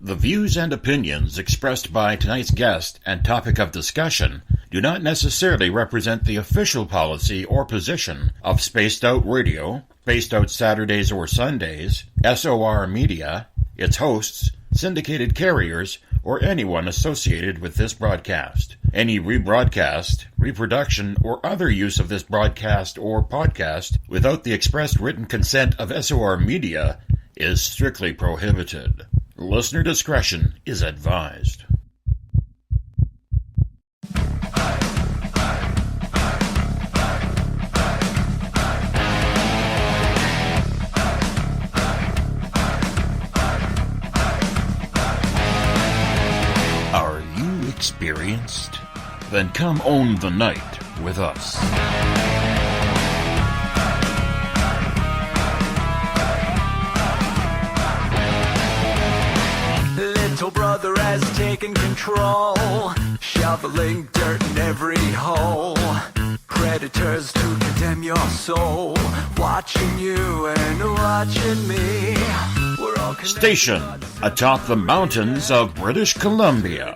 The views and opinions expressed by tonight's guest and topic of discussion do not necessarily represent the official policy or position of Spaced Out Radio, Spaced Out Saturdays or Sundays, SOR Media, its hosts, syndicated carriers, or anyone associated with this broadcast. Any rebroadcast, reproduction, or other use of this broadcast or podcast without the express written consent of SOR Media is strictly prohibited. Listener discretion is advised. Are you experienced? Then come own the night with us. Little brother has taken control, shoveling dirt in every hole. Predators to condemn your soul, watching you and watching me. We're all stationed atop the mountains of British Columbia,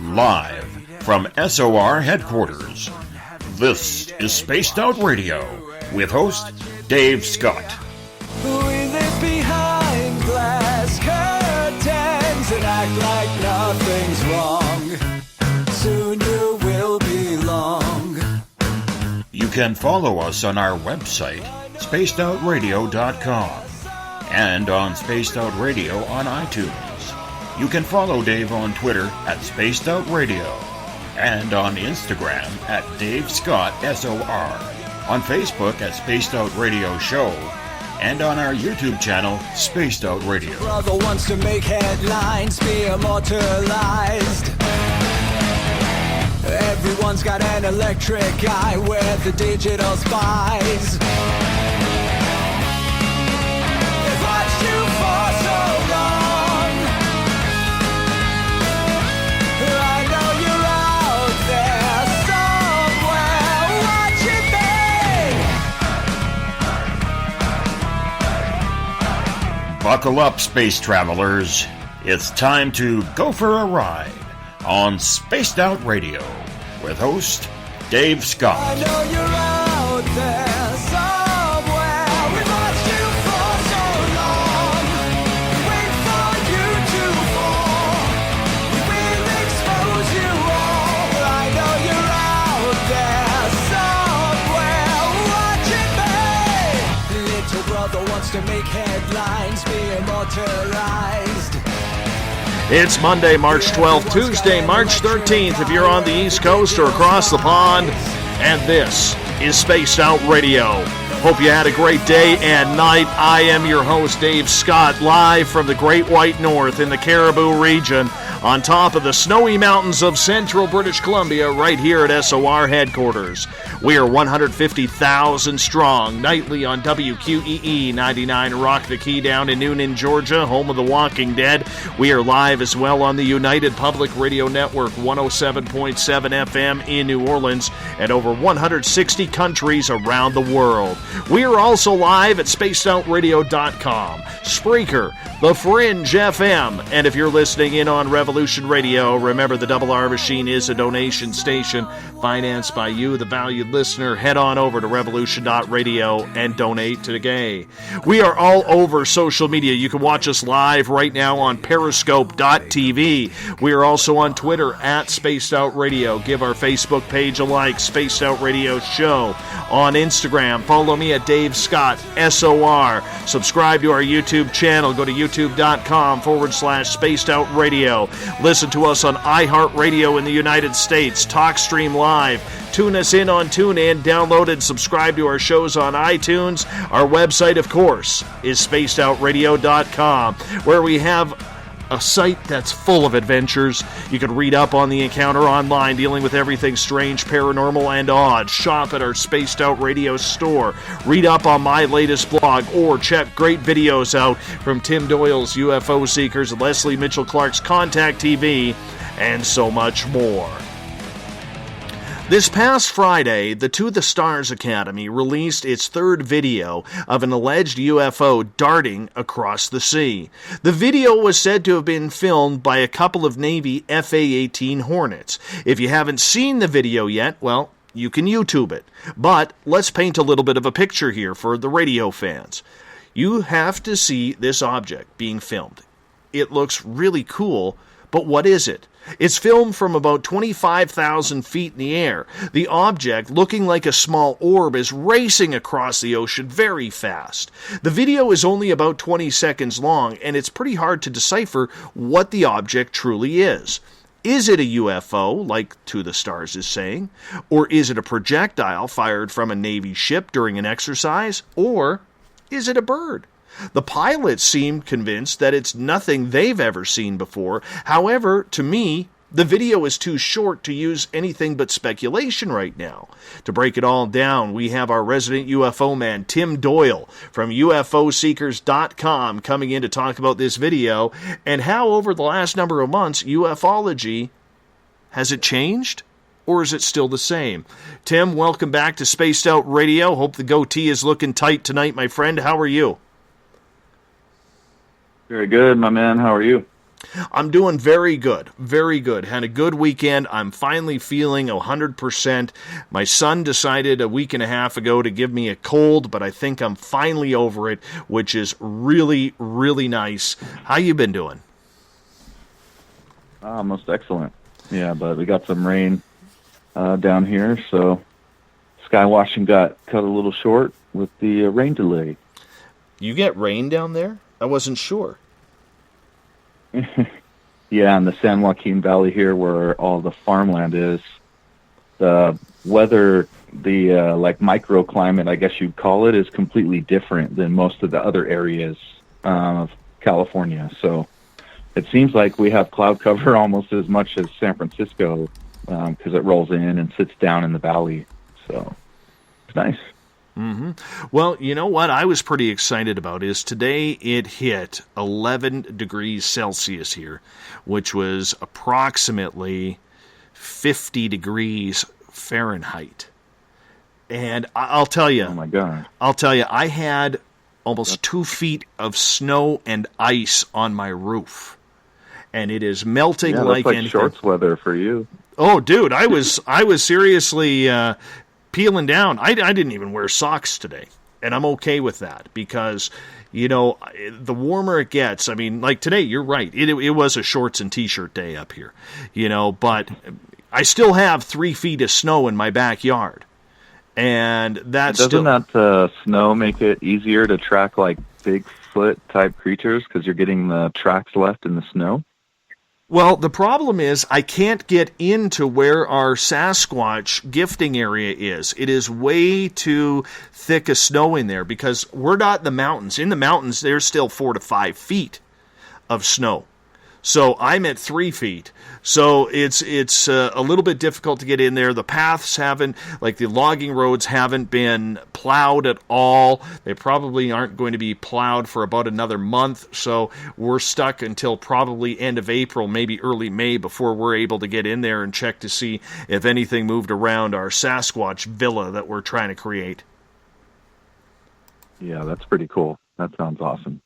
live from SOR headquarters. This is Spaced Out Radio with host Dave Scott. We live behind glass curtains and act like nothing's wrong. Soon you will belong. You can follow us on our website, spacedoutradio.com, and on Spaced Out Radio on iTunes. You can follow Dave on Twitter at Spaced Out Radio, and on Instagram at Dave Scott SOR, on Facebook at Spaced Out Radio Show, and on our YouTube channel, Spaced Out Radio. Brother wants to make headlines, be immortalized. Everyone's got an electric eye with the digital spies. They've watched you for so long. I know you're out there somewhere watching me. Buckle up, space travelers. It's time to go for a ride on Spaced Out Radio with host Dave Scott. I know you're out there somewhere. We've watched you for so long. Wait for you to fall. We will expose you all. I know you're out there somewhere watching me. Little brother wants to make headlines, be immortalized. It's Monday, March 12th, Tuesday, March 13th, if you're on the East Coast or across the pond, and this is Spaced Out Radio. Hope you had a great day and night. I am your host, Dave Scott, live from the Great White North in the Caribou region, on top of the snowy mountains of central British Columbia, right here at SOR headquarters. We are 150,000 strong, nightly on WQEE 99 Rock the Key down in Noonan, Georgia, home of The Walking Dead. We are live as well on the United Public Radio Network, 107.7 FM in New Orleans, and over 160 countries around the world. We are also live at spacedoutradio.com, Spreaker, The Fringe FM, and if you're listening in on Revolution Radio, remember the Double R Machine is a donation station financed by you, the valued listener. Head on over to revolution.radio and donate today. We are all over social media. You can watch us live right now on periscope.tv. We are also on Twitter at Spaced Out Radio. Give our Facebook page a like, Spaced Out Radio Show. On Instagram, follow me at Dave Scott SOR. Subscribe to our YouTube channel. Go to youtube.com/Spaced Out Radio. Listen to us on iHeartRadio in the United States, TalkStream Live. Tune us in on TuneIn. Download and subscribe to our shows on iTunes. Our website, of course, is spacedoutradio.com, where we have a site that's full of adventures. You can read up on the encounter online, dealing with everything strange, paranormal, and odd. Shop at our Spaced Out Radio store. Read up on my latest blog, or check great videos out from Tim Doyle's UFO Seekers, Leslie Mitchell Clark's Contact TV, and so much more. This past Friday, the To the Stars Academy released its third video of an alleged UFO darting across the sea. The video was said to have been filmed by a couple of Navy FA-18 Hornets. If you haven't seen the video yet, well, you can YouTube it. But let's paint a little bit of a picture here for the radio fans. You have to see this object being filmed. It looks really cool, but what is it? It's filmed from about 25,000 feet in the air. The object, looking like a small orb, is racing across the ocean very fast. The video is only about 20 seconds long, and it's pretty hard to decipher what the object truly is. Is it a UFO, like To the Stars is saying? Or is it a projectile fired from a Navy ship during an exercise? Or is it a bird? The pilots seem convinced that it's nothing they've ever seen before. However, to me, the video is too short to use anything but speculation right now. To break it all down, we have our resident UFO man, Tim Doyle, from UFOseekers.com, coming in to talk about this video and how over the last number of months, ufology, has it changed? Or is it still the same? Tim, welcome back to Spaced Out Radio. Hope the goatee is looking tight tonight, my friend. How are you? Very good, my man. How are you? I'm doing very good, very good. Had a good weekend. I'm finally feeling 100%. My son decided a week and a half ago to give me a cold, but I think I'm finally over it, which is really, really nice. How you been doing? Most excellent. Yeah, but we got some rain down here, so sky watching got cut a little short with the rain delay. You get rain down there? I wasn't sure. Yeah, in the San Joaquin Valley here, where all the farmland is, the weather, the like microclimate, I guess you'd call it, is completely different than most of the other areas of California. So it seems like we have cloud cover almost as much as San Francisco, because it rolls in and sits down in the valley. So it's nice. Mm-hmm. Well, you know what I was pretty excited about is today it hit 11 degrees Celsius here, which was approximately 50 degrees Fahrenheit. And I'll tell you, oh my God, I had almost 2 feet of snow and ice on my roof, and it is melting like anything. Shorts weather for you. Oh, dude, I was seriously peeling down. I didn't even wear socks today, and I'm okay with that because, you know, the warmer it gets, I mean, like today, you're right, it was a shorts and t-shirt day up here, you know, but I still have 3 feet of snow in my backyard, and doesn't that snow make it easier to track like Bigfoot type creatures because you're getting the tracks left in the snow? Well, the problem is I can't get into where our Sasquatch gifting area is. It is way too thick of snow in there because we're not in the mountains. In the mountains, there's still 4 to 5 feet of snow. So I'm at 3 feet. So it's a little bit difficult to get in there. The paths haven't, like the logging roads haven't been plowed at all. They probably aren't going to be plowed for about another month. So we're stuck until probably end of April, maybe early May, before we're able to get in there and check to see if anything moved around our Sasquatch villa that we're trying to create. Yeah, that's pretty cool. That sounds awesome.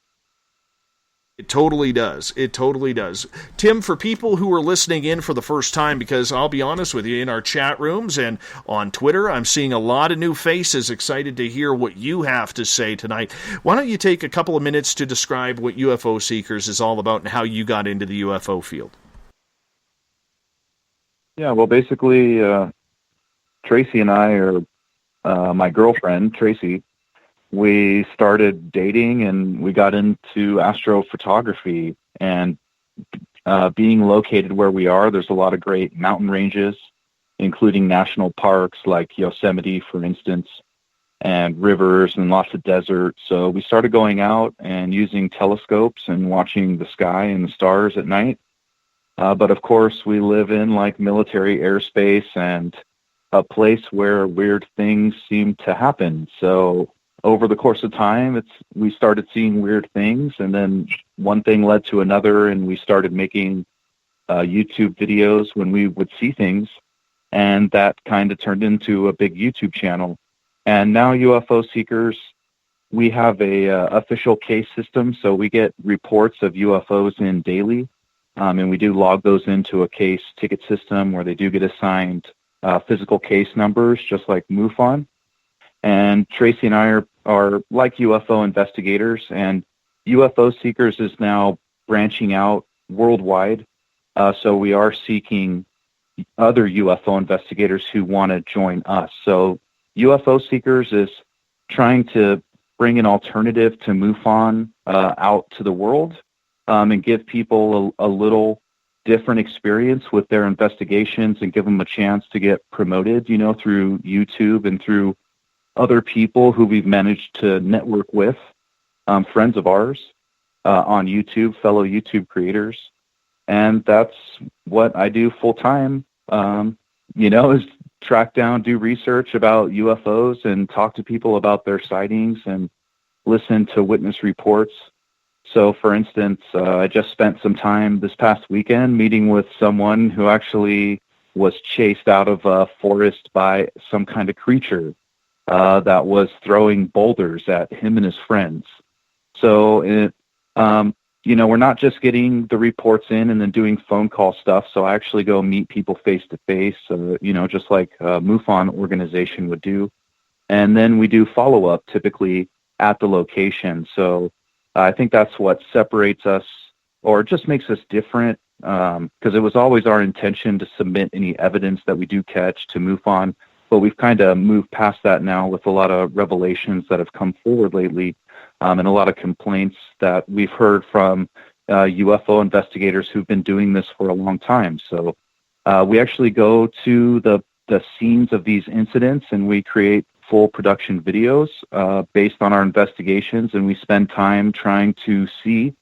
It totally does. It totally does. Tim, for people who are listening in for the first time, because I'll be honest with you, in our chat rooms and on Twitter, I'm seeing a lot of new faces excited to hear what you have to say tonight. Why don't you take a couple of minutes to describe what UFO Seekers is all about and how you got into the UFO field? Yeah, well, basically, Tracy and I, or my girlfriend, Tracy, we started dating and we got into astrophotography, and being located where we are, there's a lot of great mountain ranges, including national parks like Yosemite, for instance, and rivers and lots of desert. So we started going out and using telescopes and watching the sky and the stars at night. But of course, we live in like military airspace and a place where weird things seem to happen. So over the course of time, we started seeing weird things, and then one thing led to another, and we started making YouTube videos when we would see things. and that kind of turned into a big YouTube channel. And now UFO Seekers, we have a official case system, so we get reports of UFOs in daily, and we do log those into a case ticket system where they do get assigned physical case numbers, just like MUFON. And Tracy and I are like UFO investigators, and UFO Seekers is now branching out worldwide. So we are seeking other UFO investigators who want to join us. So UFO Seekers is trying to bring an alternative to MUFON out to the world, and give people a little different experience with their investigations, and give them a chance to get promoted, through YouTube and through other people who we've managed to network with, friends of ours on YouTube, fellow YouTube creators. And that's what I do full time, is track down, do research about UFOs and talk to people about their sightings and listen to witness reports. So, for instance, I just spent some time this past weekend meeting with someone who actually was chased out of a forest by some kind of creature that was throwing boulders at him and his friends. So, we're not just getting the reports in and then doing phone call stuff. So I actually go meet people face to face, just like a MUFON organization would do. And then we do follow up typically at the location. So I think that's what separates us, or just makes us different, because it was always our intention to submit any evidence that we do catch to MUFON. But we've kind of moved past that now with a lot of revelations that have come forward lately, and a lot of complaints that we've heard from UFO investigators who've been doing this for a long time. So we actually go to the scenes of these incidents, and we create full production videos based on our investigations, and we spend time trying to see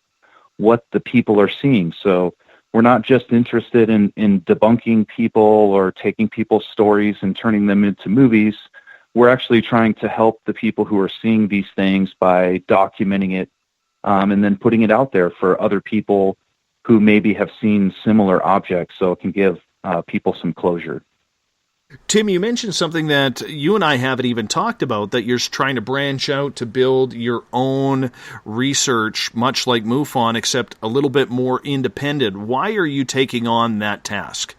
what the people are seeing. So we're not just interested in debunking people or taking people's stories and turning them into movies. We're actually trying to help the people who are seeing these things by documenting it, and then putting it out there for other people who maybe have seen similar objects, so it can give people some closure. Tim, you mentioned something that you and I haven't even talked about, that you're trying to branch out to build your own research, much like MUFON, except a little bit more independent. Why are you taking on that task?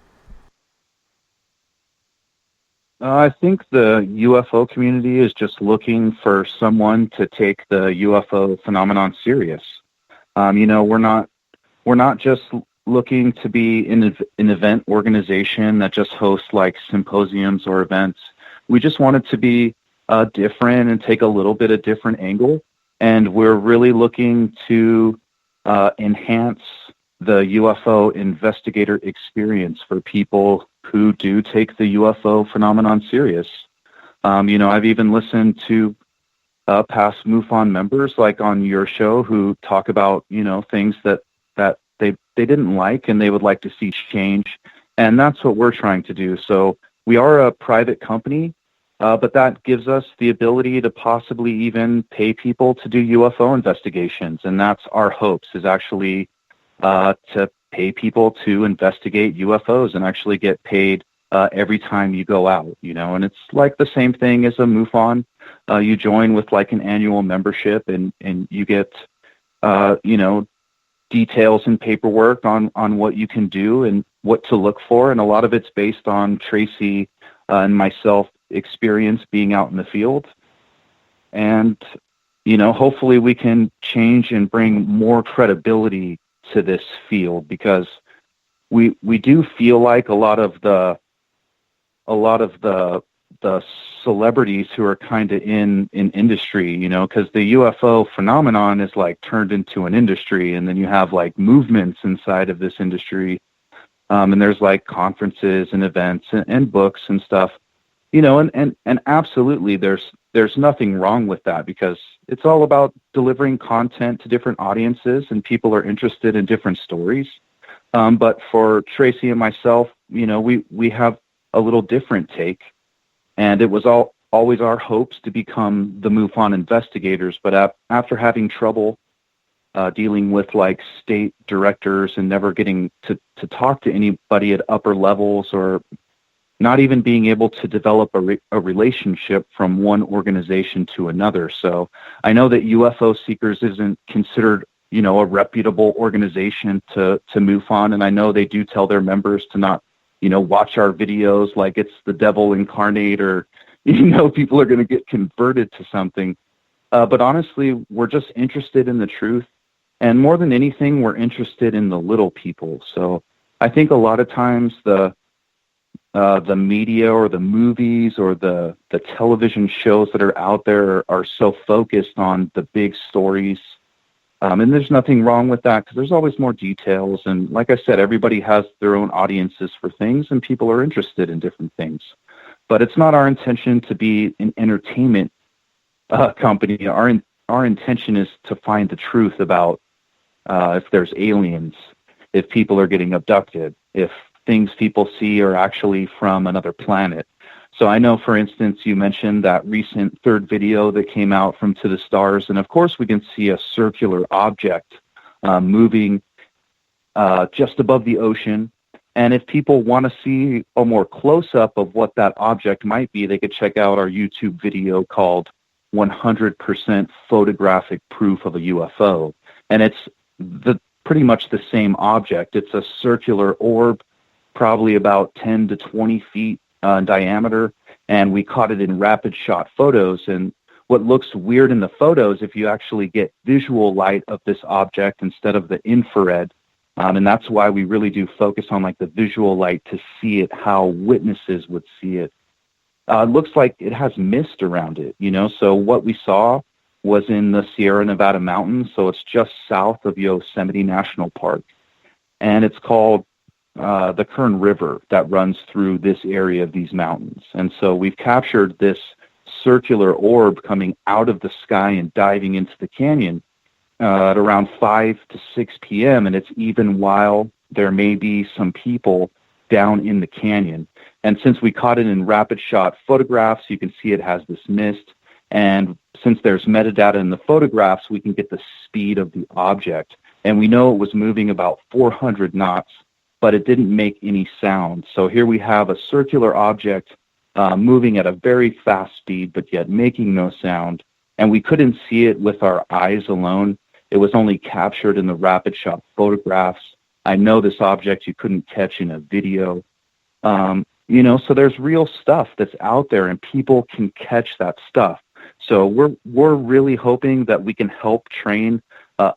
I think the UFO community is just looking for someone to take the UFO phenomenon serious. We're not just looking to be an event organization that just hosts like symposiums or events. We just wanted to be different and take a little bit of different angle. And we're really looking to enhance the UFO investigator experience for people who do take the UFO phenomenon serious. I've even listened to past MUFON members, like on your show, who talk about, things that they didn't like and they would like to see change. And that's what we're trying to do. So we are a private company, but that gives us the ability to possibly even pay people to do UFO investigations. And that's our hopes, is actually to pay people to investigate UFOs and actually get paid every time you go out, and it's like the same thing as a MUFON. You join with like an annual membership, and you get, details and paperwork on what you can do and what to look for. And a lot of it's based on Tracy and myself experience being out in the field. And, hopefully we can change and bring more credibility to this field, because we do feel like a lot of the celebrities who are kind of in industry, because the UFO phenomenon is like turned into an industry, and then you have like movements inside of this industry, and there's like conferences and events and books and stuff, and absolutely there's nothing wrong with that, because it's all about delivering content to different audiences, and people are interested in different stories. But for Tracy and myself, we have a little different take. And it was always our hopes to become the MUFON investigators. But after having trouble dealing with like state directors and never getting to talk to anybody at upper levels, or, not even being able to develop a relationship from one organization to another. So I know that UFO Seekers isn't considered, a reputable organization to MUFON, and I know they do tell their members to not, watch our videos like it's the devil incarnate, or, people are going to get converted to something. But honestly, we're just interested in the truth. And more than anything, we're interested in the little people. So I think a lot of times the media or the movies or the television shows that are out there are so focused on the big stories. And there's nothing wrong with that, because there's always more details. And like I said, everybody has their own audiences for things, and people are interested in different things. But it's not our intention to be an entertainment company. Our intention is to find the truth about if there's aliens, if people are getting abducted, if things people see are actually from another planet. So I know, for instance, you mentioned that recent third video that came out from To the Stars, and of course we can see a circular object moving just above the ocean. And if people want to see a more close-up of what that object might be, they could check out our YouTube video called 100% Photographic Proof of a UFO. And it's pretty much the same object. It's a circular orb, probably about 10 to 20 feet in diameter, and we caught it in rapid shot photos. And what looks weird in the photos, if you actually get visual light of this object instead of the infrared, and that's why we really do focus on like the visual light to see it how witnesses would see it. It looks like it has mist around it, so what we saw was in the Sierra Nevada mountains, so it's just south of Yosemite National Park, and it's called the Kern River that runs through this area of these mountains. And so we've captured this circular orb coming out of the sky and diving into the canyon at around 5 to 6 p.m., and it's even while there may be some people down in the canyon. And since we caught it in rapid shot photographs, you can see it has this mist, and since there's metadata in the photographs, we can get the speed of the object. And we know it was moving about 400 knots, but it didn't make any sound. So here we have a circular object moving at a very fast speed, but yet making no sound. And we couldn't see it with our eyes alone. It was only captured in the rapid shot photographs. I know this object you couldn't catch in a video. So there's real stuff that's out there, and people can catch that stuff. So we're really hoping that we can help train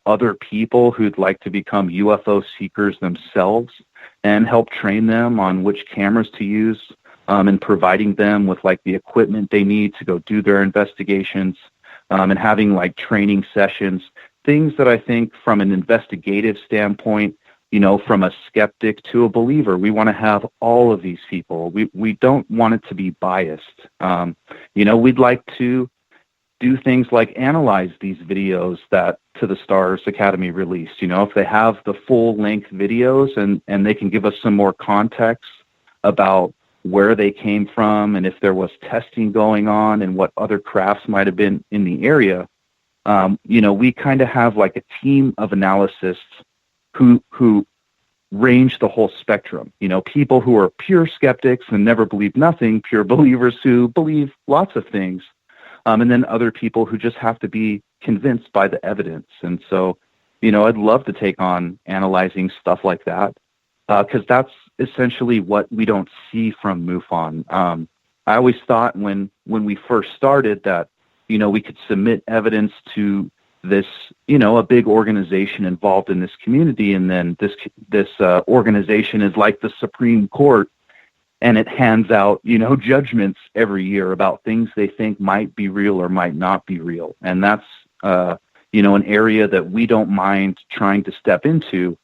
other people who'd like to become UFO seekers themselves, and help train them on which cameras to use, and providing them with like the equipment they need to go do their investigations, and having like training sessions, things that I think from an investigative standpoint, from a skeptic to a believer, we want to have all of these people. We don't want it to be biased. We'd like to do things like analyze these videos that To the Stars Academy released. If they have the full-length videos and they can give us some more context about where they came from and if there was testing going on and what other crafts might have been in the area, we kind of have like a team of analysts who range the whole spectrum. People who are pure skeptics and never believe nothing, pure believers who believe lots of things, and then other people who just have to be convinced by the evidence. And so, I'd love to take on analyzing stuff like that, because that's essentially what we don't see from MUFON. I always thought when we first started that, we could submit evidence to this, a big organization involved in this community, and then this organization is like the Supreme Court, and it hands out, judgments every year about things they think might be real or might not be real. And that's, an area that we don't mind trying to step into,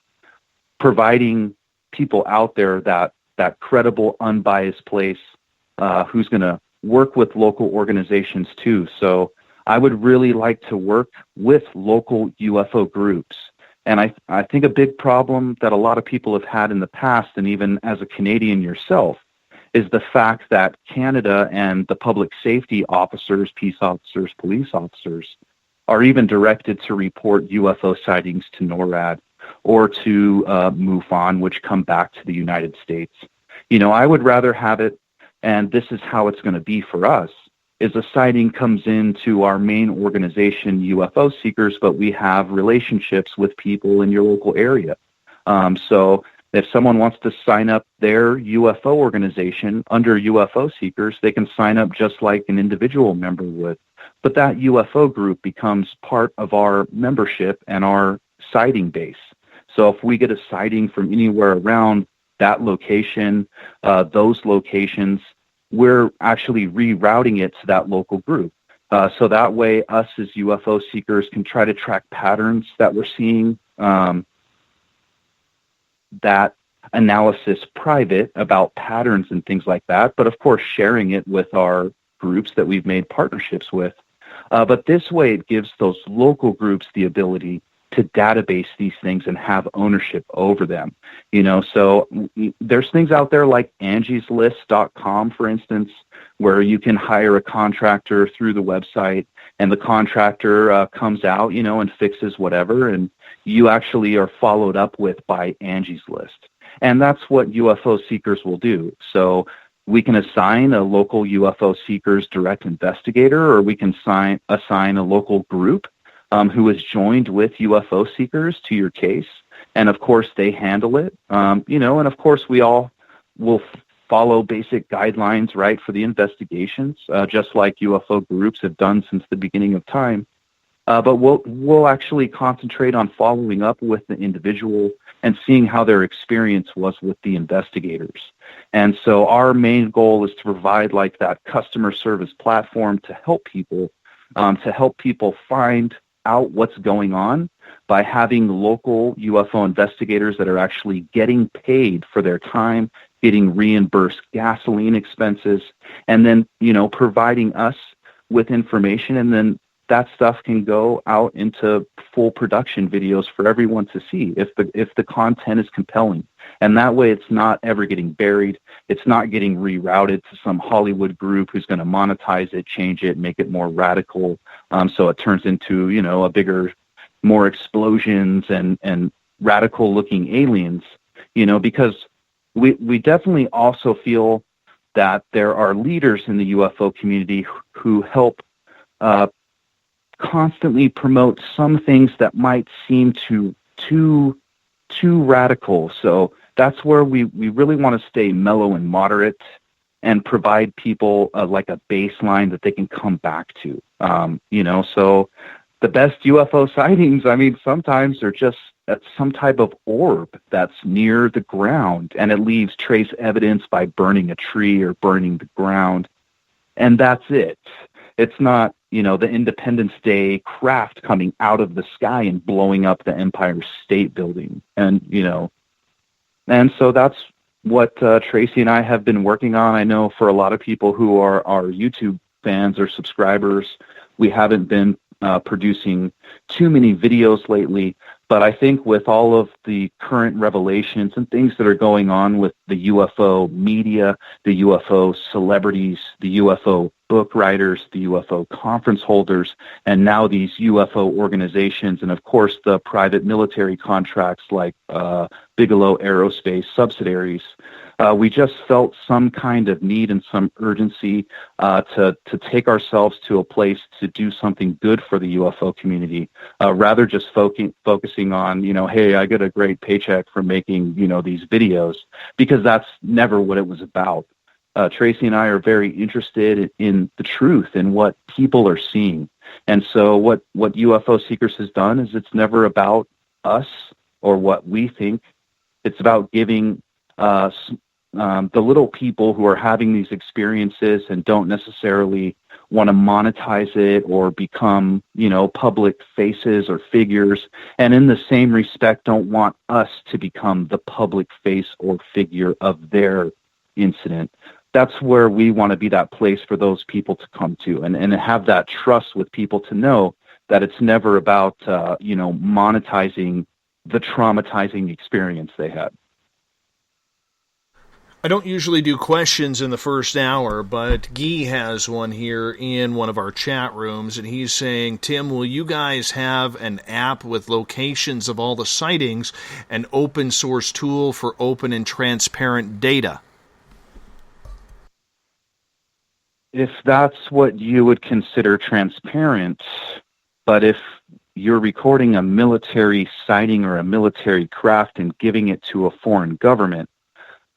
providing people out there that credible, unbiased place who's going to work with local organizations too. So I would really like to work with local UFO groups. And I think a big problem that a lot of people have had in the past, and even as a Canadian yourself, is the fact that Canada and the public safety officers, peace officers, police officers, are even directed to report UFO sightings to NORAD or to MUFON, which come back to the United States. I would rather have it and this is how it's going to be for us, is a sighting comes into our main organization, UFO Seekers, but we have relationships with people in your local area. So if someone wants to sign up their UFO organization under UFO Seekers, they can sign up just like an individual member would. But that UFO group becomes part of our membership and our sighting base. So if we get a sighting from anywhere around that location, those locations, we're actually rerouting it to that local group. So that way us as UFO Seekers can try to track patterns that we're seeing, that analysis private about patterns and things like that, but of course sharing it with our groups that we've made partnerships with. But this way it gives those local groups the ability to database these things and have ownership over them. So there's things out there like angieslist.com, for instance, where you can hire a contractor through the website, and the contractor comes out, and fixes whatever, and you actually are followed up with by Angie's List. And that's what UFO Seekers will do. So we can assign a local UFO Seekers direct investigator, or we can assign a local group who is joined with UFO Seekers to your case. And of course they handle it, and of course we all will follow basic guidelines, right, for the investigations, just like UFO groups have done since the beginning of time. But we'll actually concentrate on following up with the individual and seeing how their experience was with the investigators. And so our main goal is to provide like that customer service platform to help people find out what's going on by having local UFO investigators that are actually getting paid for their time, getting reimbursed gasoline expenses, and then, providing us with information, and then that stuff can go out into full production videos for everyone to see if the content is compelling. And that way it's not ever getting buried. It's not getting rerouted to some Hollywood group who's going to monetize it, change it, make it more radical. So it turns into, a bigger, more explosions and radical looking aliens, because we definitely also feel that there are leaders in the UFO community who help constantly promote some things that might seem too radical. So that's where we really want to stay mellow and moderate and provide people like a baseline that they can come back to. So the best UFO sightings, sometimes they're just some type of orb that's near the ground, and it leaves trace evidence by burning a tree or burning the ground. And that's it. It's not, the Independence Day craft coming out of the sky and blowing up the Empire State Building. And, and so that's what Tracy and I have been working on. I know for a lot of people who are our YouTube fans or subscribers, we haven't been producing too many videos lately, but I think with all of the current revelations and things that are going on with the UFO media, the UFO celebrities, the UFO book writers, the UFO conference holders, and now these UFO organizations, and of course the private military contracts like Bigelow Aerospace subsidiaries, we just felt some kind of need and some urgency to take ourselves to a place to do something good for the UFO community, rather just focusing on, hey, I get a great paycheck for making, these videos, because that's never what it was about. Tracy and I are very interested in the truth and what people are seeing. And so what UFO Seekers has done is it's never about us or what we think. It's about giving the little people who are having these experiences and don't necessarily want to monetize it or become, public faces or figures, and in the same respect don't want us to become the public face or figure of their incident. That's where we want to be that place for those people to come to and have that trust with people to know that it's never about, monetizing the traumatizing experience they had. I don't usually do questions in the first hour, but Guy has one here in one of our chat rooms, and he's saying, Tim, will you guys have an app with locations of all the sightings, an open source tool for open and transparent data? if that's what you would consider transparent, but if you're recording a military sighting or a military craft and giving it to a foreign government,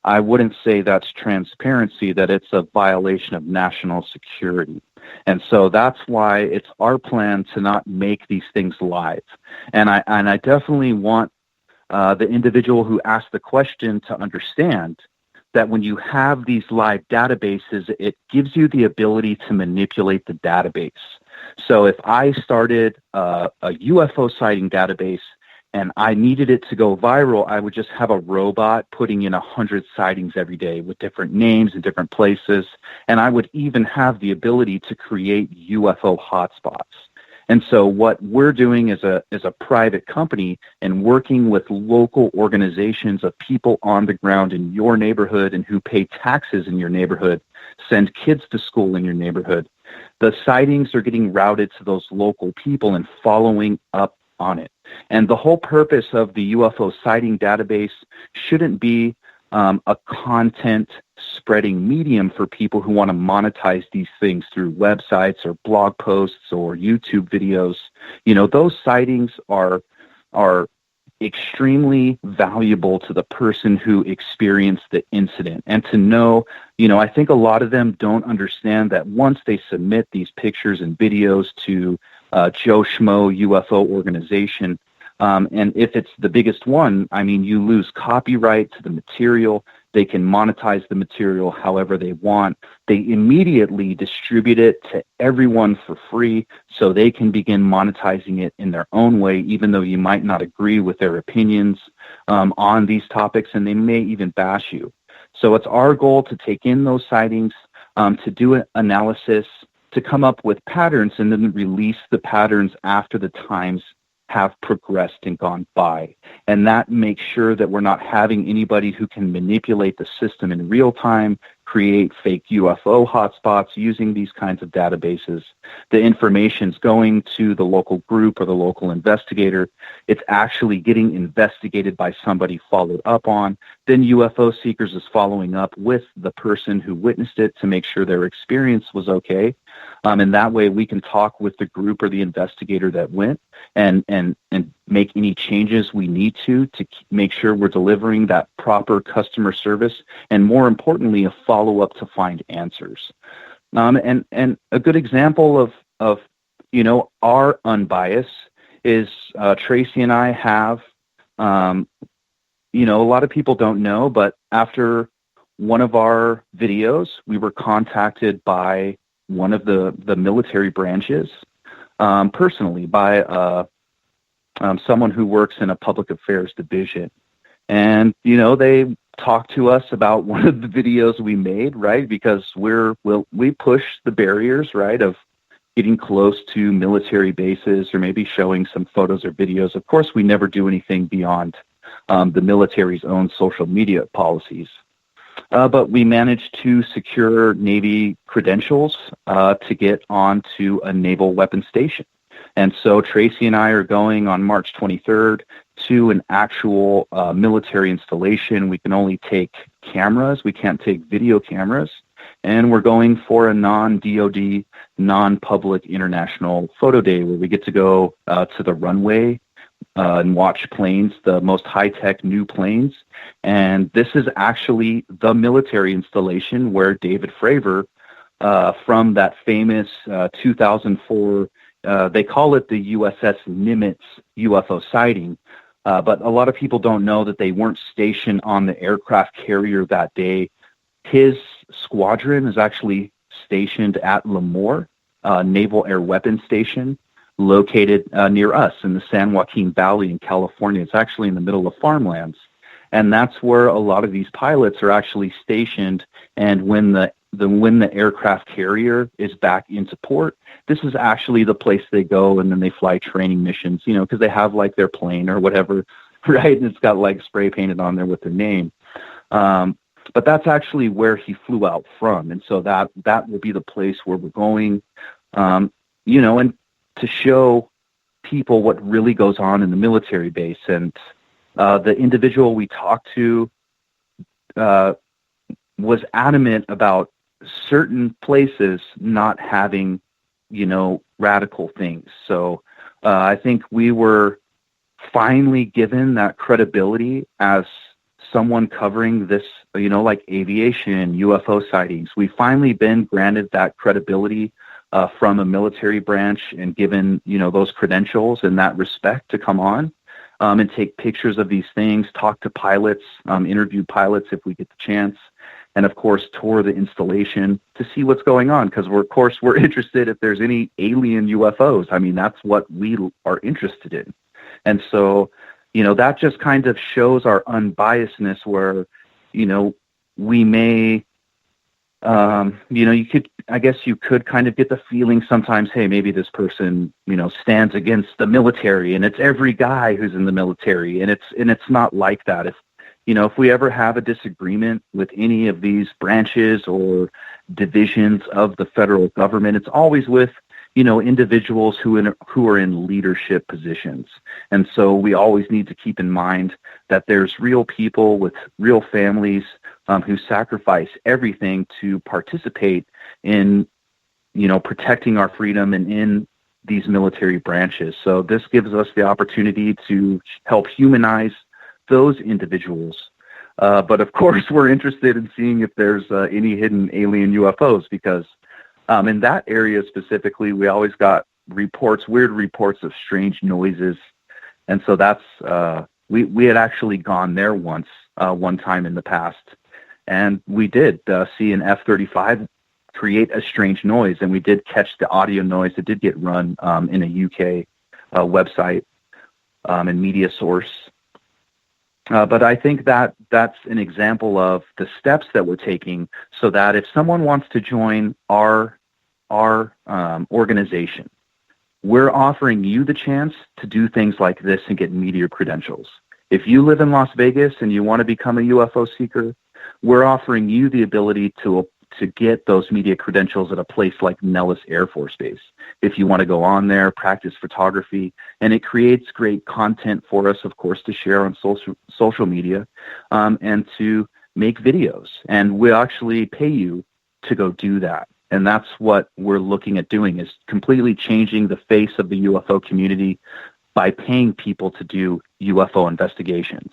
I wouldn't say that's transparency, that it's a violation of national security. And so that's why it's our plan to not make these things live. And I definitely want the individual who asked the question to understand that when you have these live databases, it gives you the ability to manipulate the database. So if I started a UFO sighting database and I needed it to go viral, I would just have a robot putting in 100 sightings every day with different names in different places. And I would even have the ability to create UFO hotspots. And so what we're doing as a private company and working with local organizations of people on the ground in your neighborhood and who pay taxes in your neighborhood, send kids to school in your neighborhood, the sightings are getting routed to those local people and following up on it. And the whole purpose of the UFO sighting database shouldn't be a content spreading medium for people who want to monetize these things through websites or blog posts or YouTube videos. You know, those sightings are extremely valuable to the person who experienced the incident. And to know, you know, I think a lot of them don't understand that once they submit these pictures and videos to Joe Schmo UFO organization, and if it's the biggest one, I mean, you lose copyright to the material. They can monetize the material however they want. They immediately distribute it to everyone for free so they can begin monetizing it in their own way, even though you might not agree with their opinions on these topics, and they may even bash you. So it's our goal to take in those sightings, to do an analysis, to come up with patterns, and then release the patterns after the times have progressed and gone by. And that makes sure that we're not having anybody who can manipulate the system in real time, create fake UFO hotspots using these kinds of databases. The information's going to the local group or the local investigator. It's actually getting investigated by somebody, followed up on. Then UFO Seekers is following up with the person who witnessed it to make sure their experience was okay. And that way we can talk with the group or the investigator that went and make any changes we need to make sure we're delivering that proper customer service, and more importantly, a follow-up to find answers. And a good example of you know, our unbias is Tracy and I have, you know, a lot of people don't know, but after one of our videos, we were contacted by one of the military branches, personally, by someone who works in a public affairs division. And, you know, they talked to us about one of the videos we made, right? Because we push the barriers, right, of getting close to military bases or maybe showing some photos or videos. Of course, we never do anything beyond the military's own social media policies. But we managed to secure Navy credentials to get onto a naval weapons station. And so Tracy and I are going on March 23rd to an actual military installation. We can only take cameras. We can't take video cameras. And we're going for a non-DOD, non-public international photo day where we get to go to the runway and watch planes, the most high-tech new planes. And this is actually the military installation where David Fravor, from that famous 2004, they call it the USS Nimitz UFO sighting, but a lot of people don't know that they weren't stationed on the aircraft carrier that day. His squadron is actually stationed at Lemoore Naval Air Weapons Station, located near us in the San Joaquin Valley in California. It's actually in the middle of farmlands. And that's where a lot of these pilots are actually stationed. And when the aircraft carrier is back into port, this is actually the place they go, and then they fly training missions, you know, because they have like their plane or whatever, right? And it's got like spray painted on there with their name. But that's actually where he flew out from. And so that will be the place where we're going, you know, and to show people what really goes on in the military base. And the individual we talked to was adamant about certain places not having, radical things. So I think we were finally given that credibility as someone covering this, like aviation, UFO sightings. We've finally been granted that credibility from a military branch and given, those credentials and that respect to come on and take pictures of these things, talk to pilots, interview pilots if we get the chance, and of course tour the installation to see what's going on, because we're interested if there's any alien UFOs. I mean, that's what we are interested in. And so, that just kind of shows our unbiasedness where, we may, you could kind of get the feeling sometimes, hey, maybe this person, stands against the military, and it's every guy who's in the military. And it's not like that. If we ever have a disagreement with any of these branches or divisions of the federal government, it's always with, individuals who are in leadership positions. And so we always need to keep in mind that there's real people with real families who sacrifice everything to participate in, protecting our freedom and in these military branches. So this gives us the opportunity to help humanize those individuals. But of course, we're interested in seeing if there's any hidden alien UFOs, because in that area specifically, we always got weird reports of strange noises. And so that's, we had actually gone there one time in the past, and we did see an F-35 create a strange noise, and we did catch the audio noise. It did get run in a UK website and media source. But I think that that's an example of the steps that we're taking, so that if someone wants to join our organization, we're offering you the chance to do things like this and get media credentials. If you live in Las Vegas and you want to become a UFO seeker, we're offering you the ability to get those media credentials at a place like Nellis Air Force Base. If you want to go on there, practice photography, and it creates great content for us, of course, to share on social media and to make videos. And we'll actually pay you to go do that. And that's what we're looking at doing, is completely changing the face of the UFO community by paying people to do UFO investigations.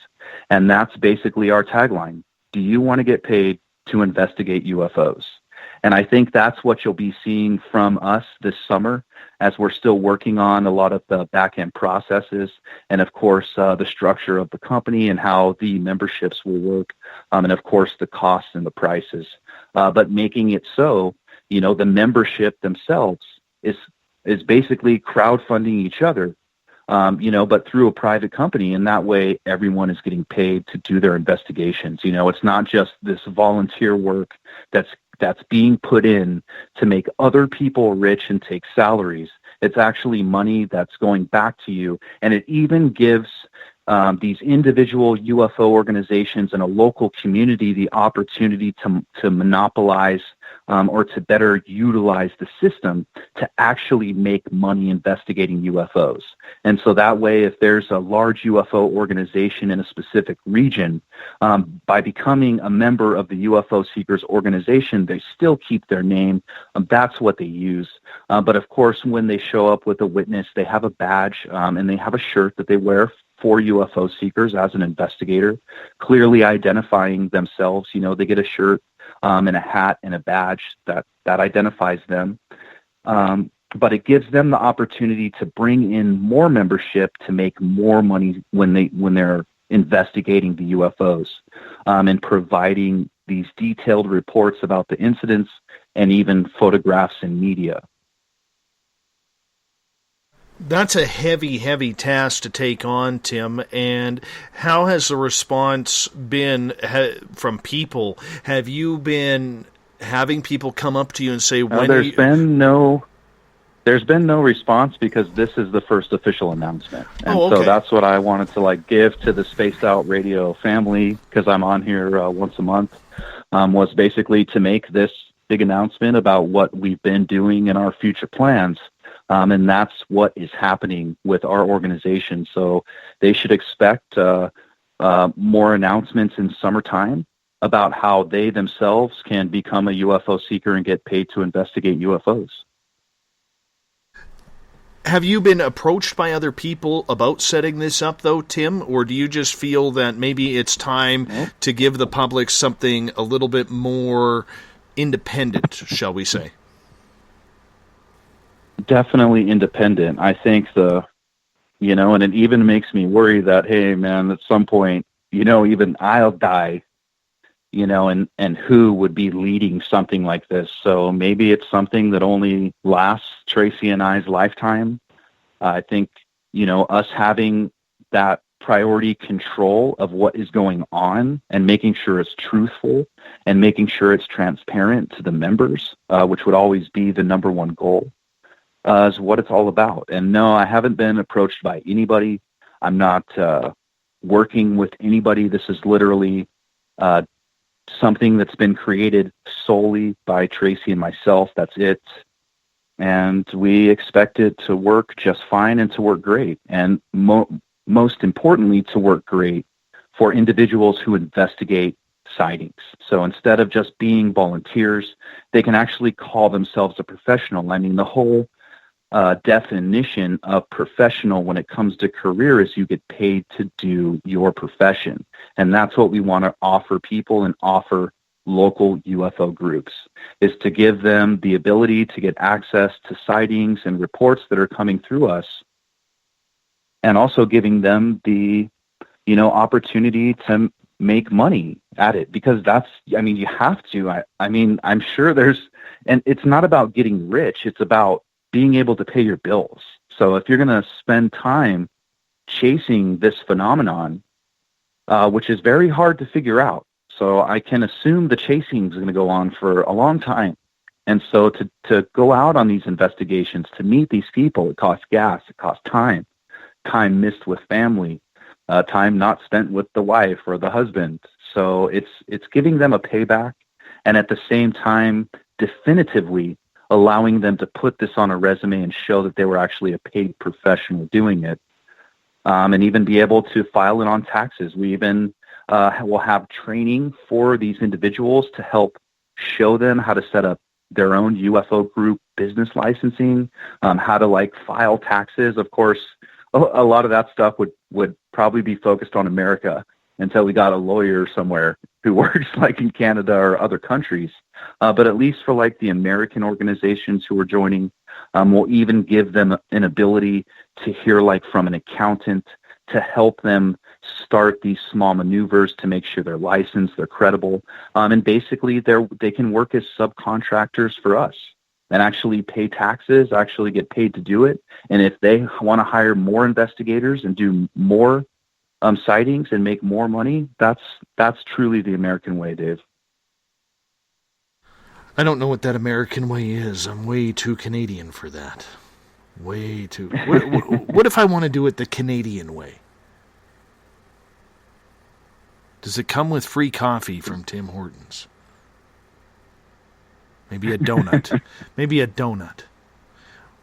And that's basically our tagline. Do you want to get paid to investigate UFOs? And I think that's what you'll be seeing from us this summer, as we're still working on a lot of the back-end processes and, of course, the structure of the company and how the memberships will work, and, of course, the costs and the prices. But making it so, the membership themselves is basically crowdfunding each other, but through a private company. And that way everyone is getting paid to do their investigations. It's not just this volunteer work that's being put in to make other people rich and take salaries. It's actually money that's going back to you. And it even gives these individual UFO organizations in a local community the opportunity to monopolize or to better utilize the system to actually make money investigating UFOs. And so that way, if there's a large UFO organization in a specific region, by becoming a member of the UFO Seekers organization, they still keep their name. That's what they use. But of course, when they show up with a witness, they have a badge and they have a shirt that they wear for UFO Seekers as an investigator, clearly identifying themselves. They get a shirt and a hat and a badge that identifies them. But it gives them the opportunity to bring in more membership to make more money when they're investigating the UFOs and providing these detailed reports about the incidents and even photographs and media. That's a heavy, heavy task to take on, Tim. And how has the response been from people? Have you been having people come up to you and say, There's been no response, because this is the first official announcement. And so that's what I wanted to give to the Spaced Out Radio family, because I'm on here once a month, was basically to make this big announcement about what we've been doing and our future plans. And that's what is happening with our organization. So they should expect more announcements in summertime. about how they themselves can become a UFO seeker and get paid to investigate UFOs. Have you been approached by other people about setting this up, though, Tim? Or do you just feel that maybe it's time to give the public something a little bit more independent, shall we say? Definitely independent. I think and it even makes me worry that, hey, man, at some point, even I'll die, and who would be leading something like this? So maybe it's something that only lasts Tracy and I's lifetime. I think, us having that priority control of what is going on and making sure it's truthful and making sure it's transparent to the members, which would always be the number one goal, is what it's all about. And no, I haven't been approached by anybody. I'm not working with anybody. This is literally something that's been created solely by Tracy and myself. That's it. And we expect it to work just fine and to work great. And most importantly, to work great for individuals who investigate sightings. So instead of just being volunteers, they can actually call themselves a professional. I mean, the whole definition of professional when it comes to career is you get paid to do your profession. And that's what we want to offer people and offer local UFO groups, is to give them the ability to get access to sightings and reports that are coming through us, and also giving them the, opportunity to make money at it, because you have to. I'm sure and it's not about getting rich. It's about being able to pay your bills. So if you're going to spend time chasing this phenomenon, which is very hard to figure out, so I can assume the chasing is going to go on for a long time. And so to go out on these investigations, to meet these people, it costs gas, it costs time missed with family, time not spent with the wife or the husband. So it's giving them a payback, and at the same time, definitively allowing them to put this on a resume and show that they were actually a paid professional doing it, and even be able to file it on taxes. We even will have training for these individuals to help show them how to set up their own UFO group business licensing, how to file taxes. Of course, a lot of that stuff would probably be focused on America until we got a lawyer somewhere who works in Canada or other countries. But at least for the American organizations who are joining, we'll even give them an ability to hear from an accountant to help them start these small maneuvers to make sure they're licensed, they're credible, and basically they can work as subcontractors for us and actually pay taxes, actually get paid to do it. And if they want to hire more investigators and do more sightings and make more money, that's truly the American way, Dave. I don't know what that American way is. I'm way too Canadian for that. Way too. What if I want to do it the Canadian way? Does it come with free coffee from Tim Hortons? Maybe a donut. Maybe a donut.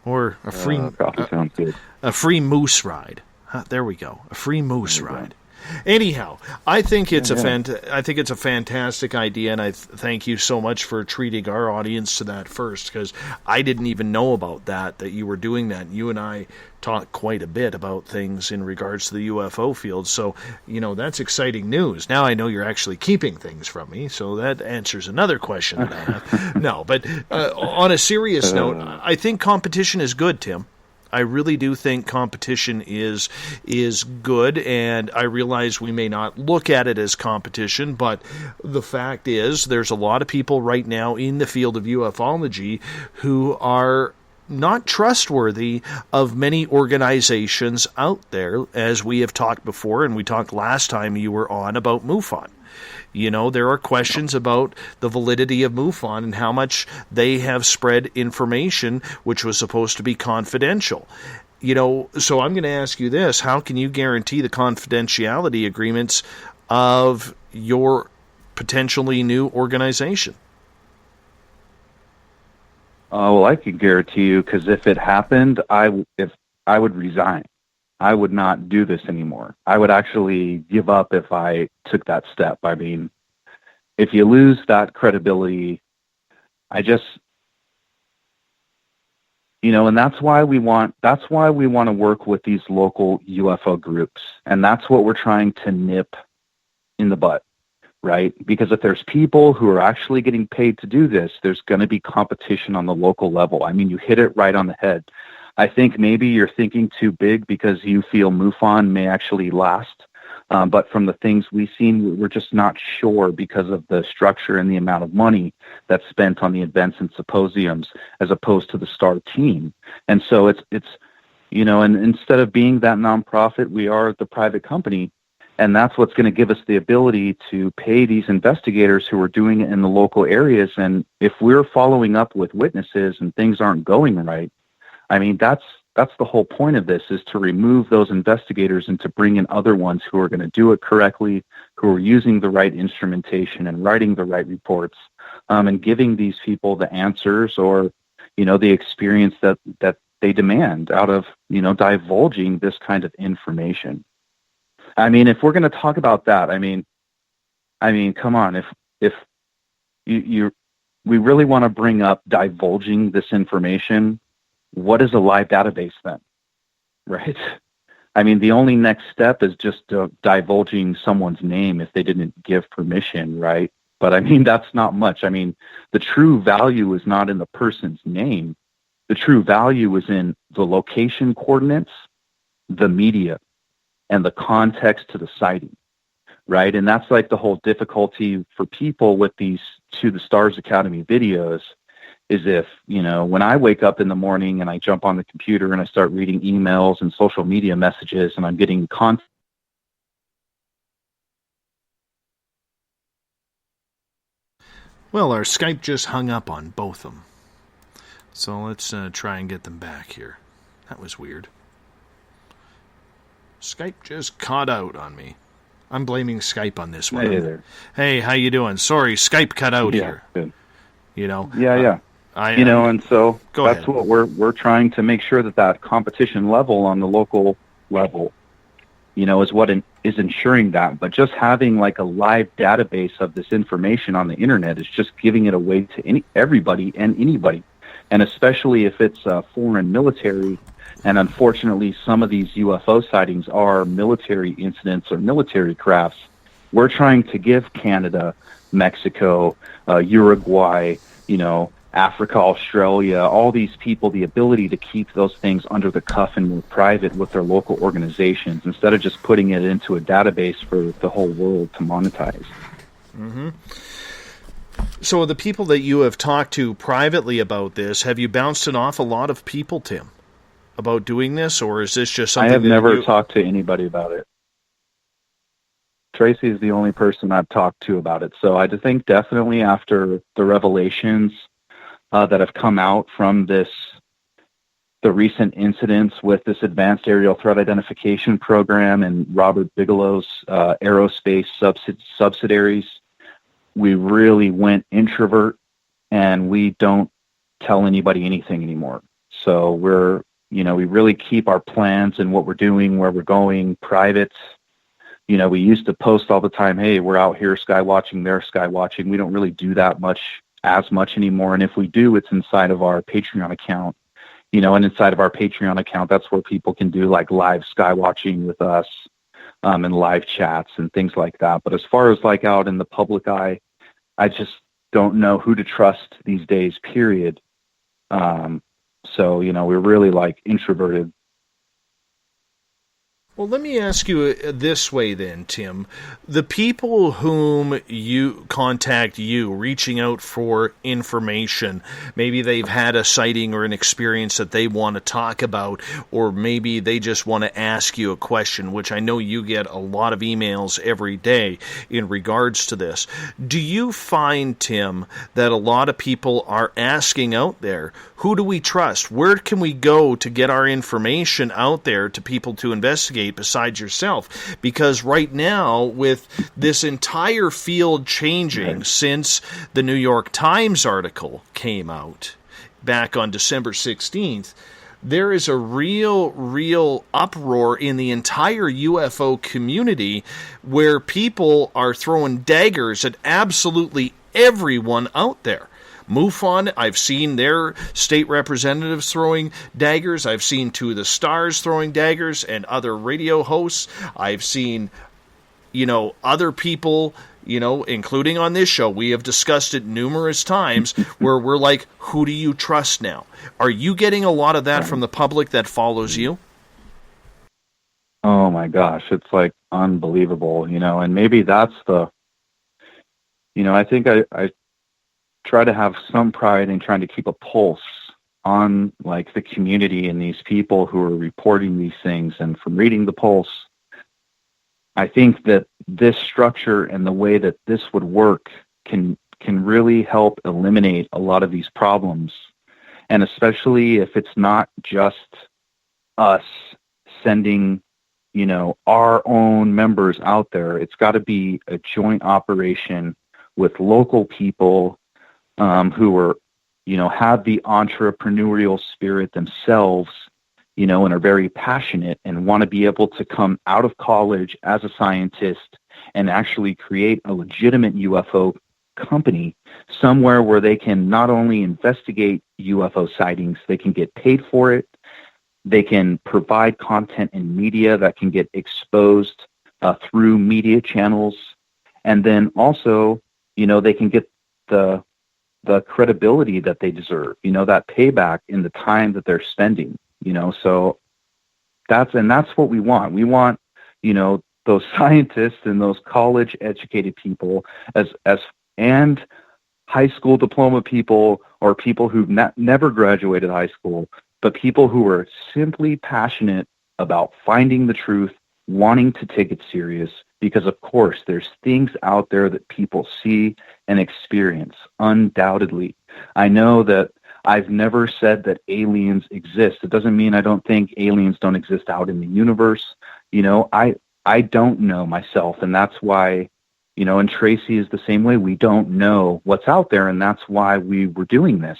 Or a free coffee sounds good. A free moose ride. There we go. A free moose ride. Anyhow, I think it's I think it's a fantastic idea, and I thank you so much for treating our audience to that first, because I didn't even know about that you were doing that. You and I talked quite a bit about things in regards to the UFO field, so that's exciting news. Now I know you're actually keeping things from me, so that answers another question that I have. No, but on a serious note, I think competition is good, Tim. I really do think competition is good, and I realize we may not look at it as competition, but the fact is there's a lot of people right now in the field of ufology who are not trustworthy of many organizations out there, as we have talked before, and we talked last time you were on about MUFON. There are questions about the validity of MUFON and how much they have spread information which was supposed to be confidential. So I'm going to ask you this. How can you guarantee the confidentiality agreements of your potentially new organization? Well, I can guarantee you, because if it happened, I would resign. I would not do this anymore. I would actually give up if I took that step. I mean, if you lose that credibility, I just, and that's why we want to work with these local UFO groups. And that's what we're trying to nip in the butt, right? Because if there's people who are actually getting paid to do this, there's going to be competition on the local level. I mean, you hit it right on the head. I think maybe you're thinking too big because you feel MUFON may actually last. But from the things we've seen, we're just not sure because of the structure and the amount of money that's spent on the events and symposiums as opposed to the STAR team. And so it's and instead of being that nonprofit, we are the private company. And that's what's going to give us the ability to pay these investigators who are doing it in the local areas. And if we're following up with witnesses and things aren't going right, I mean, that's the whole point of this, is to remove those investigators and to bring in other ones who are going to do it correctly, who are using the right instrumentation and writing the right reports, and giving these people the answers or, the experience that they demand out of, divulging this kind of information. I mean, if we're going to talk about that, I mean, come on, if we really want to bring up divulging this information, what is a live database then, right? I mean, the only next step is just divulging someone's name if they didn't give permission, right? But I mean, that's not much. I mean, the true value is not in the person's name. The true value is in the location coordinates, the media, and the context to the sighting, right? And that's like the whole difficulty for people with these To the Stars Academy videos is if, when I wake up in the morning and I jump on the computer and I start reading emails and social media messages and I'm getting content. Well, our Skype just hung up on both of them. So let's try and get them back here. That was weird. Skype just caught out on me. I'm blaming Skype on this one. Hey there. Hey, how you doing? Sorry, Skype cut out here. Good. Yeah. And so that's ahead. what we're trying to make sure that competition level on the local level, is what is ensuring that. But just having like a live database of this information on the internet is just giving it away to everybody and anybody. And especially if it's foreign military. And unfortunately, some of these UFO sightings are military incidents or military crafts. We're trying to give Canada, Mexico, Uruguay, Africa, Australia, all these people the ability to keep those things under the cuff and more private with their local organizations instead of just putting it into a database for the whole world to monetize. Mm-hmm. So the people that you have talked to privately about this, have you bounced it off a lot of people, Tim, about doing this, or is this just something I have never talked to anybody about it. Tracy is the only person I've talked to about it. So I think definitely after the revelations that have come out from the recent incidents with this advanced aerial threat identification program and Robert Bigelow's aerospace subsidiaries, we really went introvert and we don't tell anybody anything anymore. So we really keep our plans and what we're doing, where we're going, private. We used to post all the time, hey, we're out here sky watching, they're sky watching. We don't really do that as much anymore. And if we do, it's inside of our Patreon account, and inside of our Patreon account, that's where people can do like live sky watching with us and live chats and things like that. But as far as like out in the public eye, I just don't know who to trust these days, period. So, we're really like introverted. Well, let me ask you this way then, Tim. The people whom you contact you, reaching out for information, maybe they've had a sighting or an experience that they want to talk about, or maybe they just want to ask you a question, which I know you get a lot of emails every day in regards to this. Do you find, Tim, that a lot of people are asking out there, who do we trust? Where can we go to get our information out there to people to investigate besides yourself? Because right now, with this entire field changing since the New York Times article came out back on December 16th, there is a real uproar in the entire UFO community where people are throwing daggers at absolutely everyone out there. MUFON, I've seen their state representatives throwing daggers. I've seen Two of the Stars throwing daggers and other radio hosts. I've seen, other people, including on this show. We have discussed it numerous times where we're like, who do you trust now? Are you getting a lot of that from the public that follows you? Oh my gosh, it's like unbelievable, and maybe that's I think I try to have some pride in trying to keep a pulse on like the community and these people who are reporting these things. And from reading the pulse, I think that this structure and the way that this would work can really help eliminate a lot of these problems. And especially if it's not just us sending, our own members out there, it's got to be a joint operation with local people who are, have the entrepreneurial spirit themselves, and are very passionate and want to be able to come out of college as a scientist and actually create a legitimate UFO company somewhere where they can not only investigate UFO sightings, they can get paid for it, they can provide content in media that can get exposed through media channels, and then also, they can get the credibility that they deserve, that payback in the time that they're spending, so that's what we want. We want, those scientists and those college educated people and high school diploma people or people who've never graduated high school, but people who are simply passionate about finding the truth, wanting to take it serious, because of course there's things out there that people see and experience, undoubtedly. I know that I've never said that aliens exist. It doesn't mean I don't think aliens don't exist out in the universe. I don't know myself, and that's why, and Tracy is the same way. We don't know what's out there, and that's why we were doing this.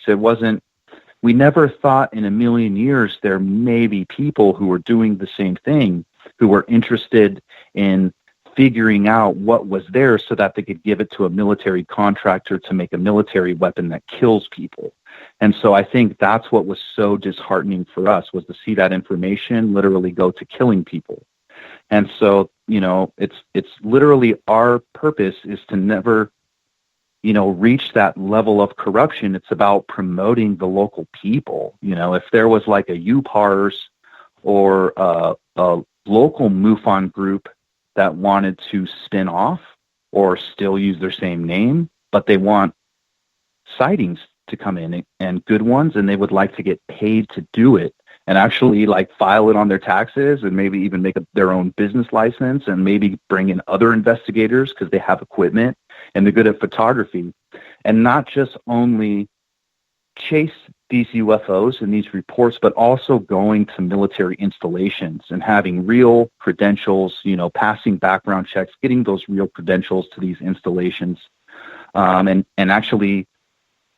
We never thought in a million years there may be people who were doing the same thing, who were interested in figuring out what was there so that they could give it to a military contractor to make a military weapon that kills people. And so I think that's what was so disheartening for us, was to see that information literally go to killing people. And so, it's literally our purpose is to never, reach that level of corruption. It's about promoting the local people. If there was like a UPARS or a local MUFON group that wanted to spin off or still use their same name, but they want sightings to come in and good ones, and they would like to get paid to do it and actually like file it on their taxes and maybe even make their own business license and maybe bring in other investigators because they have equipment and they're good at photography, and not just only chase these UFOs and these reports, but also going to military installations and having real credentials, passing background checks, getting those real credentials to these installations, and actually,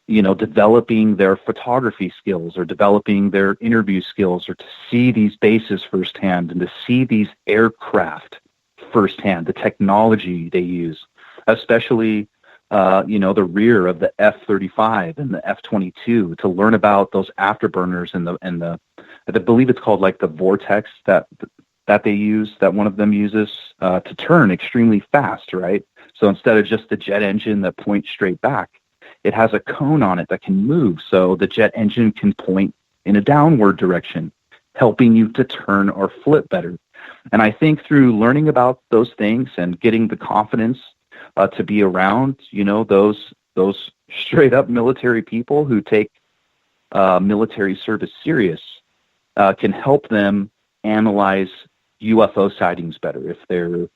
developing their photography skills or developing their interview skills, or to see these bases firsthand and to see these aircraft firsthand, the technology they use, especially the rear of the F-35 and the F-22, to learn about those afterburners and the I believe it's called like the vortex that they use, that one of them uses to turn extremely fast, right? So instead of just the jet engine that points straight back, it has a cone on it that can move, so the jet engine can point in a downward direction, helping you to turn or flip better. And I think through learning about those things and getting the confidence to be around, those straight up military people who take military service serious, can help them analyze UFO sightings better. If they're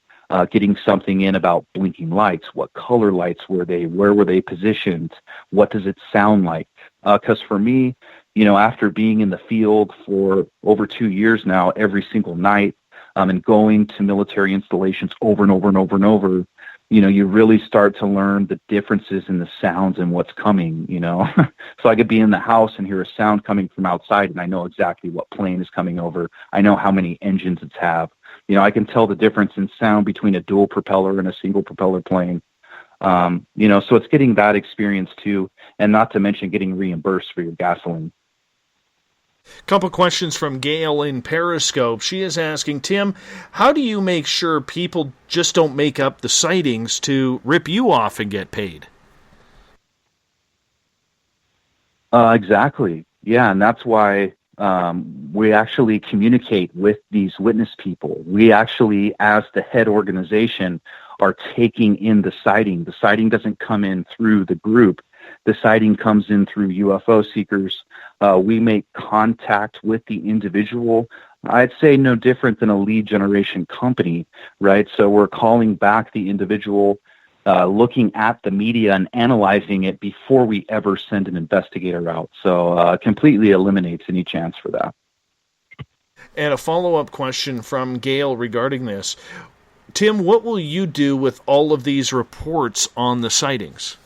getting something in about blinking lights, what color lights were they? Where were they positioned? What does it sound like? Because for me, after being in the field for over 2 years now, every single night, and going to military installations over and over and over and over, you really start to learn the differences in the sounds and what's coming, So I could be in the house and hear a sound coming from outside, and I know exactly what plane is coming over. I know how many engines it's have. I can tell the difference in sound between a dual propeller and a single propeller plane. So it's getting that experience too, and not to mention getting reimbursed for your gasoline. Couple questions from Gail in Periscope. She is asking, Tim, how do you make sure people just don't make up the sightings to rip you off and get paid? Exactly. Yeah, and that's why we actually communicate with these witness people. We actually, as the head organization, are taking in the sighting. The sighting doesn't come in through the group. The sighting comes in through UFO Seekers. We make contact with the individual. I'd say no different than a lead generation company, right? So we're calling back the individual, looking at the media and analyzing it before we ever send an investigator out. So completely eliminates any chance for that. And a follow-up question from Gail regarding this. Tim, what will you do with all of these reports on the sightings?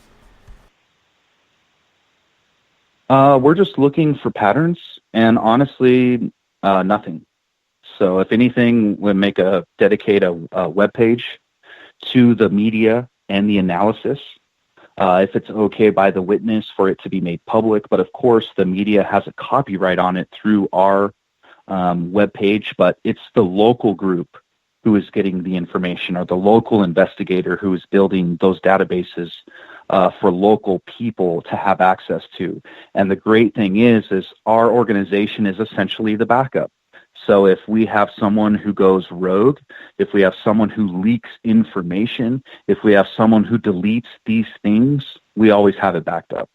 We're just looking for patterns, and honestly, nothing. So if anything, we'll dedicate a web page to the media and the analysis. If it's okay by the witness for it to be made public, but of course the media has a copyright on it through our web page, but it's the local group who is getting the information, or the local investigator who is building those databases for local people to have access to. And the great thing is our organization is essentially the backup. So if we have someone who goes rogue, if we have someone who leaks information, if we have someone who deletes these things, we always have it backed up.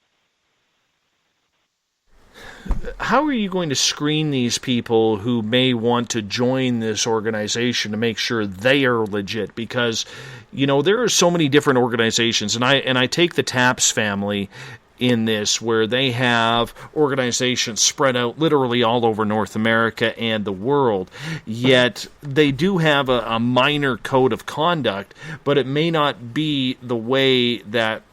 How are you going to screen these people who may want to join this organization to make sure they are legit? Because, there are so many different organizations, and I take the Taps family in this, where they have organizations spread out literally all over North America and the world, yet they do have a minor code of conduct, but it may not be the way that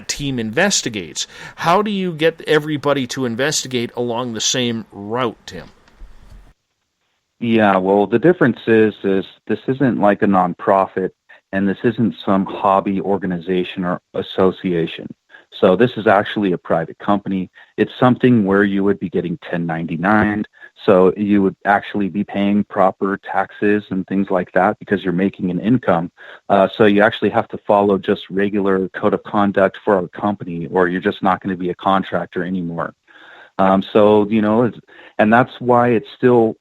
team investigates. How do you get everybody to investigate along the same route, Tim? Yeah, well, the difference is this isn't like a nonprofit, and this isn't some hobby organization or association. So this is actually a private company. It's something where you would be getting 1099. So you would actually be paying proper taxes and things like that because you're making an income. So you actually have to follow just regular code of conduct for our company, or you're just not going to be a contractor anymore. And that's why it's still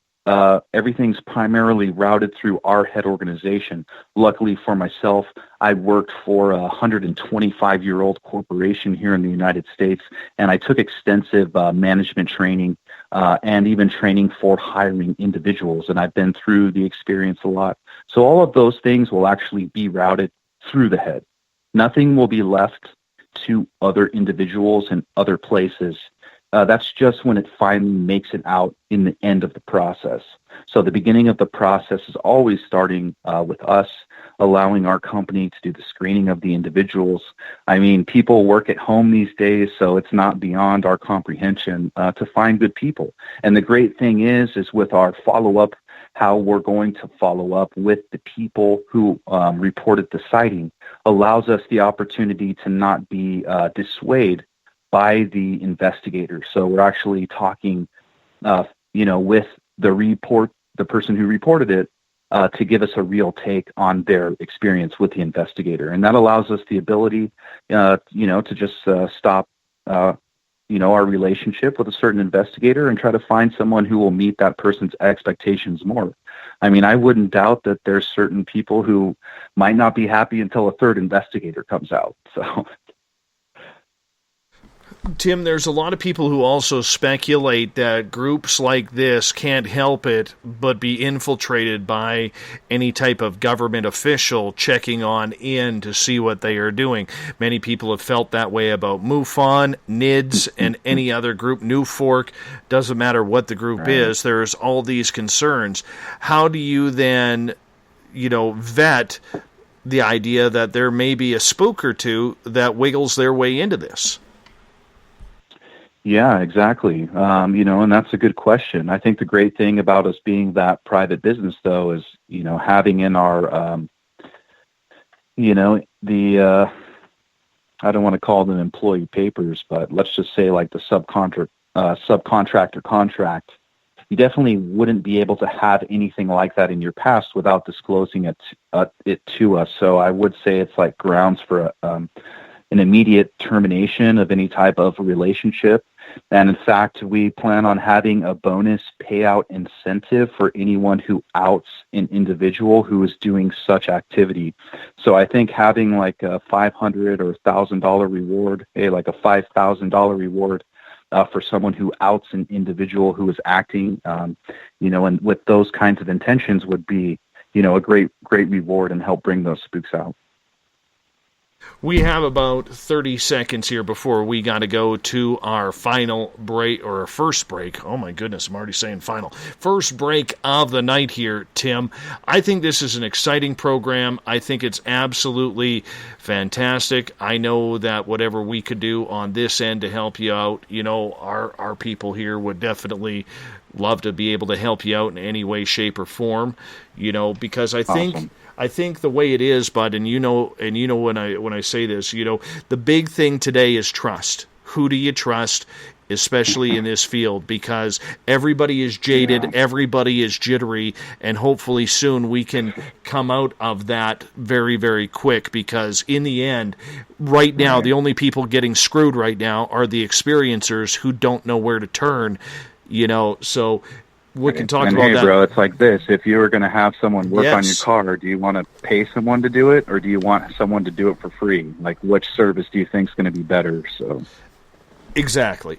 everything's primarily routed through our head organization. Luckily for myself, I worked for a 125-year-old corporation here in the United States, and I took extensive management training and even training for hiring individuals, and I've been through the experience a lot. So all of those things will actually be routed through the head. Nothing will be left to other individuals and other places. That's just when it finally makes it out in the end of the process. So the beginning of the process is always starting with us, allowing our company to do the screening of the individuals. I mean, people work at home these days, so it's not beyond our comprehension to find good people. And the great thing is with our follow-up, how we're going to follow up with the people who reported the sighting allows us the opportunity to not be dissuaded by the investigator. So we're actually talking, with the person who reported it, to give us a real take on their experience with the investigator. And that allows us the ability, to just stop, our relationship with a certain investigator and try to find someone who will meet that person's expectations more. I mean, I wouldn't doubt that there's certain people who might not be happy until a third investigator comes out. So, Tim, there's a lot of people who also speculate that groups like this can't help it but be infiltrated by any type of government official checking on in to see what they are doing. Many people have felt that way about MUFON, NIDS, and any other group. New Fork, doesn't matter what the group is, there's all these concerns. How do you then, vet the idea that there may be a spook or two that wiggles their way into this. Yeah, exactly. And that's a good question. I think the great thing about us being that private business, though, is, having in our, I don't want to call them employee papers, but let's just say like the subcontractor contract, you definitely wouldn't be able to have anything like that in your past without disclosing it to us. So I would say it's like grounds for an immediate termination of any type of relationship. And in fact, we plan on having a bonus payout incentive for anyone who outs an individual who is doing such activity. So I think having like a $500 or $1,000 reward, like a $5,000 reward for someone who outs an individual who is acting, and with those kinds of intentions would be, a great reward and help bring those spooks out. We have about 30 seconds here before we got to go to our final break, or our first break. Oh my goodness, I'm already saying final. First break of the night here, Tim. I think this is an exciting program. I think it's absolutely fantastic. I know that whatever we could do on this end to help you out, our people here would definitely love to be able to help you out in any way, shape, or form, because I think... Awesome. I think the way it is, Bud, and when I say this, the big thing today is trust. Who do you trust, especially in this field? Because everybody is jaded, everybody is jittery, and hopefully soon we can come out of that very, very quick. Because in the end, right now, the only people getting screwed right now are the experiencers who don't know where to turn. So. We can talk about that. Hey, bro, it's like this. If you were going to have someone work on your car, do you want to pay someone to do it, or do you want someone to do it for free? Like, which service do you think is going to be better? So, Exactly.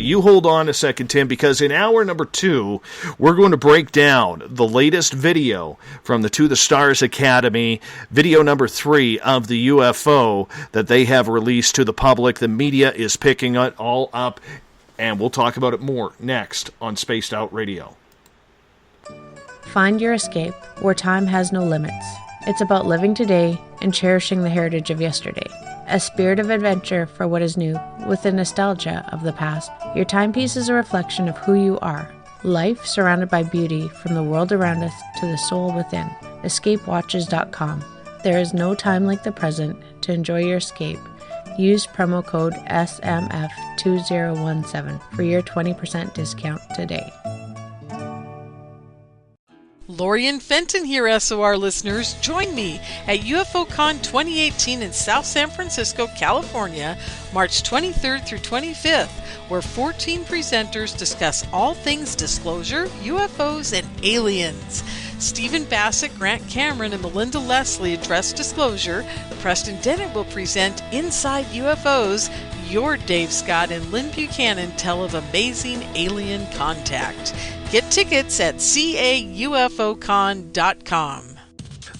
You hold on a second, Tim, because in hour number 2, we're going to break down the latest video from the To the Stars Academy, video number 3 of the UFO that they have released to the public. The media is picking it all up. And we'll talk about it more next on Spaced Out Radio. Find your escape where time has no limits. It's about living today and cherishing the heritage of yesterday. A spirit of adventure for what is new, with the nostalgia of the past. Your timepiece is a reflection of who you are. Life surrounded by beauty from the world around us to the soul within. EscapeWatches.com. There is no time like the present to enjoy your escape. Use promo code SMF2017 for your 20% discount today. Lori and Fenton here, SOR listeners. Join me at UFOCon 2018 in South San Francisco, California, March 23rd through 25th, where 14 presenters discuss all things disclosure, UFOs, and aliens. Stephen Bassett, Grant Cameron, and Melinda Leslie address disclosure. Preston Dennett will present Inside UFOs. Your Dave Scott and Lynn Buchanan tell of amazing alien contact. Get tickets at caufocon.com.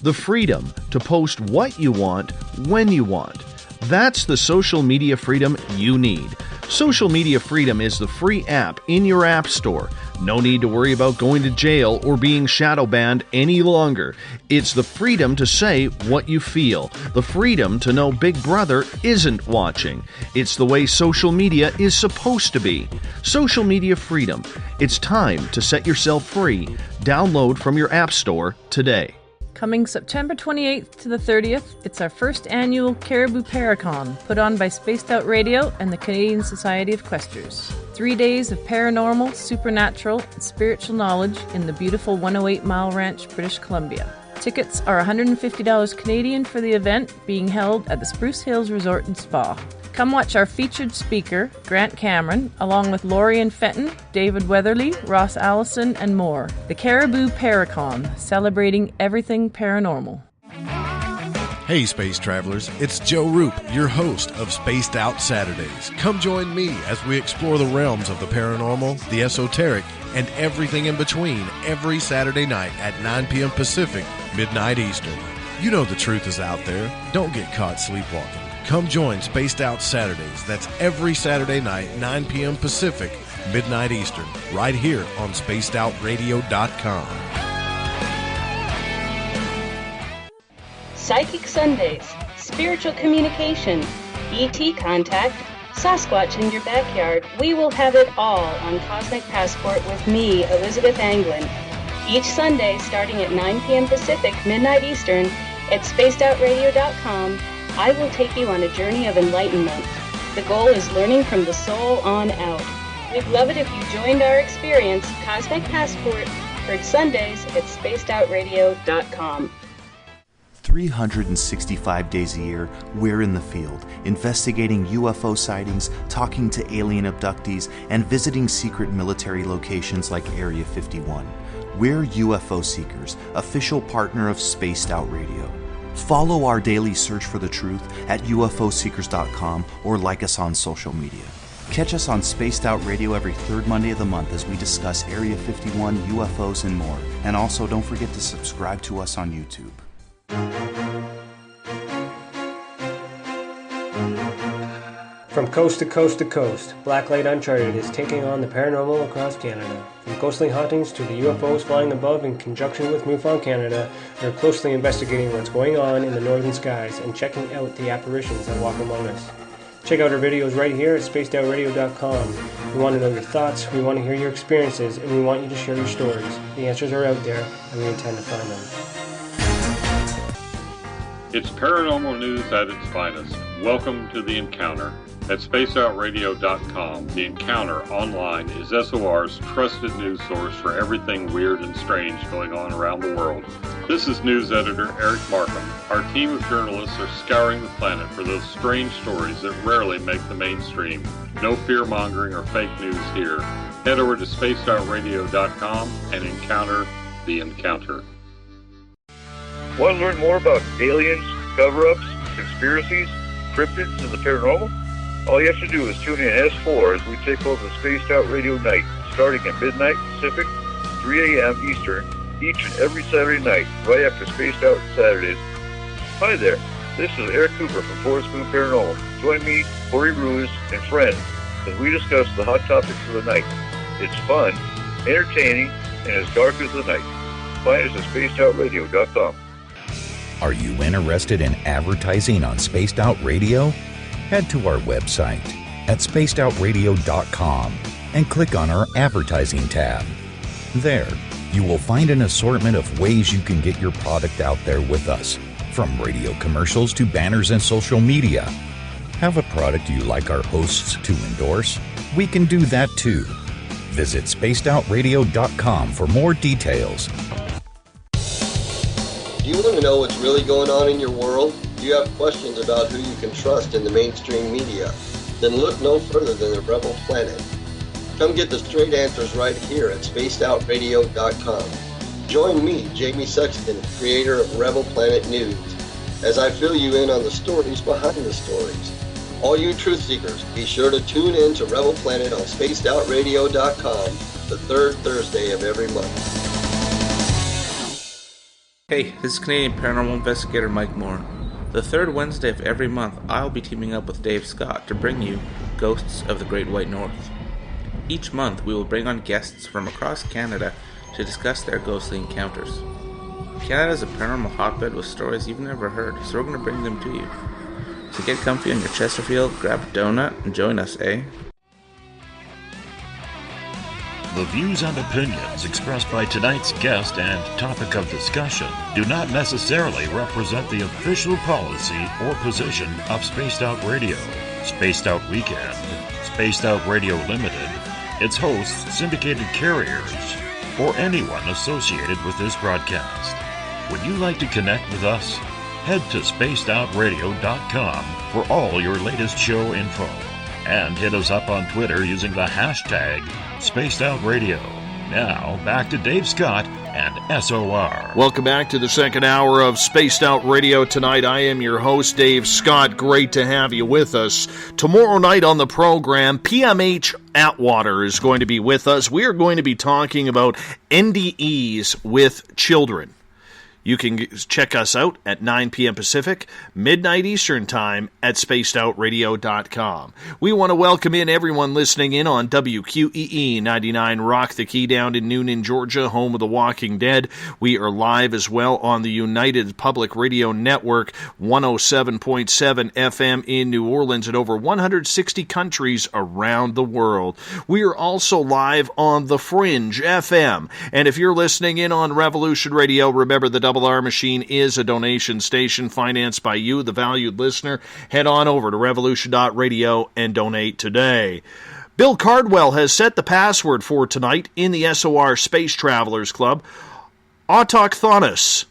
The freedom to post what you want, when you want. That's the social media freedom you need. Social Media Freedom is the free app in your app store. No need to worry about going to jail or being shadow banned any longer. It's the freedom to say what you feel. The freedom to know Big Brother isn't watching. It's the way social media is supposed to be. Social Media Freedom. It's time to set yourself free. Download from your app store today. Coming September 28th to the 30th, it's our first annual Caribou Paracon, put on by Spaced Out Radio and the Canadian Society of Questers. 3 days of paranormal, supernatural, and spiritual knowledge in the beautiful 108 Mile Ranch, British Columbia. Tickets are $150 Canadian for the event, being held at the Spruce Hills Resort and Spa. Come watch our featured speaker, Grant Cameron, along with Lori and Fenton, David Weatherly, Ross Allison, and more. The Caribou Paracon, celebrating everything paranormal. Hey Space Travelers, it's Joe Roop, your host of Spaced Out Saturdays. Come join me as we explore the realms of the paranormal, the esoteric, and everything in between every Saturday night at 9 p.m. Pacific, midnight Eastern. You know the truth is out there. Don't get caught sleepwalking. Come join Spaced Out Saturdays. That's every Saturday night, 9 p.m. Pacific, midnight Eastern, right here on SpacedOutRadio.com. Psychic Sundays, spiritual communication, ET contact, Sasquatch in your backyard. We will have it all on Cosmic Passport with me, Elizabeth Anglin. Each Sunday, starting at 9 p.m. Pacific, midnight Eastern, at spacedoutradio.com, I will take you on a journey of enlightenment. The goal is learning from the soul on out. We'd love it if you joined our experience, Cosmic Passport, heard Sundays at spacedoutradio.com. 365 days a year, we're in the field, investigating UFO sightings, talking to alien abductees, and visiting secret military locations like Area 51. We're UFO Seekers, official partner of Spaced Out Radio. Follow our daily search for the truth at ufoseekers.com or like us on social media. Catch us on Spaced Out Radio every third Monday of the month as we discuss Area 51, UFOs, and more. And also, don't forget to subscribe to us on YouTube. From coast to coast to coast, Blacklight Uncharted is taking on the paranormal across Canada. From ghostly hauntings to the UFOs flying above in conjunction with MUFON Canada, we're closely investigating what's going on in the northern skies and checking out the apparitions that walk among us. Check out our videos right here at spacedoutradio.com. We want to know your thoughts, we want to hear your experiences, and we want you to share your stories. The answers are out there, and we intend to find them. It's paranormal news at its finest. Welcome to The Encounter. At spacedoutradio.com, The Encounter online is SOR's trusted news source for everything weird and strange going on around the world. This is news editor Eric Markham. Our team of journalists are scouring the planet for those strange stories that rarely make the mainstream. No fear-mongering or fake news here. Head over to spacedoutradio.com and encounter The Encounter. Want to learn more about aliens, cover-ups, conspiracies, cryptids, and the paranormal? All you have to do is tune in S4 as we take over the Spaced Out Radio night, starting at midnight Pacific, 3 a.m. Eastern, each and every Saturday night, right after Spaced Out Saturdays. Hi there, this is Eric Cooper from Forest Moon Paranormal. Join me, Corey Ruiz, and friends as we discuss the hot topics of the night. It's fun, entertaining, and as dark as the night. Find us at spacedoutradio.com. Are you interested in advertising on Spaced Out Radio? Head to our website at spacedoutradio.com and click on our advertising tab. There, you will find an assortment of ways you can get your product out there with us, from radio commercials to banners and social media. Have a product you like our hosts to endorse? We can do that too. Visit spacedoutradio.com for more details. Do you want to know what's really going on in your world? Do you have questions about who you can trust in the mainstream media? Then look no further than the Rebel Planet. Come get the straight answers right here at spacedoutradio.com. Join me, Jamie Sexton, creator of Rebel Planet News, as I fill you in on the stories behind the stories. All you truth seekers, be sure to tune in to Rebel Planet on spacedoutradio.com the third Thursday of every month. Hey, this is Canadian Paranormal Investigator Mike Moore. The third Wednesday of every month, I'll be teaming up with Dave Scott to bring you Ghosts of the Great White North. Each month, we will bring on guests from across Canada to discuss their ghostly encounters. Canada is a paranormal hotbed with stories you've never heard, so we're going to bring them to you. So get comfy on your Chesterfield, grab a donut, and join us, eh? The views and opinions expressed by tonight's guest and topic of discussion do not necessarily represent the official policy or position of Spaced Out Radio, Spaced Out Weekend, Spaced Out Radio Limited, its hosts, syndicated carriers, or anyone associated with this broadcast. Would you like to connect with us? Head to spacedoutradio.com for all your latest show info. And hit us up on Twitter using the hashtag SpacedOutRadio. Now, back to Dave Scott and SOR. Welcome back to the second hour of Spaced Out Radio tonight. I am your host, Dave Scott. Great to have you with us. Tomorrow night on the program, PMH Atwater is going to be with us. We are going to be talking about NDEs with children. You can check us out at 9 p.m. Pacific, midnight Eastern Time at spacedoutradio.com. We want to welcome in everyone listening in on WQEE 99 Rock the Key down in Noonan, Georgia, home of The Walking Dead. We are live as well on the United Public Radio Network, 107.7 FM in New Orleans and over 160 countries around the world. We are also live on The Fringe FM. And if you're listening in on Revolution Radio, remember the Double R Machine is a donation station financed by you, the valued listener. Head on over to revolution.radio and donate today. Bill Cardwell has set the password for tonight in the SOR Space Travelers Club. Autochthonous.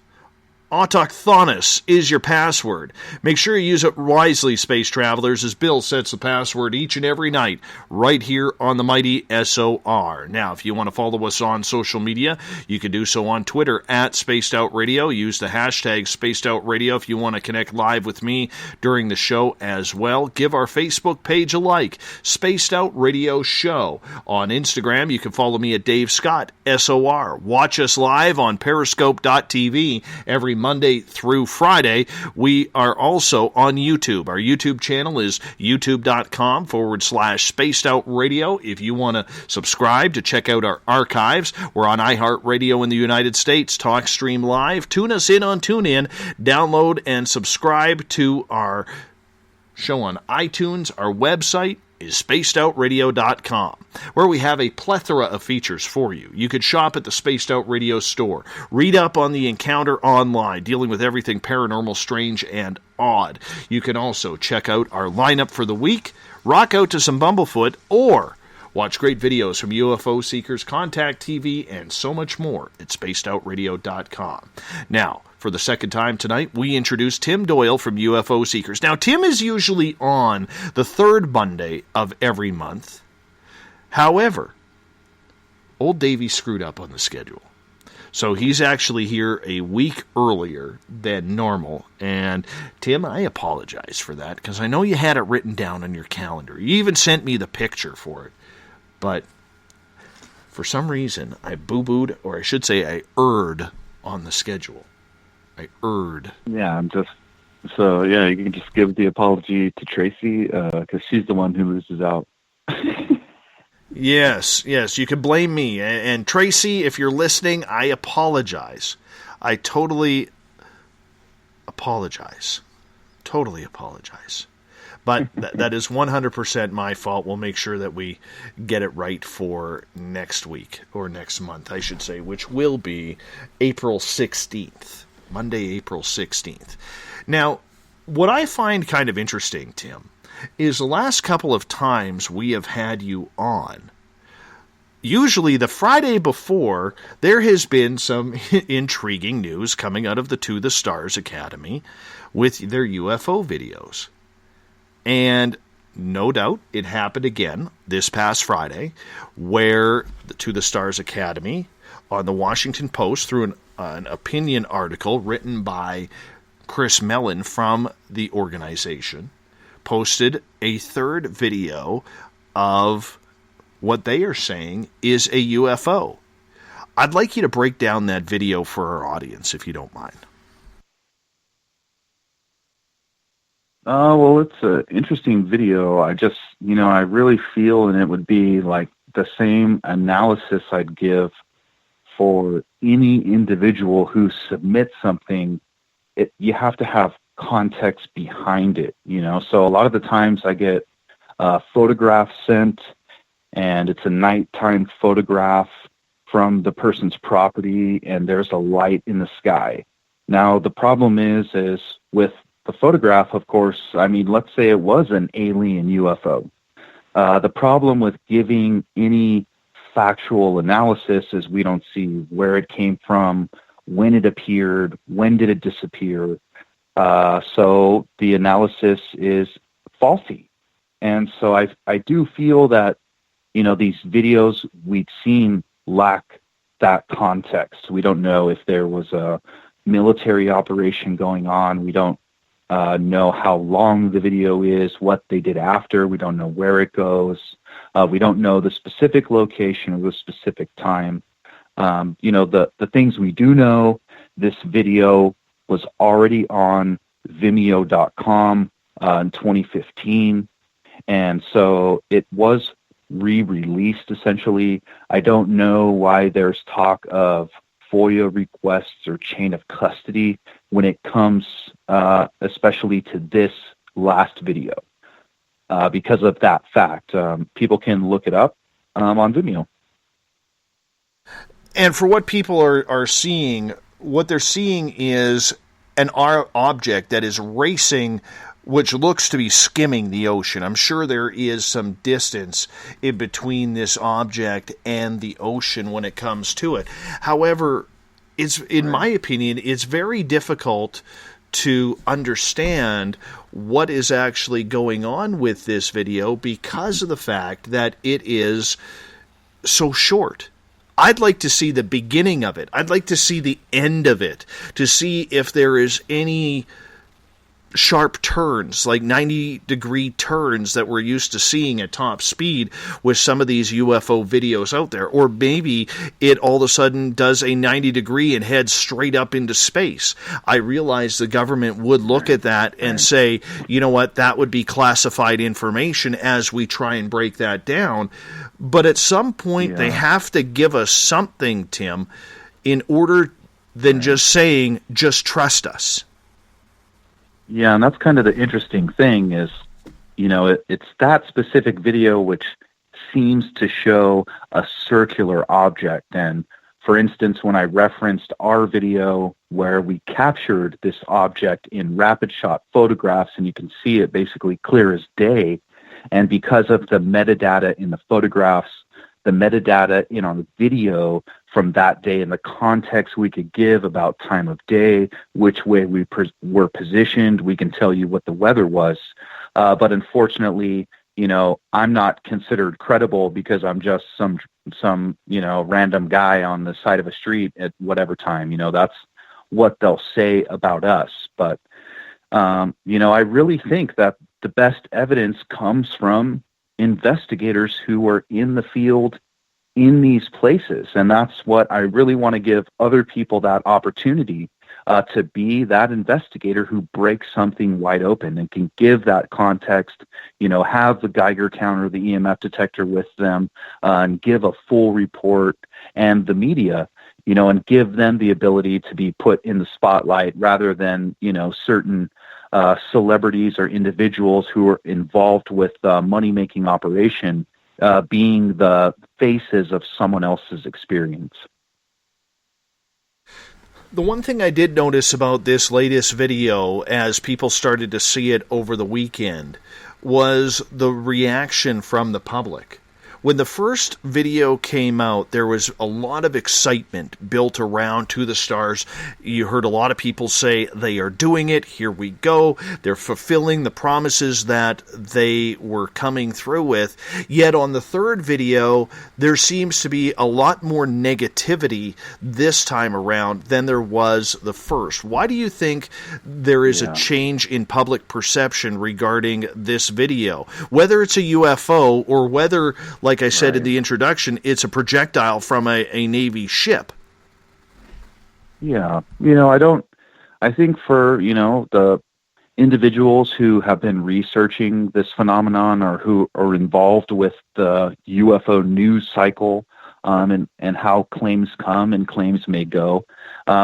Autochthonous is your password. Make sure you use it wisely, Space Travelers, as Bill sets the password each and every night right here on the mighty SOR. Now, if you want to follow us on social media, you can do so on Twitter at Spaced Out Radio. Use the hashtag Spaced Out Radio if you want to connect live with me during the show as well. Give our Facebook page a like, Spaced Out Radio Show. On Instagram, you can follow me at Dave Scott, SOR. Watch us live on periscope.tv every Monday through Friday. We are also on YouTube. Our YouTube channel is youtube.com/Spaced Out Radio. If you want to subscribe to check out our archives, we're on iHeartRadio in the United States, TalkStream Live. Tune us in on TuneIn. Download and subscribe to our show on iTunes. Our website is spacedoutradio.com, where we have a plethora of features for you. You could shop at the Spaced Out Radio store, read up on the Encounter online, dealing with everything paranormal, strange, and odd. You can also check out our lineup for the week, rock out to some Bumblefoot, or watch great videos from UFO Seekers, Contact TV, and so much more at spacedoutradio.com. Now, for the second time tonight, we introduce Tim Doyle from UFO Seekers. Now, Tim is usually on the third Monday of every month. However, old Davey screwed up on the schedule. So he's actually here a week earlier than normal. And Tim, I apologize for that, because I know you had it written down on your calendar. You even sent me the picture for it. But for some reason, I boo-booed, or I should say I erred on the schedule. Yeah, you can just give the apology to Tracy, because she's the one who loses out. Yes, you can blame me. And Tracy, if you're listening, I apologize. I totally apologize. But that is 100% my fault. We'll make sure that we get it right for next week, or next month, I should say, which will be April 16th. Monday, April 16th. Now, what I find kind of interesting, Tim, is the last couple of times we have had you on, usually the Friday before, there has been some intriguing news coming out of the To the Stars Academy with their UFO videos. And no doubt it happened again this past Friday, where the To the Stars Academy on the Washington Post, through an opinion article written by Chris Mellon from the organization, posted a third video of what they are saying is a UFO. I'd like you to break down that video for our audience, if you don't mind. Well, it's an interesting video. I really feel, and it would be like the same analysis I'd give for any individual who submits something. You have to have context behind it, So a lot of the times I get photographs sent, and it's a nighttime photograph from the person's property, and there's a light in the sky. Now, the problem is with the photograph, of course, let's say it was an alien UFO. The problem with giving any factual analysis is we don't see where it came from, when it appeared, when did it disappear. So the analysis is faulty. And so I do feel that, these videos we've seen lack that context. We don't know if there was a military operation going on. We don't know how long the video is, what they did after. We don't know where it goes. We don't know the specific location or the specific time. The things we do know this video was already on Vimeo.com in 2015, and so it was re-released essentially. I don't know why there's talk of FOIA requests or chain of custody when it comes especially to this last video. Because of that fact, people can look it up on Vimeo. And for what people are seeing, what they're seeing is an object that is racing, which looks to be skimming the ocean. I'm sure there is some distance in between this object and the ocean when it comes to it. However, in my opinion, it's very difficult to understand what is actually going on with this video because of the fact that it is so short. I'd like to see the beginning of it. I'd like to see the end of it, to see if there is any sharp turns, like 90-degree turns that we're used to seeing at top speed with some of these UFO videos out there. Or maybe it all of a sudden does a 90-degree and heads straight up into space. I realize the government would look at that and say, you know what, that would be classified information as we try and break that down. But at some point, they have to give us something, Tim, in order than just saying, just trust us. Yeah, and that's kind of the interesting thing is, you know, it's that specific video which seems to show a circular object. And for instance, when I referenced our video where we captured this object in rapid shot photographs, and you can see it basically clear as day, and because of the metadata in the photographs, the metadata in our video from that day and the context we could give about time of day, which way we were positioned, we can tell you what the weather was. But unfortunately, you know, I'm not considered credible because I'm just some you know, random guy on the side of a street at whatever time. You know, that's what they'll say about us. But, you know, I really think that the best evidence comes from investigators who are in the field in these places. And that's what I really want to give other people that opportunity to be that investigator who breaks something wide open and can give that context, you know, have the Geiger counter, the EMF detector with them, and give a full report, and the media, you know, and give them the ability to be put in the spotlight rather than, you know, certain celebrities or individuals who are involved with money-making operation being the faces of someone else's experience. The one thing I did notice about this latest video as people started to see it over the weekend was the reaction from the public. When the first video came out, there was a lot of excitement built around To the Stars. You heard a lot of people say, they are doing it, here we go. They're fulfilling the promises that they were coming through with. Yet on the third video, there seems to be a lot more negativity this time around than there was the first. Why do you think there is a change in public perception regarding this video? Whether it's a UFO or whether, like I said in the introduction, it's a projectile from a Navy ship. Yeah. You know, I think for, you know, the individuals who have been researching this phenomenon or who are involved with the UFO news cycle and how claims come and claims may go,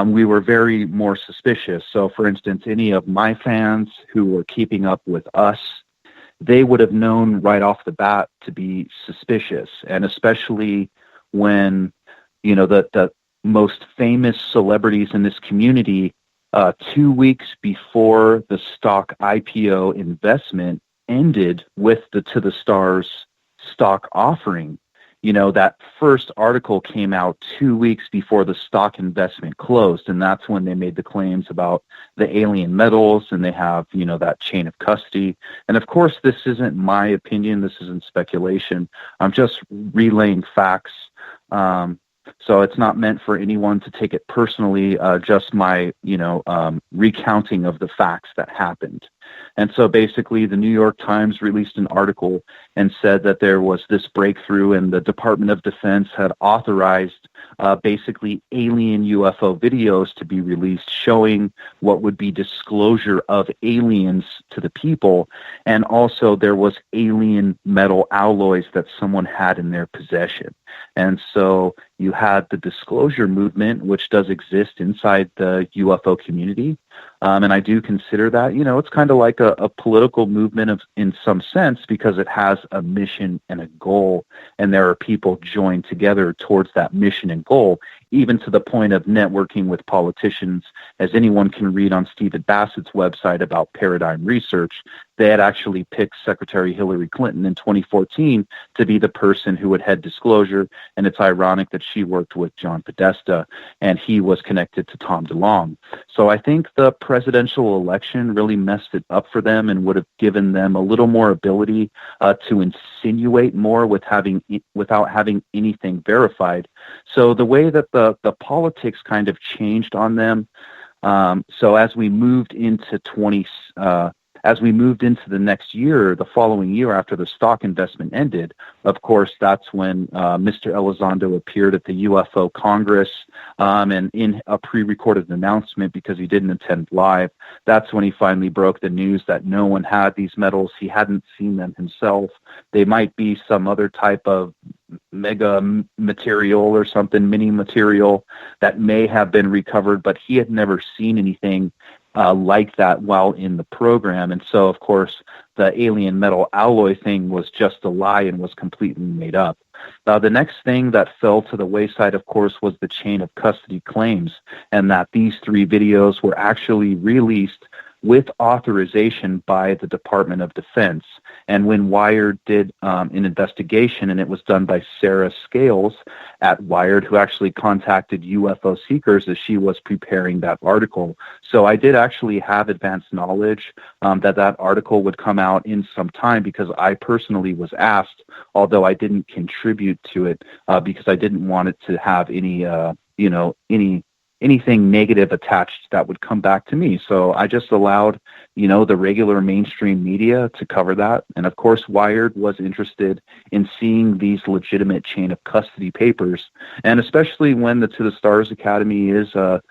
we were very more suspicious. So, for instance, any of my fans who were keeping up with us, they would have known right off the bat to be suspicious. And especially when, you know, the most famous celebrities in this community, 2 weeks before the stock IPO investment ended with the To the Stars stock offering. You know, that first article came out 2 weeks before the stock investment closed, and that's when they made the claims about the alien metals, and they have, you know, that chain of custody. And of course, this isn't my opinion. This isn't speculation. I'm just relaying facts. So it's not meant for anyone to take it personally, just my, you know, recounting of the facts that happened. And so basically the New York Times released an article and said that there was this breakthrough, and the Department of Defense had authorized basically alien UFO videos to be released showing what would be disclosure of aliens to the people. And also there was alien metal alloys that someone had in their possession. And so you had the disclosure movement, which does exist inside the UFO community. And I do consider that, it's kind of like a political movement in some sense, because it has a mission and a goal, and there are people joined together towards that mission and goal, even to the point of networking with politicians. As anyone can read on Stephen Bassett's website about Paradigm Research, they had actually picked Secretary Hillary Clinton in 2014 to be the person who would head disclosure, and it's ironic that she worked with John Podesta, and he was connected to Tom DeLonge. So I think the presidential election really messed it up for them and would have given them a little more ability to insinuate more without having anything verified. So the way that the politics kind of changed on them, so as we moved into the next year, the following year after the stock investment ended, of course, that's when Mr. Elizondo appeared at the UFO Congress, and in a pre-recorded announcement, because he didn't attend live, that's when he finally broke the news that no one had these metals. He hadn't seen them himself. They might be some other type of mega material or something, mini material that may have been recovered, but he had never seen anything like that while in the program. And so, of course, the alien metal alloy thing was just a lie and was completely made up. The next thing that fell to the wayside, of course, was the chain of custody claims, and that these 3 videos were actually released with authorization by the Department of Defense. And when Wired did an investigation, and it was done by Sarah Scales at Wired, who actually contacted UFO Seekers as she was preparing that article. So I did actually have advanced knowledge that article would come out in some time, because I personally was asked, although I didn't contribute to it because I didn't want it to have anything negative attached that would come back to me. So I just allowed, the regular mainstream media to cover that. And of course, Wired was interested in seeing these legitimate chain of custody papers. And especially when the To the Stars Academy is a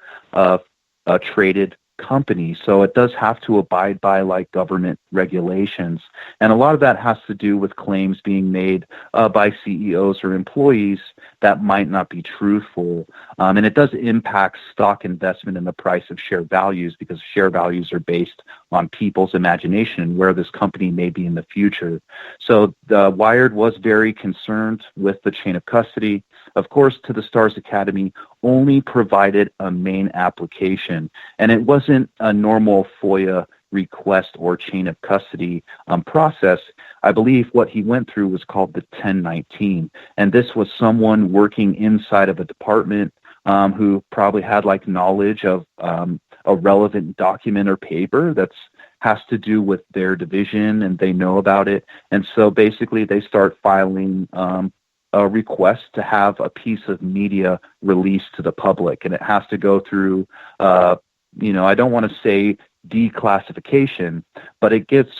traded company. So it does have to abide by like government regulations. And a lot of that has to do with claims being made by CEOs or employees that might not be truthful. And it does impact stock investment in the price of share values, because share values are based on people's imagination and where this company may be in the future. So Wired was very concerned with the chain of custody. Of course, To the Stars Academy only provided a main application, and it wasn't a normal FOIA request or chain of custody process. I believe what he went through was called the 1019, and this was someone working inside of a department who probably had like knowledge of a relevant document or paper that's has to do with their division, and they know about it. And so basically they start filing a request to have a piece of media released to the public, and it has to go through, I don't want to say declassification, but it gets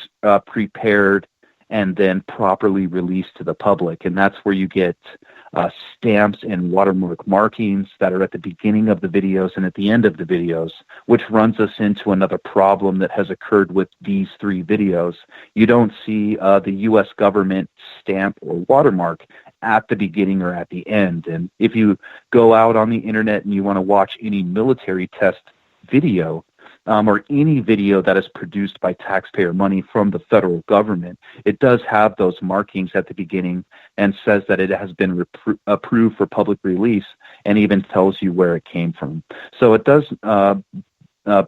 prepared and then properly released to the public. And that's where you get stamps and watermark markings that are at the beginning of the videos and at the end of the videos, which runs us into another problem that has occurred with these 3 videos. You don't see the U.S. government stamp or watermark at the beginning or at the end. And if you go out on the internet and you want to watch any military test video, or any video that is produced by taxpayer money from the federal government, it does have those markings at the beginning and says that it has been approved for public release, and even tells you where it came from. So it does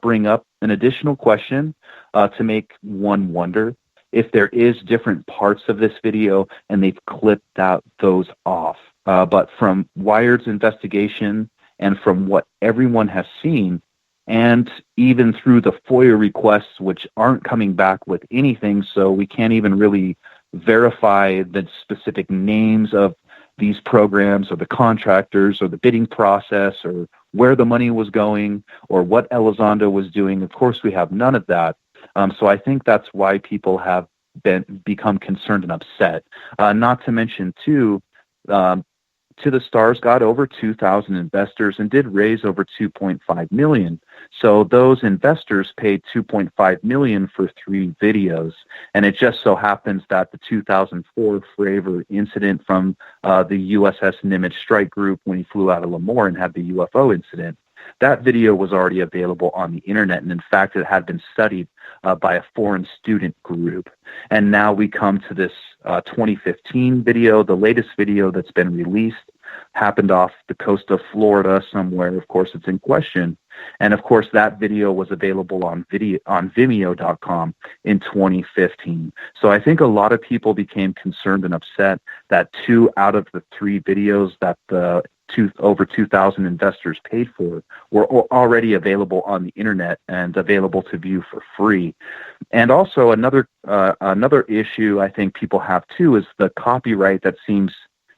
bring up an additional question to make one wonder if there is different parts of this video and they've clipped out those off. But from Wired's investigation and from what everyone has seen, and even through the FOIA requests, which aren't coming back with anything, so we can't even really verify the specific names of these programs or the contractors or the bidding process or where the money was going or what Elizondo was doing. Of course, we have none of that. So I think that's why people have become concerned and upset. Not to mention, too, To the Stars got over 2,000 investors and did raise over $2.5 million. So those investors paid $2.5 million for 3 videos. And it just so happens that the 2004 Fravor incident from the USS Nimitz strike group when he flew out of Lemoore and had the UFO incident, that video was already available on the internet. And in fact, it had been studied by a foreign student group. And now we come to this 2015 video. The latest video that's been released happened off the coast of Florida somewhere. Of course, it's in question. And of course, that video was available on Vimeo.com in 2015. So I think a lot of people became concerned and upset that 2 out of the 3 videos that the over 2,000 investors paid for were already available on the internet and available to view for free. And also another issue I think people have too is the copyright that seems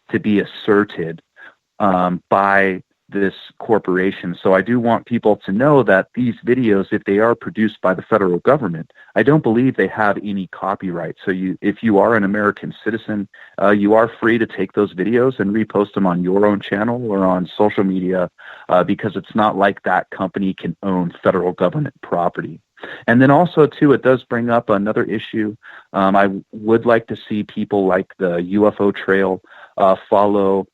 to be asserted by this corporation. So I do want people to know that these videos, if they are produced by the federal government, I don't believe they have any copyright. So if you are an American citizen, you are free to take those videos and repost them on your own channel or on social media, because it's not like that company can own federal government property. And then also, too, it does bring up another issue. I would like to see people like the UFO Trail follow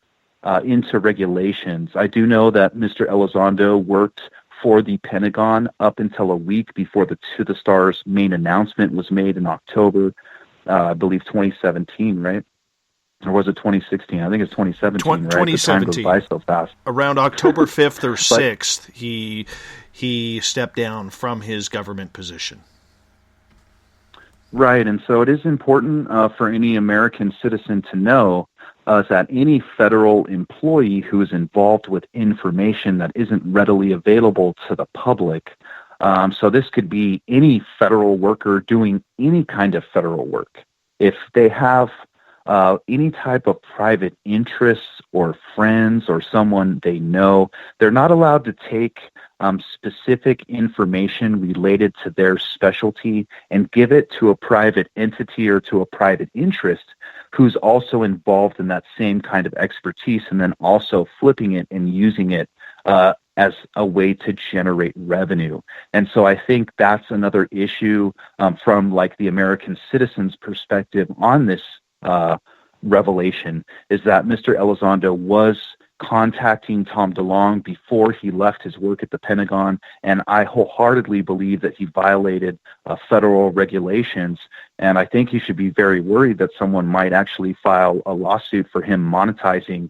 into regulations. I do know that Mr. Elizondo worked for the Pentagon up until a week before the To the Stars main announcement was made in October, I believe 2017, right? Or was it 2016? I think it's 2017, right? 2017. The time goes by so fast. Around October 5th or 6th, he stepped down from his government position. Right, and so it is important for any American citizen to know is that any federal employee who is involved with information that isn't readily available to the public, so this could be any federal worker doing any kind of federal work. If they have any type of private interests or friends or someone they know, they're not allowed to take specific information related to their specialty and give it to a private entity or to a private interest who's also involved in that same kind of expertise, and then also flipping it and using it as a way to generate revenue. And so I think that's another issue from like the American citizen's perspective on this revelation, is that Mr. Elizondo was contacting Tom DeLonge before he left his work at the Pentagon, and I wholeheartedly believe that he violated federal regulations, and I think he should be very worried that someone might actually file a lawsuit for him monetizing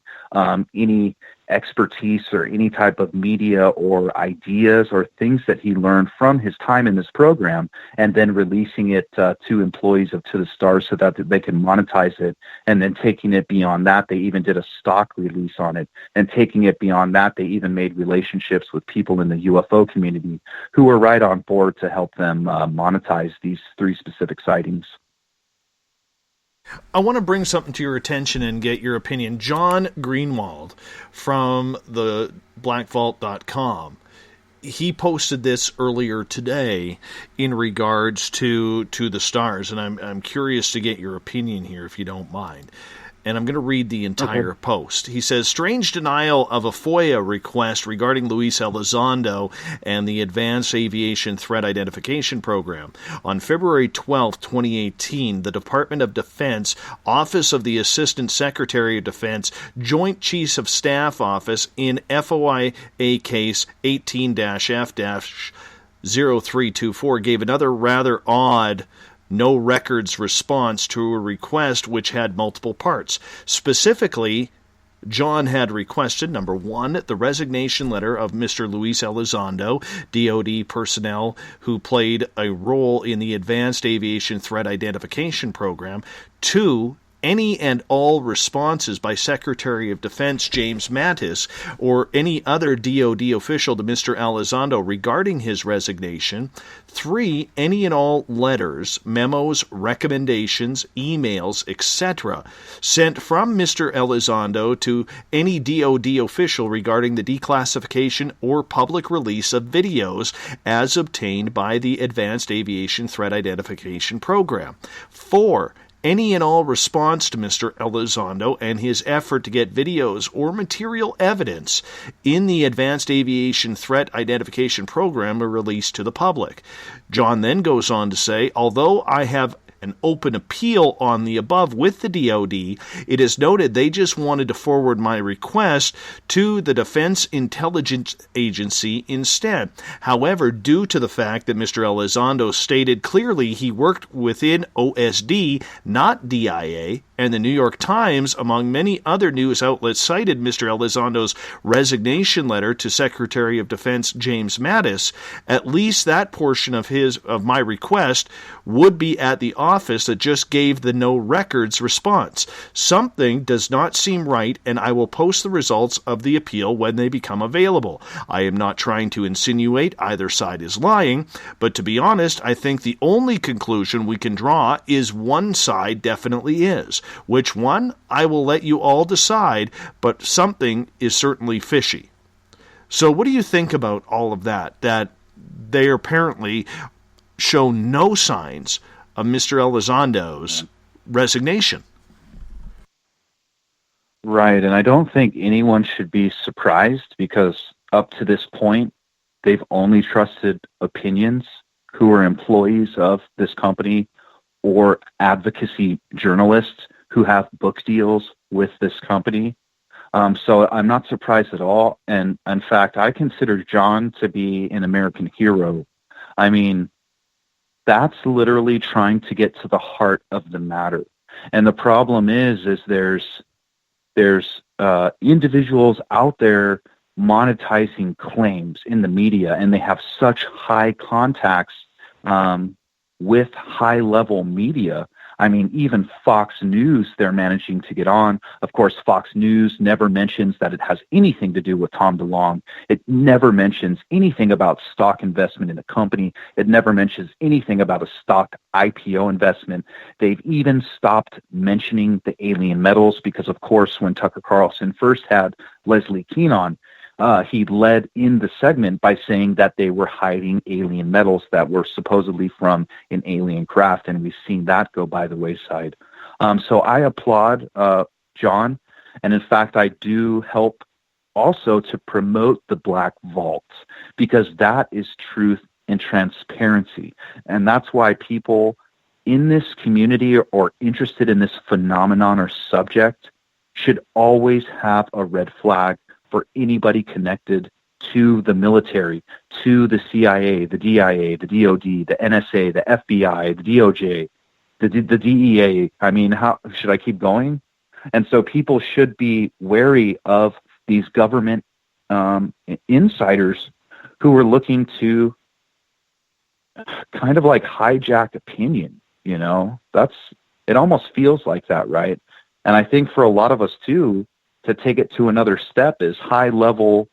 any expertise or any type of media or ideas or things that he learned from his time in this program, and then releasing it to employees of To the Stars so that they can monetize it, and then taking it beyond that. They even did a stock release on it, and taking it beyond that, they even made relationships with people in the UFO community who were right on board to help them monetize these 3 specific sightings. I want to bring something to your attention and get your opinion. John Greenwald from the blackvault.com, he posted this earlier today in regards to the stars, and I'm curious to get your opinion here, if you don't mind. And I'm going to read the entire post. He says, strange denial of a FOIA request regarding Luis Elizondo and the Advanced Aviation Threat Identification Program. On February 12, 2018, the Department of Defense, Office of the Assistant Secretary of Defense, Joint Chiefs of Staff Office in FOIA case 18-F-0324 gave another rather odd no records response to a request which had multiple parts. Specifically, John had requested, number 1, the resignation letter of Mr. Luis Elizondo, DoD personnel who played a role in the Advanced Aviation Threat Identification Program. 2, any and all responses by Secretary of Defense James Mattis or any other DoD official to Mr. Elizondo regarding his resignation. 3, any and all letters, memos, recommendations, emails, etc. sent from Mr. Elizondo to any DoD official regarding the declassification or public release of videos as obtained by the Advanced Aviation Threat Identification Program. 4, any and all response to Mr. Elizondo and his effort to get videos or material evidence in the Advanced Aviation Threat Identification Program are released to the public. John then goes on to say, although I have an open appeal on the above with the DoD, it is noted they just wanted to forward my request to the Defense Intelligence Agency instead. However, due to the fact that Mr. Elizondo stated clearly he worked within OSD, not DIA, and the New York Times, among many other news outlets, cited Mr. Elizondo's resignation letter to Secretary of Defense James Mattis, at least that portion of my request would be at the office that just gave the no records response. Something does not seem right, and I will post the results of the appeal when they become available. I am not trying to insinuate either side is lying, but to be honest, I think the only conclusion we can draw is one side definitely is. Which one? I will let you all decide, but something is certainly fishy. So what do you think about all of that? That they apparently show no signs of Mr. Elizondo's resignation. Right, and I don't think anyone should be surprised because up to this point, they've only trusted opinions who are employees of this company or advocacy journalists who have book deals with this company. So I'm not surprised at all. And in fact, I consider John to be an American hero. I mean, that's literally trying to get to the heart of the matter. And the problem is there's individuals out there monetizing claims in the media, and they have such high contacts with high-level media. I mean, even Fox News, they're managing to get on. Of course, Fox News never mentions that it has anything to do with Tom DeLonge. It never mentions anything about stock investment in the company. It never mentions anything about a stock IPO investment. They've even stopped mentioning the alien metals because, of course, when Tucker Carlson first had Leslie Keane on, he led in the segment by saying that they were hiding alien metals that were supposedly from an alien craft, and we've seen that go by the wayside. So I applaud John, and in fact, I do help also to promote the Black Vault because that is truth and transparency, and that's why people in this community or interested in this phenomenon or subject should always have a red flag for anybody connected to the military, to the CIA, the DIA, the DOD, the NSA, the FBI, the DOJ, the DEA. I mean, how should I keep going? And so people should be wary of these government insiders who are looking to kind of like hijack opinion, you know? It almost feels like that, right? And I think for a lot of us too, to take it to another step is high-level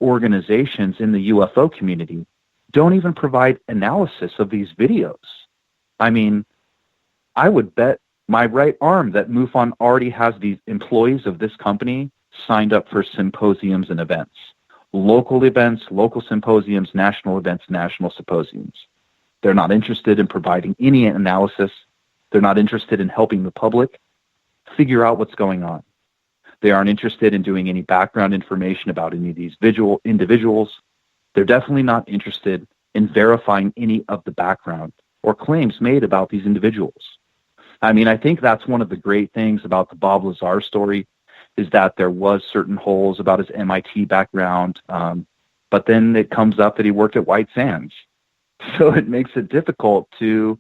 organizations in the UFO community don't even provide analysis of these videos. I mean, I would bet my right arm that MUFON already has these employees of this company signed up for symposiums and events. Local events, local symposiums, national events, national symposiums. They're not interested in providing any analysis. They're not interested in helping the public figure out what's going on. They aren't interested in doing any background information about any of these individuals. They're definitely not interested in verifying any of the background or claims made about these individuals. I mean, I think that's one of the great things about the Bob Lazar story is that there was certain holes about his MIT background, but then it comes up that he worked at White Sands. So it makes it difficult to,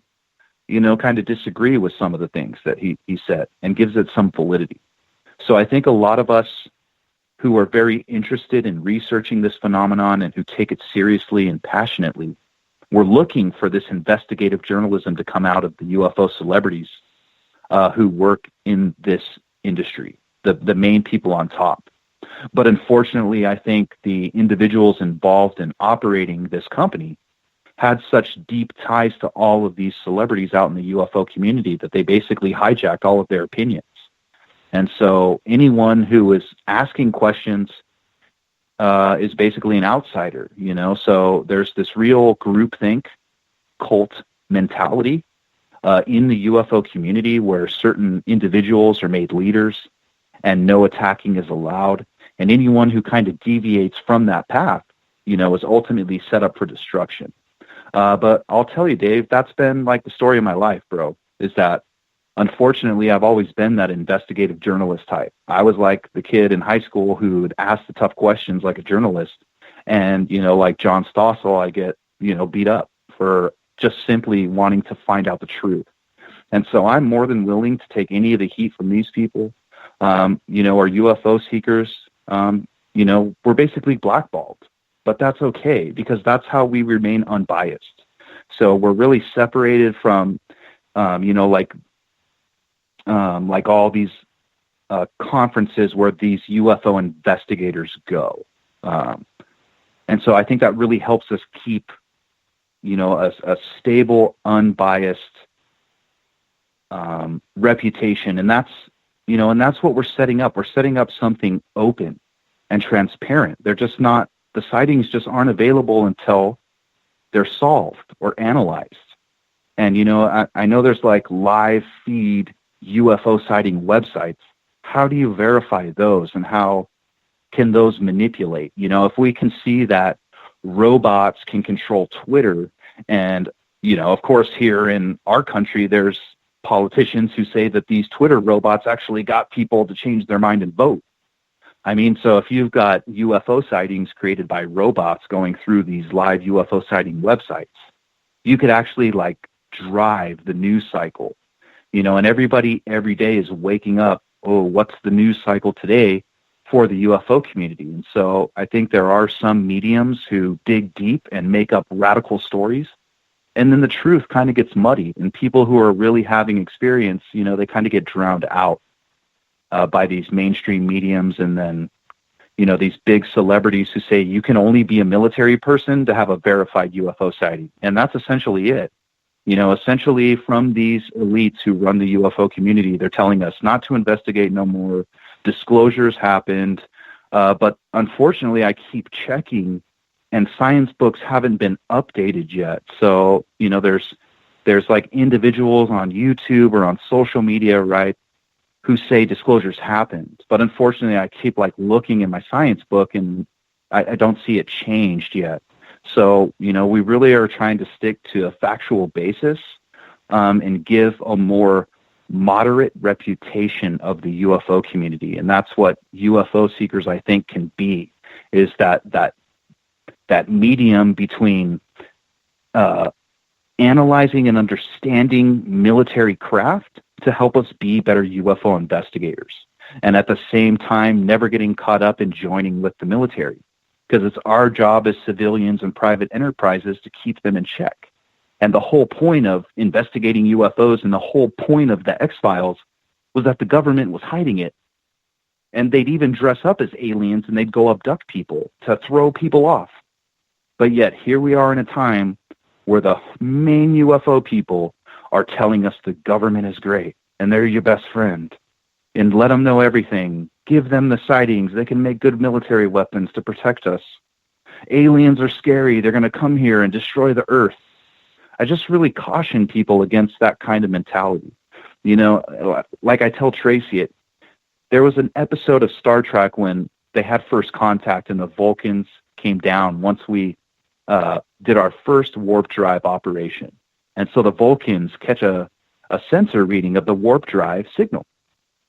kind of disagree with some of the things that he said and gives it some validity. So I think a lot of us who are very interested in researching this phenomenon and who take it seriously and passionately, we're looking for this investigative journalism to come out of the UFO celebrities who work in this industry, the main people on top. But unfortunately, I think the individuals involved in operating this company had such deep ties to all of these celebrities out in the UFO community that they basically hijacked all of their opinions. And so anyone who is asking questions is basically an outsider, you know? So there's this real groupthink cult mentality in the UFO community where certain individuals are made leaders and no attacking is allowed. And anyone who kind of deviates from that path, you know, is ultimately set up for destruction. But I'll tell you, Dave, that's been like the story of my life, bro, is that unfortunately I've always been that investigative journalist type. I was like the kid in high school who would ask the tough questions like a journalist. And, you know, like John Stossel, I get, you know, beat up for just simply wanting to find out the truth. And so I'm more than willing to take any of the heat from these people. You know, our UFO seekers, you know, we're basically blackballed. But that's okay because that's how we remain unbiased. So we're really separated from, you know, like all these conferences where these UFO investigators go. And so I think that really helps us keep, you know, a stable, unbiased reputation. And that's, you know, and that's what we're setting up. We're setting up something open and transparent. They're just not, the sightings just aren't available until they're solved or analyzed. And, you know, I know there's like live feed UFO sighting websites. How do you verify those and how can those manipulate? You know, if we can see that robots can control Twitter and, you know, of course here in our country, there's politicians who say that these Twitter robots actually got people to change their mind and vote. I mean, so if you've got UFO sightings created by robots going through these live UFO sighting websites, you could actually like drive the news cycle, you know, and everybody every day is waking up, oh, what's the news cycle today for the UFO community? And so I think there are some mediums who dig deep and make up radical stories. And then the truth kind of gets muddied and people who are really having experience, you know, they kind of get drowned out by these mainstream mediums, and then, you know, these big celebrities who say you can only be a military person to have a verified UFO sighting. And that's essentially it. You know, essentially from these elites who run the UFO community, they're telling us not to investigate no more. Disclosures happened. But unfortunately, I keep checking, and science books haven't been updated yet. So, you know, there's like individuals on YouTube or on social media, right, who say disclosures happened. But unfortunately, I keep like looking in my science book and I don't see it changed yet. So, you know, we really are trying to stick to a factual basis and give a more moderate reputation of the UFO community. And that's what UFO Seekers, I think, can be, is that medium between analyzing and understanding military craft to help us be better UFO investigators. And at the same time, never getting caught up in joining with the military, because it's our job as civilians and private enterprises to keep them in check. And the whole point of investigating UFOs and the whole point of the X-Files was that the government was hiding it. And they'd even dress up as aliens and they'd go abduct people to throw people off. But yet here we are in a time where the main UFO people are telling us the government is great and they're your best friend. And let them know everything. Give them the sightings. They can make good military weapons to protect us. Aliens are scary. They're going to come here and destroy the earth. I just really caution people against that kind of mentality. You know, like I tell Tracy, there was an episode of Star Trek when they had first contact and the Vulcans came down once we did our first warp drive operation. And so the Vulcans catch a sensor reading of the warp drive signal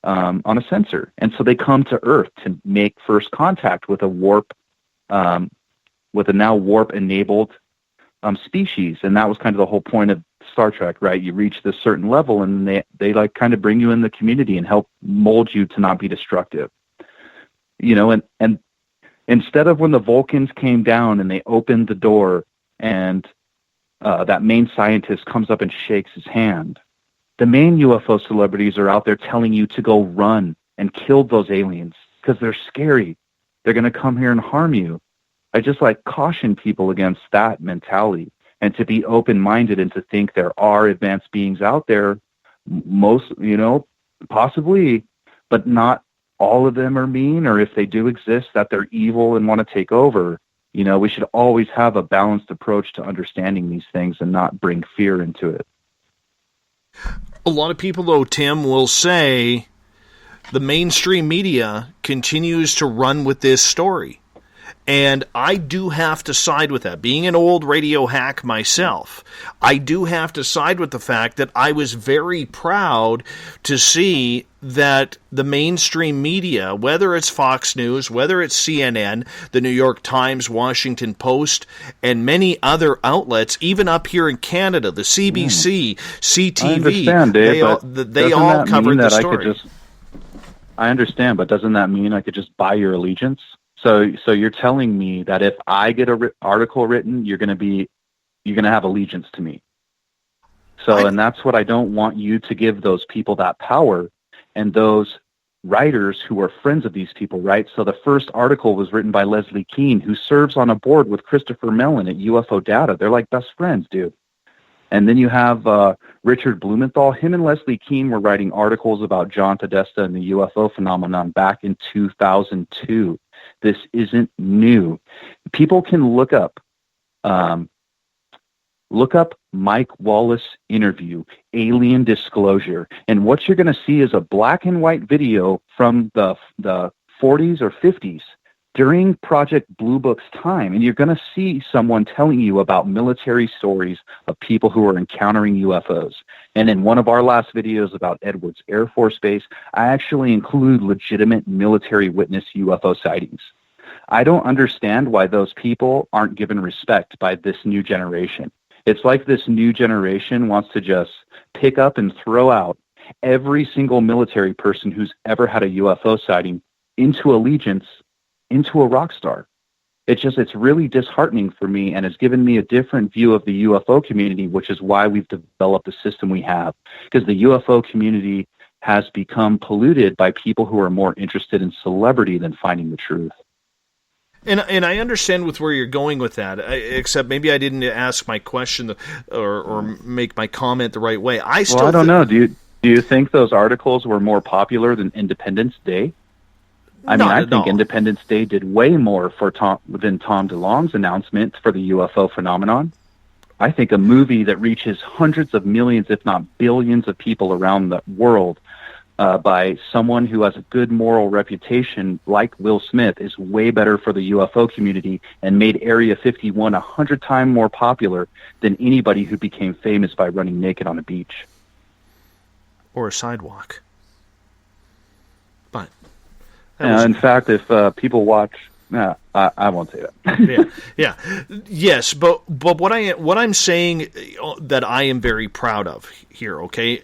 on a sensor. And so they come to Earth to make first contact with a warp, with a now warp-enabled species. And that was kind of the whole point of Star Trek, right? You reach this certain level and they like kind of bring you in the community and help mold you to not be destructive. You know, and instead of when the Vulcans came down and they opened the door and that main scientist comes up and shakes his hand, The main UFO celebrities are out there telling you to go run and kill those aliens because they're scary. They're going to come here and harm you. I just caution people against that mentality and to be open-minded and to think there are advanced beings out there, most, possibly, but not all of them are mean, or if they do exist, that they're evil and want to take over. We should always have a balanced approach to understanding these things and not bring fear into it. A lot of people, though, Tim, will say the mainstream media continues to run with this story. And I do have to side with that. Being an old radio hack myself, I do have to side with the fact that I was very proud to see that the mainstream media, whether it's Fox News, whether it's CNN, the New York Times, Washington Post, and many other outlets, even up here in Canada, the CBC, CTV, I understand, Dave, they all covered the story. I understand, but doesn't that mean I could just buy your allegiance? So you're telling me that if I get an article written, you're going to have allegiance to me. And that's what I don't want you to give those people, that power, and those writers who are friends of these people, right? So the first article was written by Leslie Kean, who serves on a board with Christopher Mellon at UFO Data. They're like best friends, dude. And then you have Richard Blumenthal. Him and Leslie Kean were writing articles about John Podesta and the UFO phenomenon back in 2002. This isn't new. People can look up Mike Wallace interview, Alien Disclosure, and what you're going to see is a black and white video from the 40s or 50s during Project Blue Book's time, and you're going to see someone telling you about military stories of people who are encountering UFOs. And in one of our last videos about Edwards Air Force Base, I actually include legitimate military witness UFO sightings. I don't understand why those people aren't given respect by this new generation. It's like this new generation wants to just pick up and throw out every single military person who's ever had a UFO sighting into allegiance, into a rock star. It's really disheartening for me, and it's given me a different view of the UFO community, which is why we've developed the system we have. Because the UFO community has become polluted by people who are more interested in celebrity than finding the truth. And I understand with where you're going with that, except maybe I didn't ask my question or make my comment the right way. I don't know. Do you think those articles were more popular than Independence Day? I think Independence Day did way more than Tom DeLonge's announcement for the UFO phenomenon. I think a movie that reaches hundreds of millions, if not billions of people around the world by someone who has a good moral reputation like Will Smith is way better for the UFO community and made Area 51 100 times more popular than anybody who became famous by running naked on a beach. Or a sidewalk. But in fact, if people watch, I won't say that. yeah, yes, but what I'm saying that I am very proud of here, okay,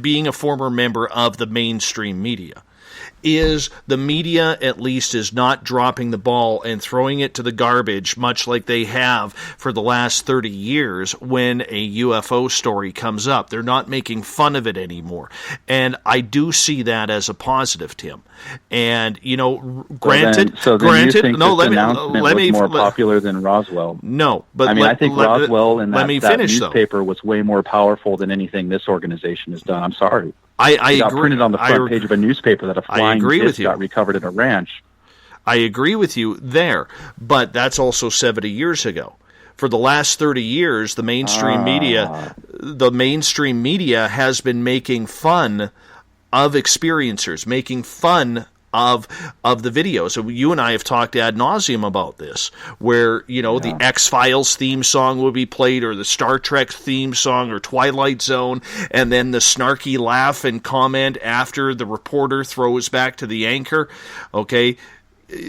being a former member of the mainstream media, is the media at least is not dropping the ball and throwing it to the garbage, much like they have for the last 30 years when a UFO story comes up. They're not making fun of it anymore. And I do see that as a positive, Tim. And, granted, you think this announcement was more popular than Roswell? No, but I think Roswell and that newspaper was way more powerful than anything this organization has done. I'm sorry. I got agree. Printed on the front page of a newspaper that a flying disc got recovered at a ranch. I agree with you there, but that's also 70 years ago. For the last 30 years, the mainstream media has been making fun of experiencers, making fun of the videos. So you and I have talked ad nauseum about this, where the X-Files theme song will be played, or the Star Trek theme song, or Twilight Zone, and then the snarky laugh and comment after the reporter throws back to the anchor. Okay,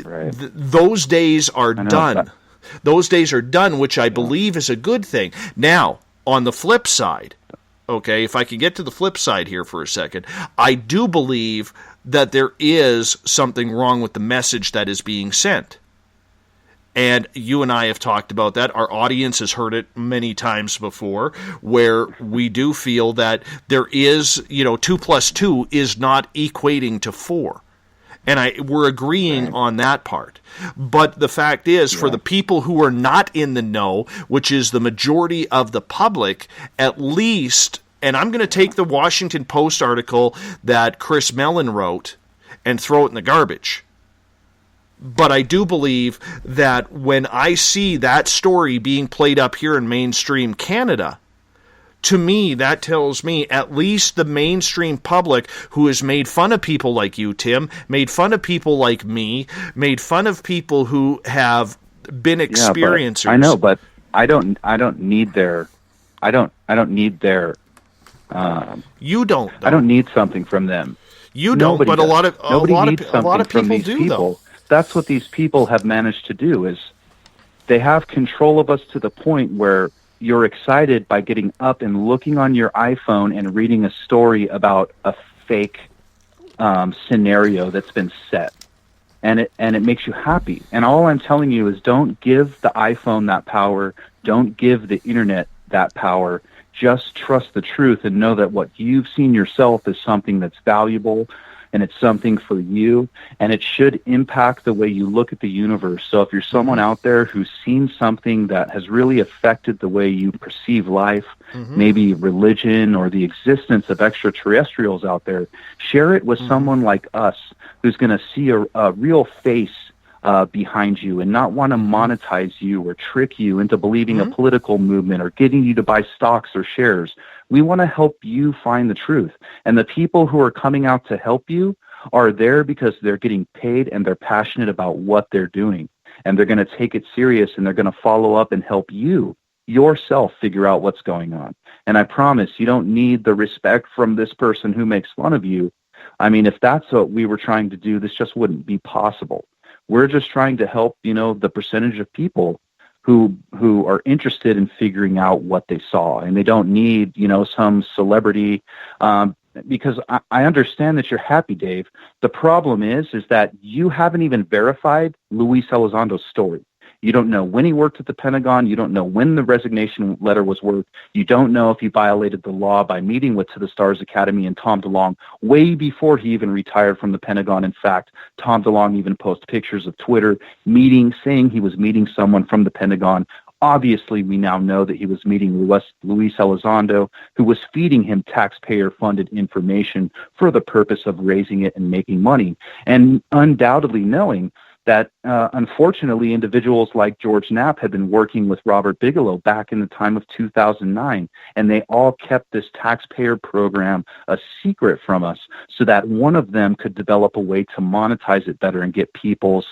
right. Those days are done. Those days are done, which I believe is a good thing. Now, on the flip side, okay, if I can get to the flip side here for a second, I do believe that there is something wrong with the message that is being sent. And you and I have talked about that. Our audience has heard it many times before, where we do feel that there is, 2 + 2 is not equating to 4. And we're agreeing on that part. But the fact is, for the people who are not in the know, which is the majority of the public, at least, and I'm going to take the Washington Post article that Chris Mellon wrote and throw it in the garbage. But I do believe that when I see that story being played up here in mainstream Canada, to me, that tells me at least the mainstream public who has made fun of people like you, Tim, made fun of people like me, made fun of people who have been experiencers. I know, but I don't need their. You don't. Though. I don't need something from them. You don't, but a lot of people do, though. That's what these people have managed to do, is they have control of us to the point where you're excited by getting up and looking on your iPhone and reading a story about a fake scenario that's been set. And it makes you happy. And all I'm telling you is, don't give the iPhone that power. Don't give the internet that power. Just trust the truth and know that what you've seen yourself is something that's valuable, and it's something for you, and it should impact the way you look at the universe. So if you're someone out there who's seen something that has really affected the way you perceive life, maybe religion or the existence of extraterrestrials out there, share it with someone like us who's going to see a real face behind you and not want to monetize you or trick you into believing a political movement or getting you to buy stocks or shares. We want to help you find the truth. And the people who are coming out to help you are there because they're getting paid and they're passionate about what they're doing. And they're going to take it serious, and they're going to follow up and help you yourself figure out what's going on. And I promise you don't need the respect from this person who makes fun of you. I mean, if that's what we were trying to do, this just wouldn't be possible. We're just trying to help, the percentage of people who are interested in figuring out what they saw, and they don't need, some celebrity, because I understand that you're happy, Dave. The problem is that you haven't even verified Luis Elizondo's story. You don't know when he worked at the Pentagon. You don't know when the resignation letter was worked. You don't know if he violated the law by meeting with To the Stars Academy and Tom DeLonge way before he even retired from the Pentagon. In fact, Tom DeLonge even posted pictures of Twitter saying he was meeting someone from the Pentagon. Obviously, we now know that he was meeting Luis Elizondo, who was feeding him taxpayer-funded information for the purpose of raising it and making money, and undoubtedly knowing that, unfortunately, individuals like George Knapp had been working with Robert Bigelow back in the time of 2009, and they all kept this taxpayer program a secret from us so that one of them could develop a way to monetize it better and get people's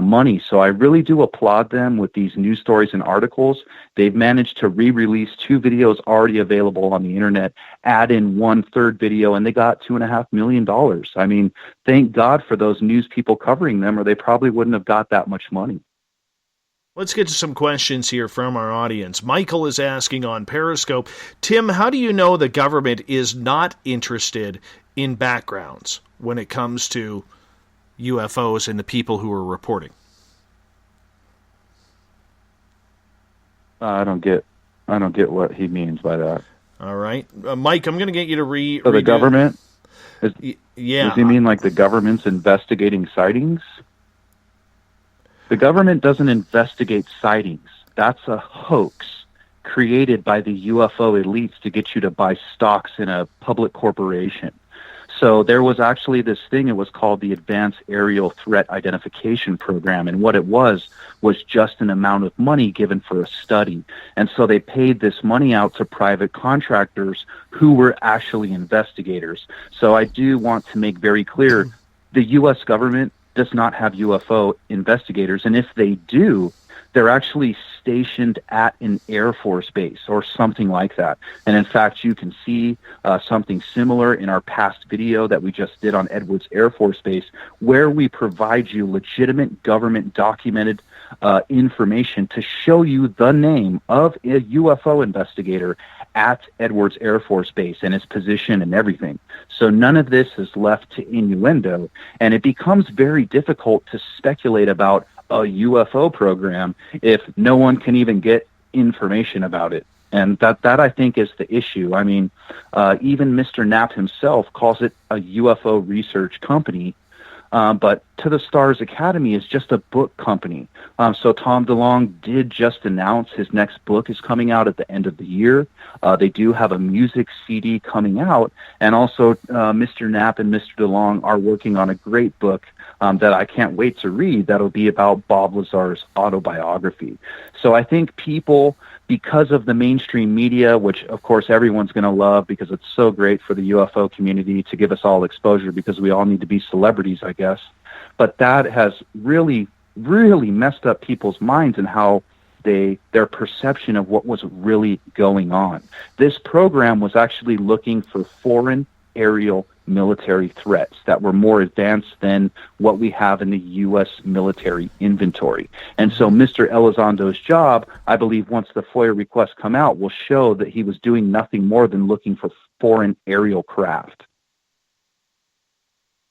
money. So I really do applaud them with these news stories and articles. They've managed to re-release 2 videos already available on the internet, add in 1/3 video, and they got $2.5 million. I mean, thank God for those news people covering them, or they probably wouldn't have got that much money. Let's get to some questions here from our audience. Michael is asking on Periscope, Tim, how do you know the government is not interested in backgrounds when it comes to UFOs and the people who are reporting? I don't get what he means by that. All right, Mike, I'm going to get you to So the government? Yeah. Does he mean like the government's investigating sightings? The government doesn't investigate sightings. That's a hoax created by the UFO elites to get you to buy stocks in a public corporation. So there was actually this thing, it was called the Advanced Aerial Threat Identification Program, and what it was just an amount of money given for a study. And so they paid this money out to private contractors who were actually investigators. So I do want to make very clear, the U.S. government does not have UFO investigators, and if they do, they're actually stationed at an Air Force base or something like that. And in fact, you can see something similar in our past video that we just did on Edwards Air Force Base, where we provide you legitimate government documented information to show you the name of a UFO investigator at Edwards Air Force Base and his position and everything. So none of this is left to innuendo, and it becomes very difficult to speculate about, a UFO program if no one can even get information about it? And that I think is the issue. I mean, even Mr. Knapp himself calls it a UFO research company, but To the Stars Academy is just a book company. So Tom DeLonge did just announce his next book is coming out at the end of the year. They do have a music CD coming out, and also Mr. Knapp and Mr. DeLonge are working on a great book that I can't wait to read. That'll be about Bob Lazar's autobiography. So I think people, because of the mainstream media, which of course everyone's going to love because it's so great for the UFO community to give us all exposure because we all need to be celebrities, I guess. But that has really, really messed up people's minds and how their perception of what was really going on. This program was actually looking for foreign aerial military threats that were more advanced than what we have in the U.S. military inventory. And so Mr. Elizondo's job, I believe once the FOIA requests come out, will show that he was doing nothing more than looking for foreign aerial craft.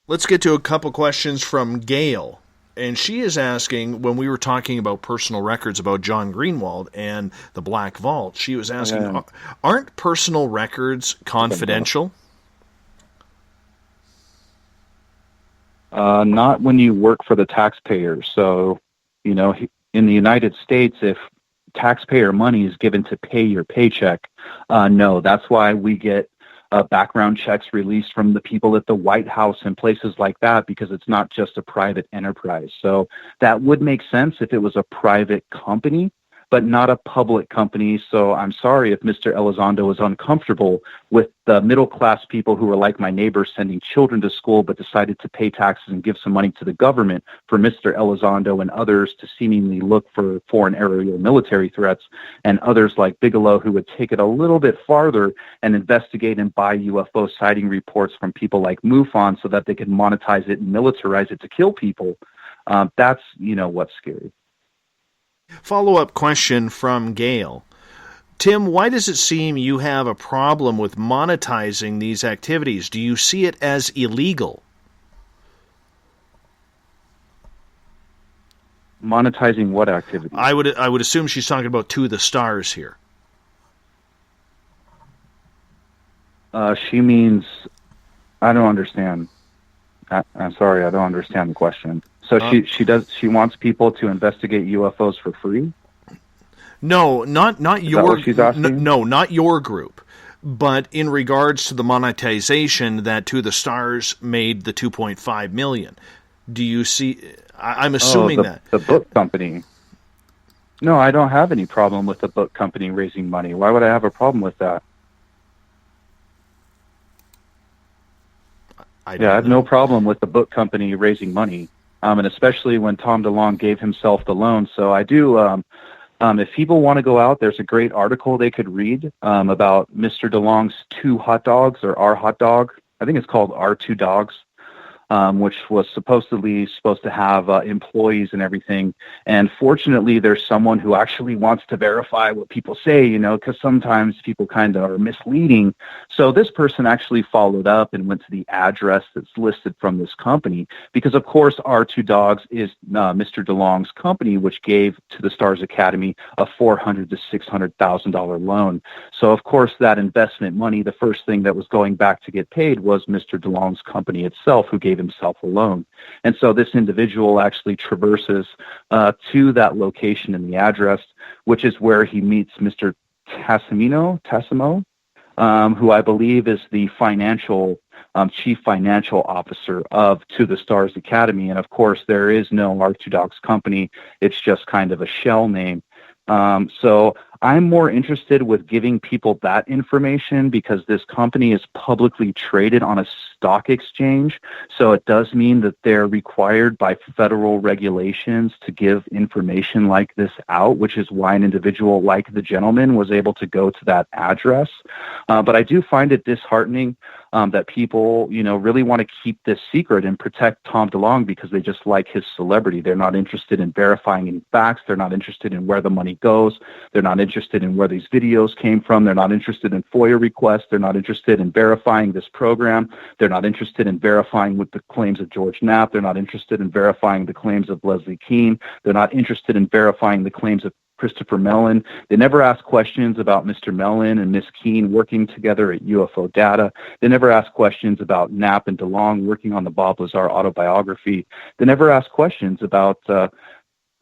Let's get to a couple questions from Gail. And she is asking, when we were talking about personal records about John Greenwald and the Black Vault, she was asking, aren't personal records confidential? Not when you work for the taxpayer. So, you know, in the United States, if taxpayer money is given to pay your paycheck, no, that's why we get background checks released from the people at the White House and places like that, because it's not just a private enterprise. So that would make sense if it was a private company, but not a public company. So I'm sorry if Mr. Elizondo is uncomfortable with the middle-class people who are like my neighbors sending children to school but decided to pay taxes and give some money to the government for Mr. Elizondo and others to seemingly look for foreign aerial military threats, and others like Bigelow who would take it a little bit farther and investigate and buy UFO sighting reports from people like MUFON so that they could monetize it and militarize it to kill people. That's, you know, what's scary. Follow-up question from Gail. Tim, why does it seem you have a problem with monetizing these activities? Do you see it as illegal? Monetizing what activity? I would assume she's talking about To the Stars here. She means, I don't understand. I'm sorry, I don't understand the question. So she wants people to investigate UFOs for free? No, not your. What she's asking? No, not your group. But in regards to the monetization that To the Stars made the $2.5 million, do you see? I'm assuming that the book company. No, I don't have any problem with the book company raising money. Why would I have a problem with that? I have no problem with the book company raising money, and especially when Tom DeLonge gave himself the loan. So I do. If people want to go out, there's a great article they could read about Mr. DeLonge's two hot dogs, or our hot dog. I think it's called Our Two Dogs, which was supposed to have employees and everything. And fortunately, there's someone who actually wants to verify what people say, you know, because sometimes people kind of are misleading. So this person actually followed up and went to the address that's listed from this company, because of course Our Two Dogs is Mr. DeLonge's company, which gave To the Stars Academy a $400,000 to $600,000 loan. So of course that investment money, the first thing that was going back to get paid was Mr. DeLonge's company itself, who gave himself a loan. And so this individual actually traverses to that location in the address, which is where he meets Mr. Tassimo, who I believe is the chief financial officer of To the Stars Academy. And of course, there is no Our Two Dogs company. It's just kind of a shell name. So I'm more interested with giving people that information because this company is publicly traded on a stock exchange. So it does mean that they're required by federal regulations to give information like this out, which is why an individual like the gentleman was able to go to that address. But I do find it disheartening that people, you know, really want to keep this secret and protect Tom DeLonge because they just like his celebrity. They're not interested in verifying any facts. They're not interested in where the money goes. They're not interested interested in where these videos came from. They're not interested in FOIA requests. They're not interested in verifying this program. They're not interested in verifying with the claims of George Knapp. They're not interested in verifying the claims of Leslie Keene. They're not interested in verifying the claims of Christopher Mellon. They never ask questions about Mr. Mellon and Miss Keene working together at UFO Data. They never ask questions about Knapp and DeLong working on the Bob Lazar autobiography. They never ask questions about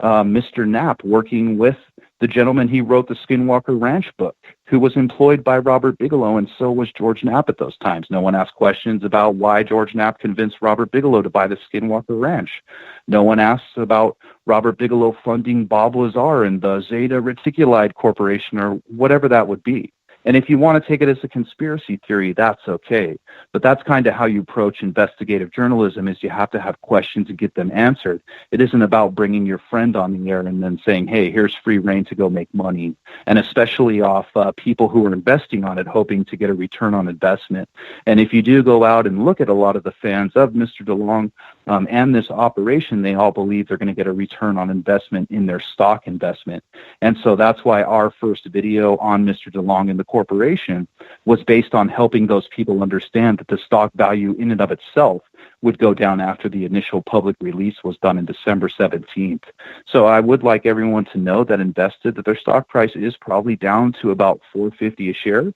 Mr. Knapp working with the gentleman he wrote the Skinwalker Ranch book, who was employed by Robert Bigelow, and so was George Knapp at those times. No one asked questions about why George Knapp convinced Robert Bigelow to buy the Skinwalker Ranch. No one asks about Robert Bigelow funding Bob Lazar and the Zeta Reticulide Corporation or whatever that would be. And if you want to take it as a conspiracy theory, that's okay. But that's kind of how you approach investigative journalism, is you have to have questions and get them answered. It isn't about bringing your friend on the air and then saying, hey, here's free reign to go make money, and especially off people who are investing on it, hoping to get a return on investment. And if you do go out and look at a lot of the fans of Mr. DeLong and this operation, they all believe they're going to get a return on investment in their stock investment. And so that's why our first video on Mr. DeLong and the corporation was based on helping those people understand that the stock value in and of itself would go down after the initial public release was done in December 17th. So I would like everyone to know that invested that their stock price is probably down to about $4.50 a share.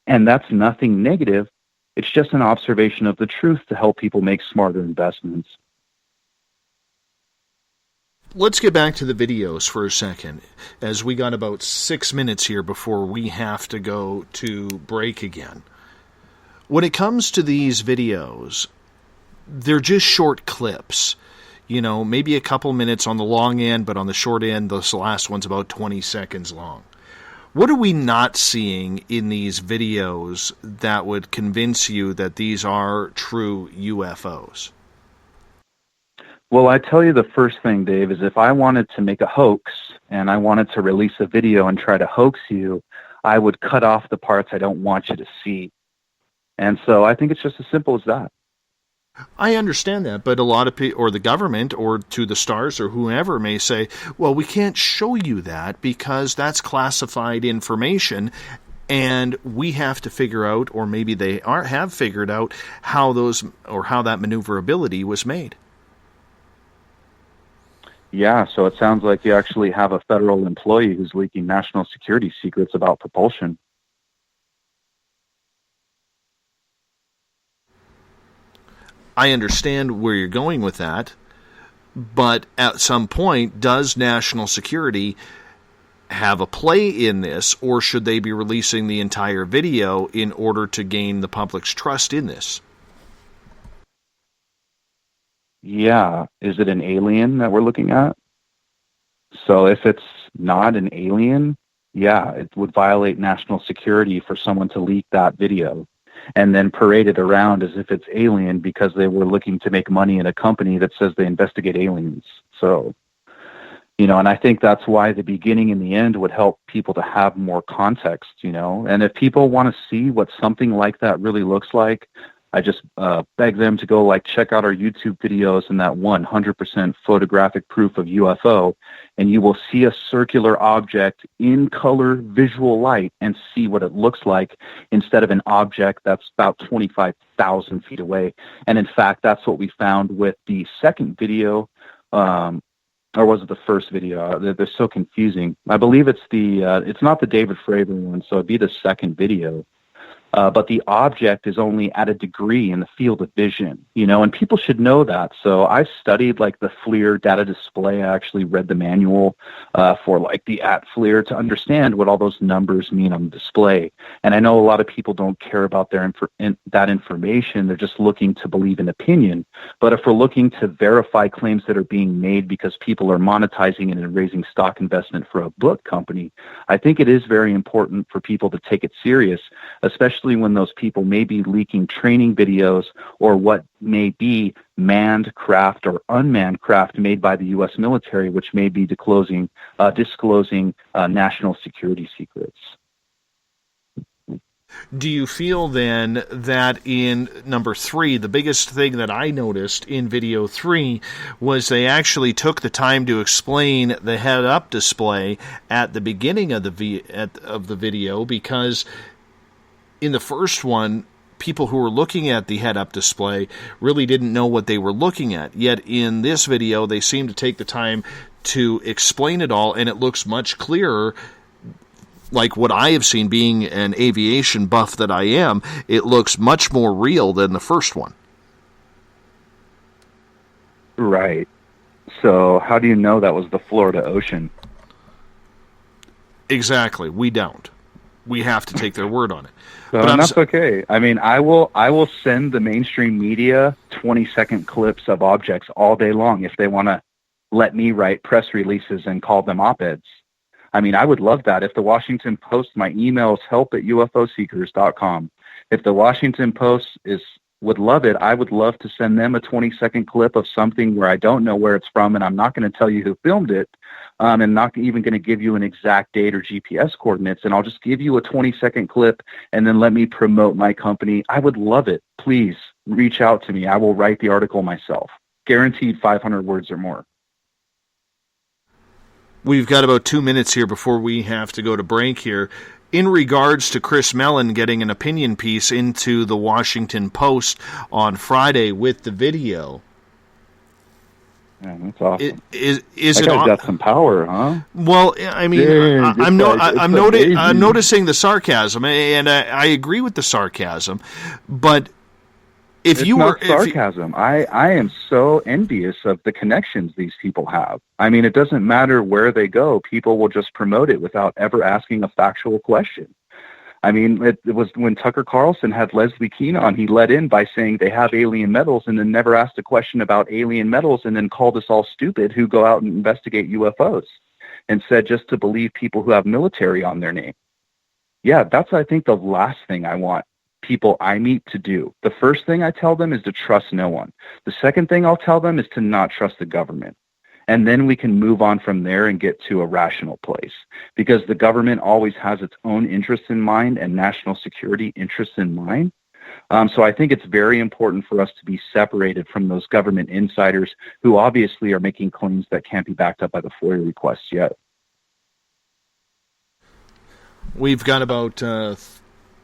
And that's nothing negative. It's just an observation of the truth to help people make smarter investments. Let's get back to the videos for a second, as we got about 6 minutes here before we have to go to break again. When it comes to these videos, they're just short clips. You know, maybe a couple minutes on the long end, but on the short end, this last one's about 20 seconds long. What are we not seeing in these videos that would convince you that these are true UFOs? Well, I tell you the first thing, Dave, is if I wanted to make a hoax and I wanted to release a video and try to hoax you, I would cut off the parts I don't want you to see. And so I think it's just as simple as that. I understand that, but a lot of people, or the government, or to the stars, or whoever may say, well, we can't show you that because that's classified information, and we have to figure out, or maybe they have figured out, how those, or how that maneuverability was made. Yeah, so it sounds like you actually have a federal employee who's leaking national security secrets about propulsion. I understand where you're going with that, but at some point, does national security have a play in this, or should they be releasing the entire video in order to gain the public's trust in this? Yeah, is it an alien that we're looking at? So if it's not an alien, yeah, it would violate national security for someone to leak that video and then parade it around as if it's alien because they were looking to make money in a company that says they investigate aliens. So, you know, and I think that's why the beginning and the end would help people to have more context, you know. And if people want to see what something like that really looks like, I just beg them to go check out our YouTube videos and that 100% photographic proof of UFO, and you will see a circular object in color visual light and see what it looks like instead of an object that's about 25,000 feet away. And in fact, that's what we found with the second video, or was it the first video? They're so confusing. I believe it's it's not the David Fravor one, so it'd be the second video. But the object is only at a degree in the field of vision, you know, and people should know that. So I studied the FLIR data display. I actually read the manual for the FLIR to understand what all those numbers mean on the display. And I know a lot of people don't care about that information. They're just looking to believe in opinion. But if we're looking to verify claims that are being made because people are monetizing it and raising stock investment for a book company, I think it is very important for people to take it serious, especially when those people may be leaking training videos or what may be manned craft or unmanned craft made by the U.S. military, which may be disclosing national security secrets. Do you feel then that in number 3, the biggest thing that I noticed in video 3 was they actually took the time to explain the head-up display at the beginning of the video, because in the first one, people who were looking at the head-up display really didn't know what they were looking at. Yet in this video, they seem to take the time to explain it all, and it looks much clearer. Like what I have seen, being an aviation buff that I am, it looks much more real than the first one. Right. So how do you know that was the Florida Ocean? Exactly. We don't. We have to take their word on it. So, and that's okay. I mean, I will send the mainstream media 20-second clips of objects all day long if they want to let me write press releases and call them op-eds. I mean, I would love that. If the Washington Post, my email is help@ufoseekers.com. If the Washington Post would love it, I would love to send them a 20-second clip of something where I don't know where it's from, and I'm not going to tell you who filmed it, and not even going to give you an exact date or GPS coordinates, and I'll just give you a 20-second clip and then let me promote my company. I would love it. Please reach out to me. I will write the article myself. Guaranteed 500 words or more. We've got about 2 minutes here before we have to go to break here. In regards to Chris Mellon getting an opinion piece into the Washington Post on Friday with the video. Yeah, that's awesome. Is that it guy's got some power, huh? Well, I mean, Dang, I'm noticing the sarcasm, and I agree with the sarcasm, but if it's you not were sarcasm. I am so envious of the connections these people have. I mean, it doesn't matter where they go. People will just promote it without ever asking a factual question. I mean, it was when Tucker Carlson had Leslie Keene on, he led in by saying they have alien metals and then never asked a question about alien metals, and then called us all stupid who go out and investigate UFOs, and said just to believe people who have military on their name. Yeah, that's, I think, the last thing I want people I meet to do. The first thing I tell them is to trust no one. The second thing I'll tell them is to not trust the government. And then we can move on from there and get to a rational place, because the government always has its own interests in mind and national security interests in mind. So I think it's very important for us to be separated from those government insiders who obviously are making claims that can't be backed up by the FOIA requests yet. We've got about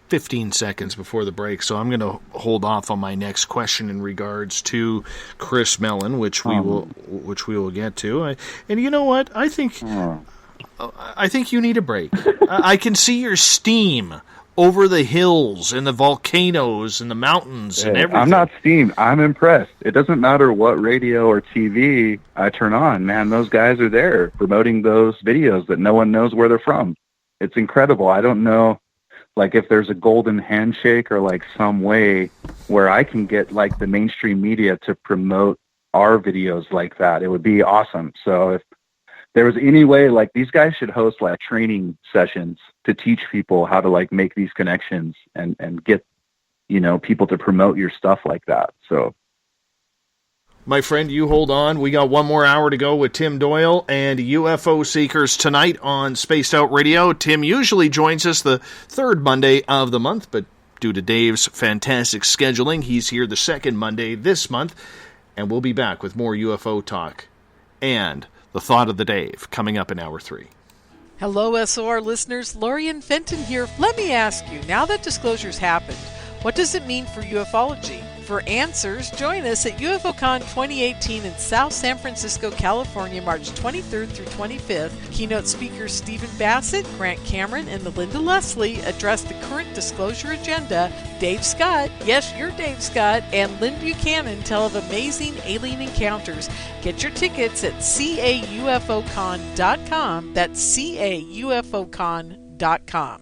15 seconds before the break, so I'm going to hold off on my next question in regards to Chris Mellon, which we will get to. And you know what? I think you need a break. I can see your steam over the hills and the volcanoes and the mountains and everything. I'm not steamed. I'm impressed. It doesn't matter what radio or TV I turn on, man. Those guys are there promoting those videos that no one knows where they're from. It's incredible. I don't know, like, if there's a golden handshake or like some way where I can get like the mainstream media to promote our videos like that, it would be awesome. So if there was any way, like, these guys should host like training sessions to teach people how to like make these connections and get, you know, people to promote your stuff like that. So, my friend, you hold on. We got one more hour to go with Tim Doyle and UFO Seekers tonight on Spaced Out Radio. Tim usually joins us the third Monday of the month, but due to Dave's fantastic scheduling, he's here the second Monday this month, and we'll be back with more UFO talk and the thought of the Dave coming up in hour 3. Hello, SOR listeners. Lorian Fenton here. Let me ask you, now that disclosure's happened, what does it mean for ufology? For answers, join us at UFOCon 2018 in South San Francisco, California, March 23rd through 25th. Keynote speakers Stephen Bassett, Grant Cameron, and Melinda Leslie address the current disclosure agenda. Dave Scott, yes, you're Dave Scott, and Lynn Buchanan tell of amazing alien encounters. Get your tickets at caufocon.com. That's caufocon.com.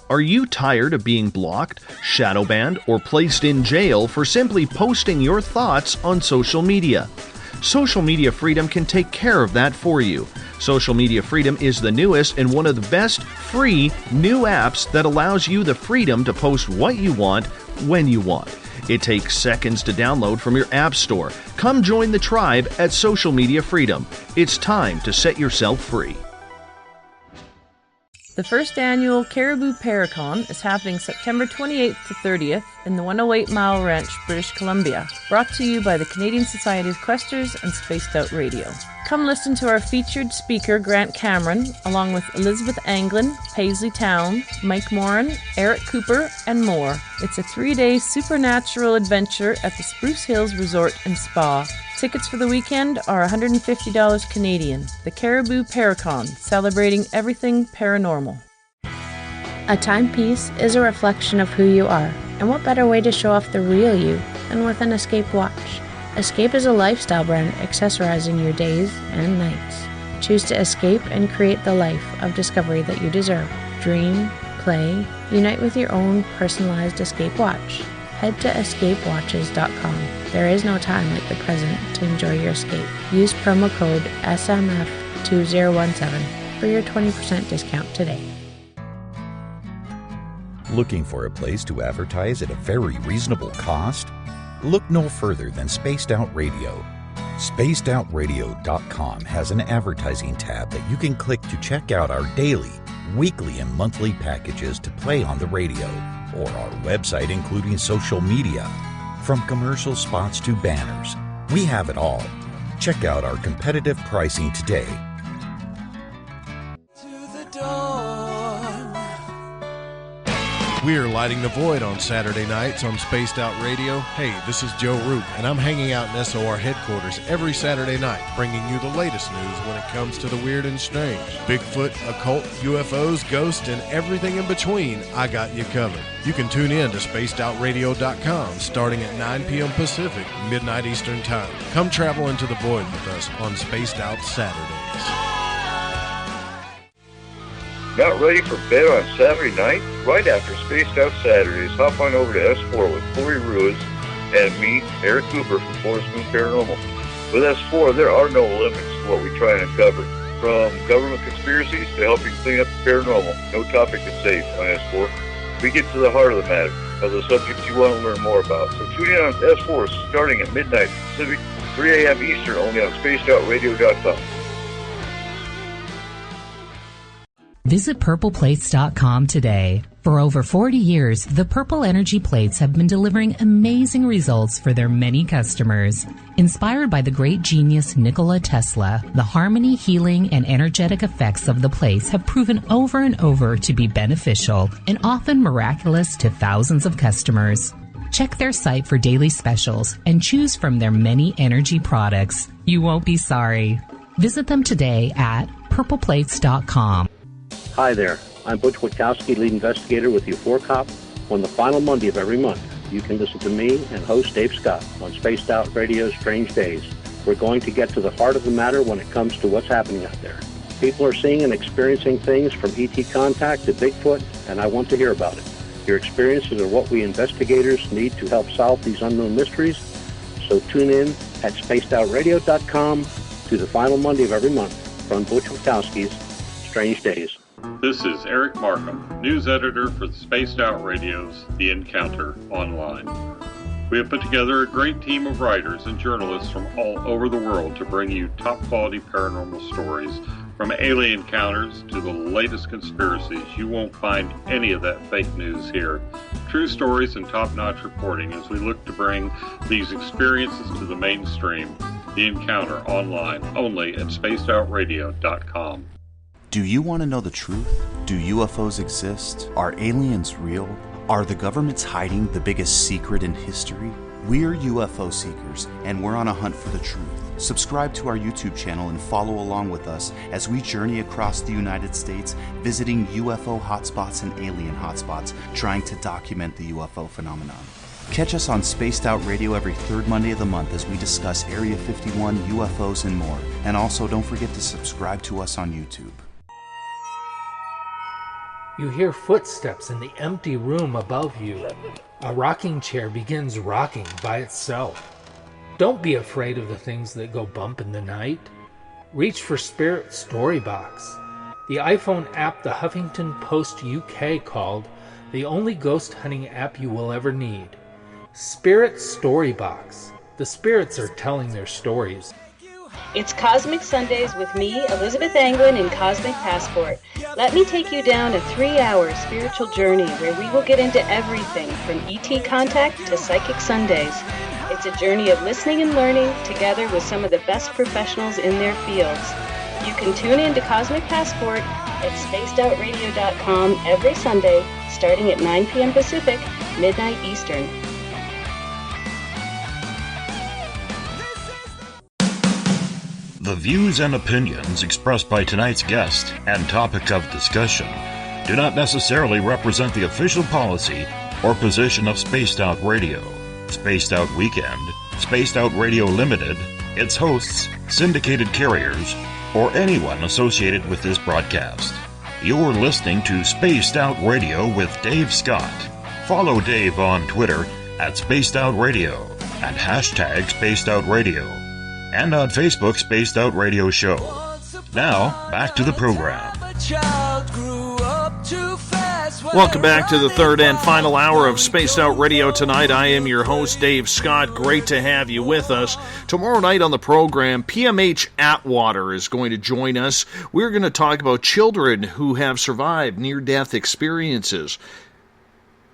Are you tired of being blocked, shadow banned, or placed in jail for simply posting your thoughts on social media? Social Media Freedom can take care of that for you. Social Media Freedom is the newest and one of the best free new apps that allows you the freedom to post what you want, when you want. It takes seconds to download from your app store. Come join the tribe at Social Media Freedom. It's time to set yourself free. The first annual Caribou Paracon is happening September 28th to 30th in the 108 Mile Ranch, British Columbia, brought to you by the Canadian Society of Questers and Spaced Out Radio. Come listen to our featured speaker, Grant Cameron, along with Elizabeth Anglin, Paisley Town, Mike Moran, Eric Cooper, and more. It's a 3-day supernatural adventure at the Spruce Hills Resort and Spa. Tickets for the weekend are $150 Canadian. The Caribou Paracon, celebrating everything paranormal. A timepiece is a reflection of who you are, and what better way to show off the real you than with an Escape watch? Escape is a lifestyle brand accessorizing your days and nights. Choose to escape and create the life of discovery that you deserve. Dream, play, unite with your own personalized Escape watch. Head to escapewatches.com. There is no time like the present to enjoy your escape. Use promo code SMF2017 for your 20% discount today. Looking for a place to advertise at a very reasonable cost? Look no further than Spaced Out Radio. SpacedOutRadio.com has an advertising tab that you can click to check out our daily, weekly, and monthly packages to play on the radio, or our website including social media. From commercial spots to banners, we have it all. Check out our competitive pricing today. We're lighting the void on Saturday nights on Spaced Out Radio. Hey, this is Joe Roop, and I'm hanging out in SOR headquarters every Saturday night, bringing you the latest news when it comes to the weird and strange. Bigfoot, occult, UFOs, ghosts, and everything in between, I got you covered. You can tune in to SpacedOutRadio.com starting at 9 p.m. Pacific, midnight Eastern Time. Come travel into the void with us on Spaced Out Saturdays. Not ready for bed on Saturday night? Right after Spaced Out Saturdays, hop on over to S4 with Corey Ruiz and me, Eric Cooper from Forest Moon Paranormal. With S4, there are no limits to what we try and uncover. From government conspiracies to helping clean up the paranormal, no topic is safe on S4. We get to the heart of the matter, of the subjects you want to learn more about. So tune in on S4 starting at midnight Pacific, 3 a.m. Eastern, only on SpacedOutRadio.com. Visit purpleplates.com today. For over 40 years, the Purple Energy Plates have been delivering amazing results for their many customers. Inspired by the great genius Nikola Tesla, the harmony, healing, and energetic effects of the plates have proven over and over to be beneficial and often miraculous to thousands of customers. Check their site for daily specials and choose from their many energy products. You won't be sorry. Visit them today at purpleplates.com. Hi there, I'm Butch Witkowski, lead investigator with U4COP. On the final Monday of every month, you can listen to me and host Dave Scott on Spaced Out Radio's Strange Days. We're going to get to the heart of the matter when it comes to what's happening out there. People are seeing and experiencing things from ET contact to Bigfoot, and I want to hear about it. Your experiences are what we investigators need to help solve these unknown mysteries. So tune in at spacedoutradio.com to the final Monday of every month from Butch Witkowski's Strange Days. This is Eric Markham, news editor for the Spaced Out Radio's The Encounter Online. We have put together a great team of writers and journalists from all over the world to bring you top-quality paranormal stories, from alien encounters to the latest conspiracies. You won't find any of that fake news here. True stories and top-notch reporting as we look to bring these experiences to the mainstream. The Encounter Online, only at spacedoutradio.com. Do you want to know the truth? Do UFOs exist? Are aliens real? Are the governments hiding the biggest secret in history? We're UFO Seekers, and we're on a hunt for the truth. Subscribe to our YouTube channel and follow along with us as we journey across the United States, visiting UFO hotspots and alien hotspots, trying to document the UFO phenomenon. Catch us on Spaced Out Radio every third Monday of the month as we discuss Area 51, UFOs, and more. And also, don't forget to subscribe to us on YouTube. You hear footsteps in the empty room above you. A rocking chair begins rocking by itself. Don't be afraid of the things that go bump in the night. Reach for Spirit Storybox, the iPhone app the Huffington Post UK called the only ghost hunting app you will ever need. Spirit Storybox. The spirits are telling their stories. It's Cosmic Sundays with me, Elizabeth Anglin, in Cosmic Passport. Let me take you down a 3-hour spiritual journey where we will get into everything from ET contact to Psychic Sundays. It's a journey of listening and learning together with some of the best professionals in their fields. You can tune in to Cosmic Passport at spacedoutradio.com every Sunday, starting at 9 p.m. Pacific, midnight Eastern. The views and opinions expressed by tonight's guest and topic of discussion do not necessarily represent the official policy or position of Spaced Out Radio, Spaced Out Weekend, Spaced Out Radio Limited, its hosts, syndicated carriers, or anyone associated with this broadcast. You're listening to Spaced Out Radio with Dave Scott. Follow Dave on Twitter at Spaced Out Radio and hashtag Spaced Out Radio, and on Facebook, Spaced Out Radio Show. Now, back to the program. Welcome back to the third and final hour of Spaced Out Radio tonight. I am your host, Dave Scott. Great to have you with us. Tomorrow night on the program, PMH Atwater is going to join us. We're going to talk about children who have survived near-death experiences,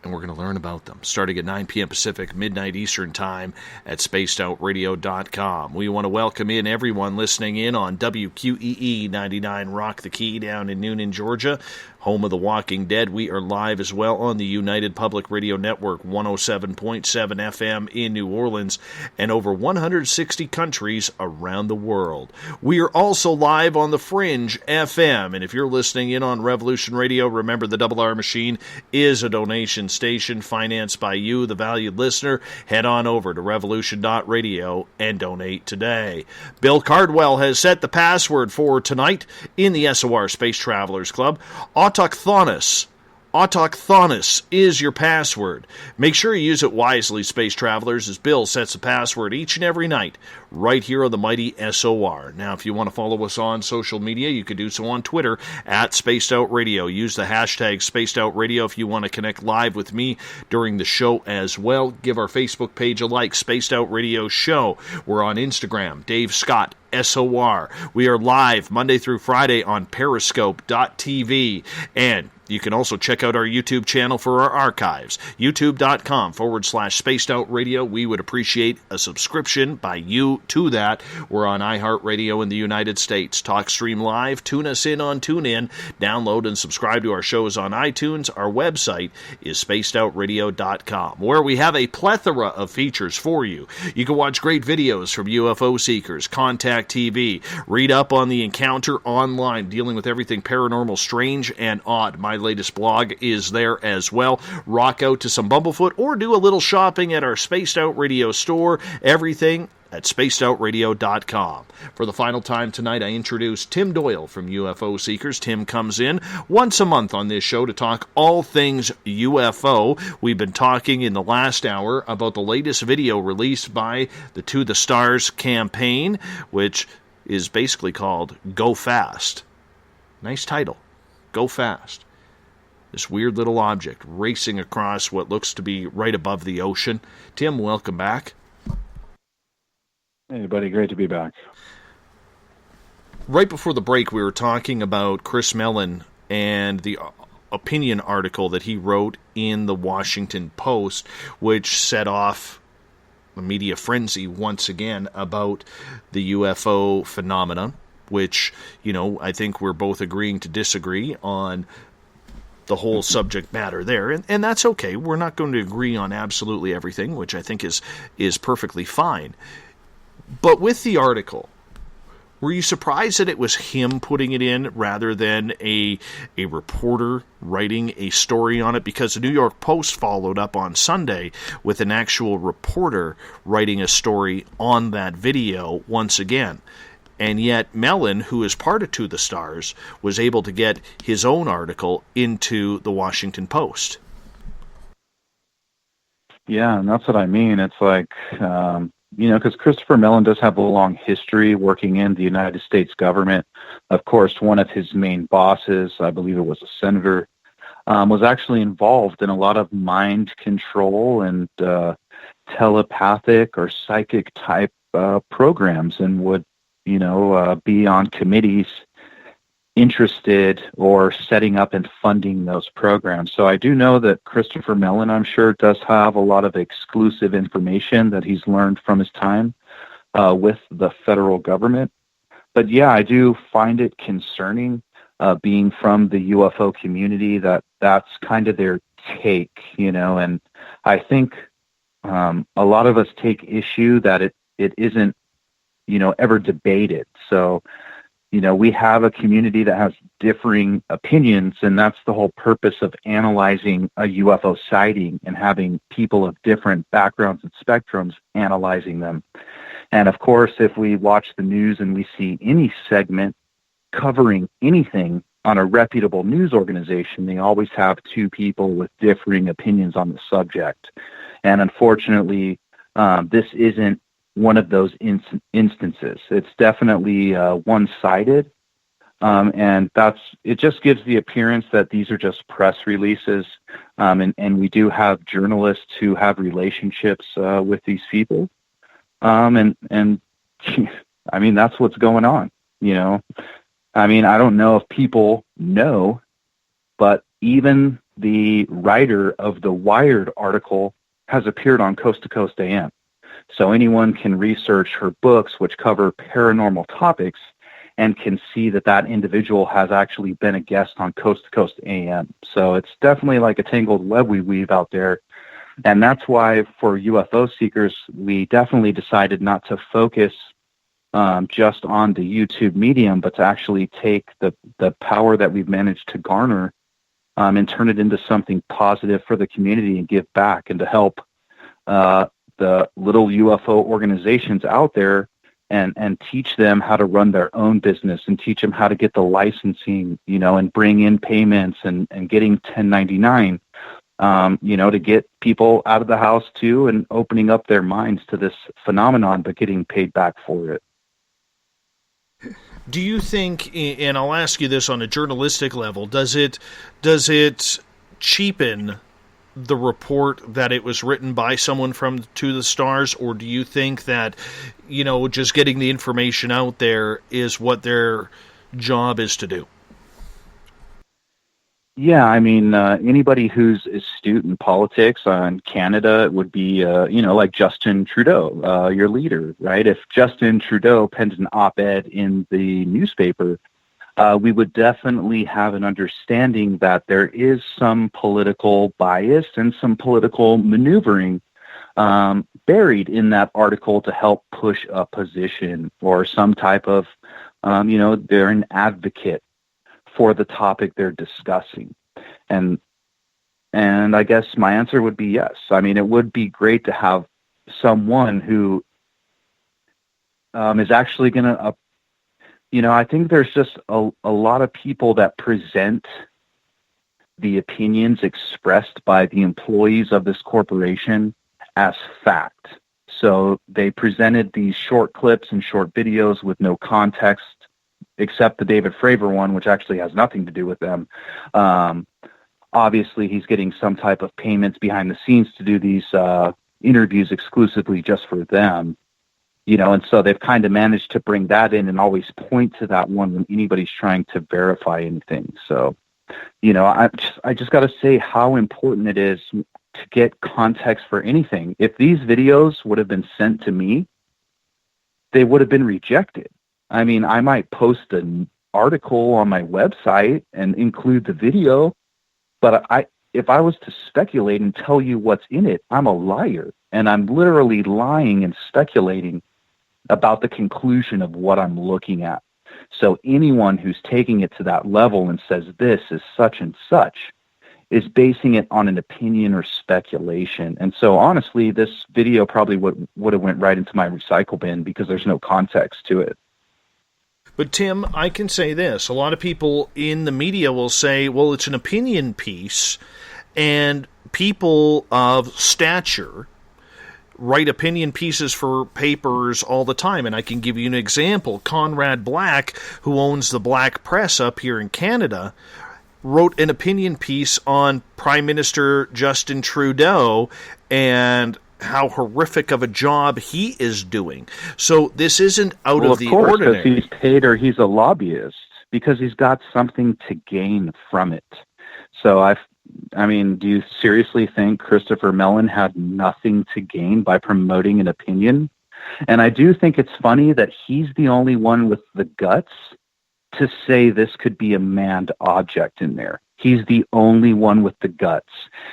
and we're going to learn about them starting at 9 p.m. Pacific, midnight Eastern Time at spacedoutradio.com. We want to welcome in everyone listening in on WQEE 99 Rock the Key down in Noonan, Georgia, home of The Walking Dead. We are live as well on the United Public Radio Network, 107.7 FM in New Orleans, and over 160 countries around the world. We are also live on the Fringe FM, and if you're listening in on Revolution Radio, remember the Double R Machine is a donation station financed by you, the valued listener. Head on over to revolution.radio and donate today. Bill Cardwell has set the password for tonight in the SOR Space Travelers Club. Autochthonous. Autochthonous is your password. Make sure you use it wisely, Space Travelers, as Bill sets the password each and every night right here on the mighty SOR. Now, if you want to follow us on social media, you can do so on Twitter at Spaced Out Radio. Use the hashtag Spaced Out Radio if you want to connect live with me during the show as well. Give our Facebook page a like, Spaced Out Radio Show. We're on Instagram, Dave Scott SOR. We are live Monday through Friday on Periscope.tv, and you can also check out our YouTube channel for our archives, youtube.com/Spaced Out Radio. We would appreciate a subscription by you to that. We're on iHeartRadio in the United States. TalkStream Live, tune us in on TuneIn. Download and subscribe to our shows on iTunes. Our website is spacedoutradio.com, where we have a plethora of features for you. You can watch great videos from UFO Seekers, Contact TV, read up on the Encounter online, dealing with everything paranormal, strange, and odd. My latest blog is there as well. Rock out to some Bumblefoot or do a little shopping at our Spaced Out Radio store. Everything at spacedoutradio.com. For the final time tonight, I introduce Tim Doyle from UFO Seekers. Tim comes in once a month on this show to talk all things UFO. We've been talking in the last hour about the latest video released by the To the Stars campaign, which is basically called Go Fast. Nice title. Go Fast. This weird little object racing across what looks to be right above the ocean. Tim, welcome back. Hey, buddy. Great to be back. Right before the break, we were talking about Chris Mellon and the opinion article that he wrote in the Washington Post, which set off a media frenzy once again about the UFO phenomenon, which, you know, I think we're both agreeing to disagree on the whole subject matter there, and that's okay. We're not going to agree on absolutely everything, which I think is perfectly fine. But with the article, were you surprised that it was him putting it in rather than a reporter writing a story on it? Because the New York Post followed up on Sunday with an actual reporter writing a story on that video once again. And yet Mellon, who is part of To the Stars, was able to get his own article into the Washington Post. Yeah, and that's what I mean. It's like, because Christopher Mellon does have a long history working in the United States government. Of course, one of his main bosses, I believe it was a senator, was actually involved in a lot of mind control and telepathic or psychic type programs, and would be on committees interested or setting up and funding those programs. So I do know that Christopher Mellon, I'm sure, does have a lot of exclusive information that he's learned from his time with the federal government. But yeah, I do find it concerning, being from the UFO community, that's kind of their take, and I think a lot of us take issue that it isn't, ever debated. So, we have a community that has differing opinions, and that's the whole purpose of analyzing a UFO sighting and having people of different backgrounds and spectrums analyzing them. And of course, if we watch the news and we see any segment covering anything on a reputable news organization, they always have two people with differing opinions on the subject. And unfortunately, this isn't one of those instances. It's definitely one-sided, and it just gives the appearance that these are just press releases, and we do have journalists who have relationships with these people, and I mean, that's what's going on. I mean, I don't know if people know, but even the writer of the Wired article has appeared on Coast to Coast AM. So anyone can research her books, which cover paranormal topics, and can see that individual has actually been a guest on Coast to Coast AM. So it's definitely like a tangled web we weave out there. And that's why for UFO Seekers, we definitely decided not to focus just on the YouTube medium, but to actually take the power that we've managed to garner and turn it into something positive for the community and give back, and to help the little UFO organizations out there and teach them how to run their own business, and teach them how to get the licensing, and bring in payments and getting 1099, to get people out of the house too, and opening up their minds to this phenomenon, but getting paid back for it. Do you think, and I'll ask you this on a journalistic level, does it cheapen the report that it was written by someone from To the Stars, or do you think that, just getting the information out there is what their job is to do? Yeah, I mean, anybody who's astute in politics in Canada would be, like Justin Trudeau, your leader, right? If Justin Trudeau penned an op-ed in the newspaper, we would definitely have an understanding that there is some political bias and some political maneuvering buried in that article to help push a position or some type of, they're an advocate for the topic they're discussing. And I guess my answer would be yes. I mean, it would be great to have someone who is actually going to, I think there's just a lot of people that present the opinions expressed by the employees of this corporation as fact. So they presented these short clips and short videos with no context, except the David Fravor one, which actually has nothing to do with them. Obviously, he's getting some type of payments behind the scenes to do these interviews exclusively just for them, and so they've kind of managed to bring that in and always point to that one when anybody's trying to verify anything. So, I just got to say how important it is to get context for anything. If these videos would have been sent to me, they would have been rejected. I mean, I might post an article on my website and include the video, but if I was to speculate and tell you what's in it, I'm a liar, and I'm literally lying and speculating about the conclusion of what I'm looking at. So anyone who's taking it to that level and says this is such and such is basing it on an opinion or speculation. And so honestly, this video probably would have went right into my recycle bin because there's no context to it. But Tim, I can say this. A lot of people in the media will say, well, it's an opinion piece, and people of stature write opinion pieces for papers all the time. And I can give you an example. Conrad Black, who owns the Black Press up here in Canada, wrote an opinion piece on Prime Minister Justin Trudeau and how horrific of a job he is doing. So this isn't out well, of the course, ordinary. Because he's paid or he's a lobbyist, because he's got something to gain from it. So I mean, do you seriously think Christopher Mellon had nothing to gain by promoting an opinion? And I do think it's funny that he's the only one with the guts to say this could be a manned object in there. He's the only one with the guts.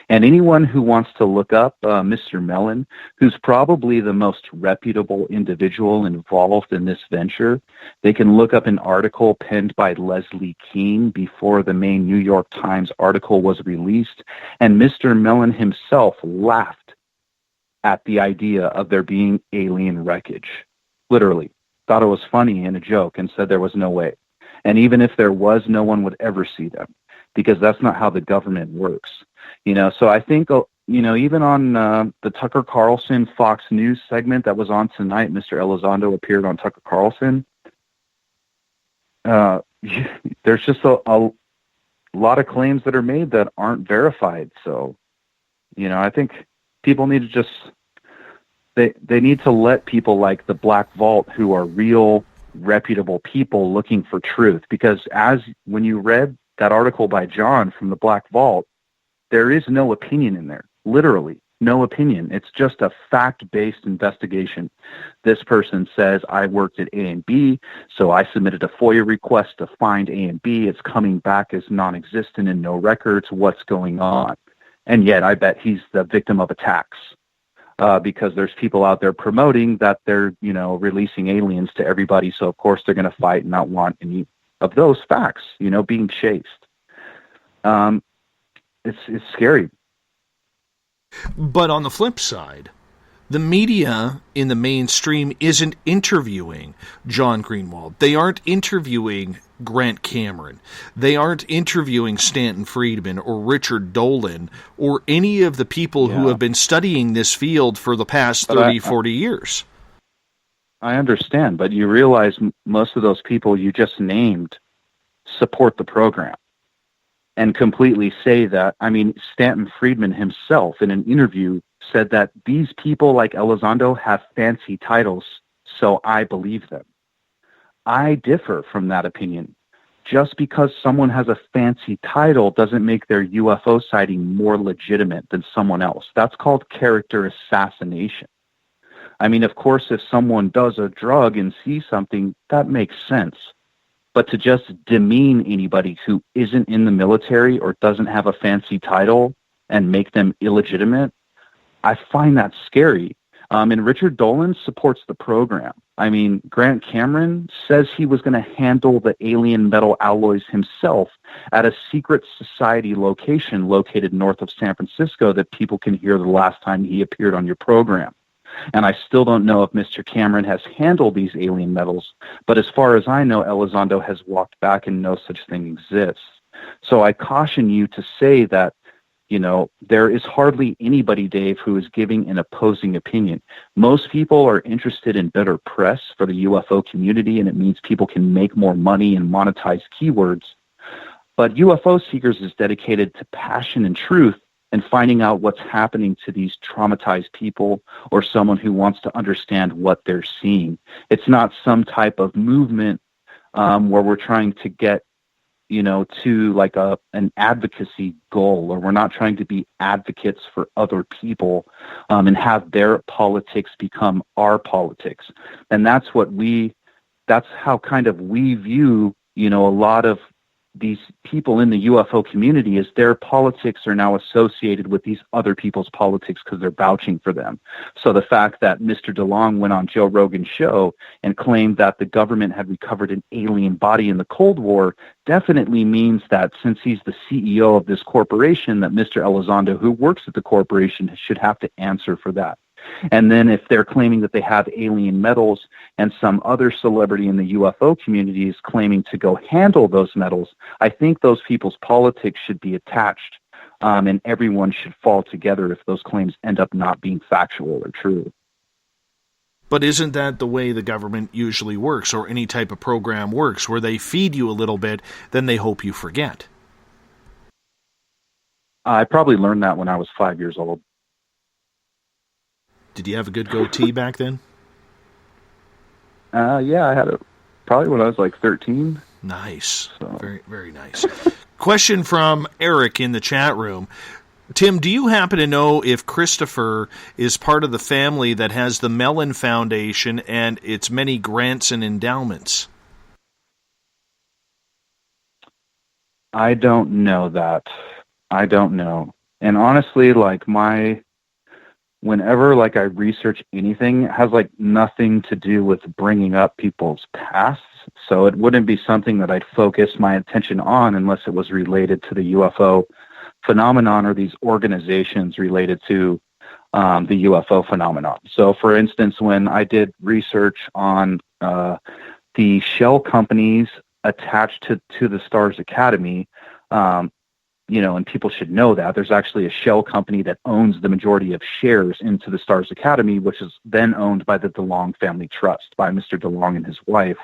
And anyone who wants to look up Mr. Mellon, who's probably the most reputable individual involved in this venture, they can look up an article penned by Leslie Kean before the main New York Times article was released. And Mr. Mellon himself laughed at the idea of there being alien wreckage. Literally. Thought it was funny and a joke and said there was no way. And even if there was, no one would ever see them, because that's not how the government works. So I think, even on the Tucker Carlson Fox News segment that was on tonight, Mr. Elizondo appeared on Tucker Carlson. There's just a lot of claims that are made that aren't verified. So, I think people need to just, they need to let people like the Black Vault, who are real reputable people looking for truth, because when you read that article by John from the Black Vault, there is no opinion in there. Literally, no opinion. It's just a fact-based investigation. This person says, I worked at A and B, so I submitted a FOIA request to find A and B. It's coming back as non-existent and no records. What's going on? And yet, I bet he's the victim of attacks. Because there's people out there promoting that they're, releasing aliens to everybody. So, of course, they're going to fight and not want any of those facts, being chased. It's scary. But on the flip side, the media in the mainstream isn't interviewing John Greenwald. They aren't interviewing Grant Cameron. They aren't interviewing Stanton Friedman or Richard Dolan or any of the people who have been studying this field for the past 30, 40 years. I understand, but you realize most of those people you just named support the program and completely say that. I mean, Stanton Friedman himself in an interview said that these people like Elizondo have fancy titles, so I believe them. I differ from that opinion. Just because someone has a fancy title doesn't make their UFO sighting more legitimate than someone else. That's called character assassination. I mean, of course, if someone does a drug and sees something, that makes sense. But to just demean anybody who isn't in the military or doesn't have a fancy title and make them illegitimate, I find that scary. And Richard Dolan supports the program. I mean, Grant Cameron says he was going to handle the alien metal alloys himself at a secret society location located north of San Francisco that people can hear the last time he appeared on your program. And I still don't know if Mr. Cameron has handled these alien metals, but as far as I know, Elizondo has walked back and no such thing exists. So I caution you to say that, there is hardly anybody, Dave, who is giving an opposing opinion. Most people are interested in better press for the UFO community, and it means people can make more money and monetize keywords. But UFO Seekers is dedicated to passion and truth and finding out what's happening to these traumatized people or someone who wants to understand what they're seeing. It's not some type of movement where we're trying to get to like an advocacy goal, or we're not trying to be advocates for other people and have their politics become our politics. And that's how kind of we view, a lot of these people in the UFO community, is their politics are now associated with these other people's politics because they're vouching for them. So the fact that Mr. DeLong went on Joe Rogan's show and claimed that the government had recovered an alien body in the Cold War definitely means that since he's the CEO of this corporation, that Mr. Elizondo, who works at the corporation, should have to answer for that. And then if they're claiming that they have alien metals and some other celebrity in the UFO community is claiming to go handle those metals, I think those people's politics should be attached, and everyone should fall together if those claims end up not being factual or true. But isn't that the way the government usually works, or any type of program works, where they feed you a little bit, then they hope you forget? I probably learned that when I was 5 years old. Did you have a good goatee back then? Yeah, I had it probably when I was like 13. Nice. So. Very, very nice. Question from Eric in the chat room. Tim, do you happen to know if Christopher is part of the family that has the Mellon Foundation and its many grants and endowments? I don't know that. I don't know. And honestly, like whenever like I research anything, it has like nothing to do with bringing up people's pasts. So it wouldn't be something that I'd focus my attention on unless it was related to the UFO phenomenon or these organizations related to the UFO phenomenon. So for instance, when I did research on the shell companies attached to the Stars Academy, and people should know that there's actually a shell company that owns the majority of shares into the Stars Academy, which is then owned by the DeLong Family Trust, by Mr. DeLong and his wife.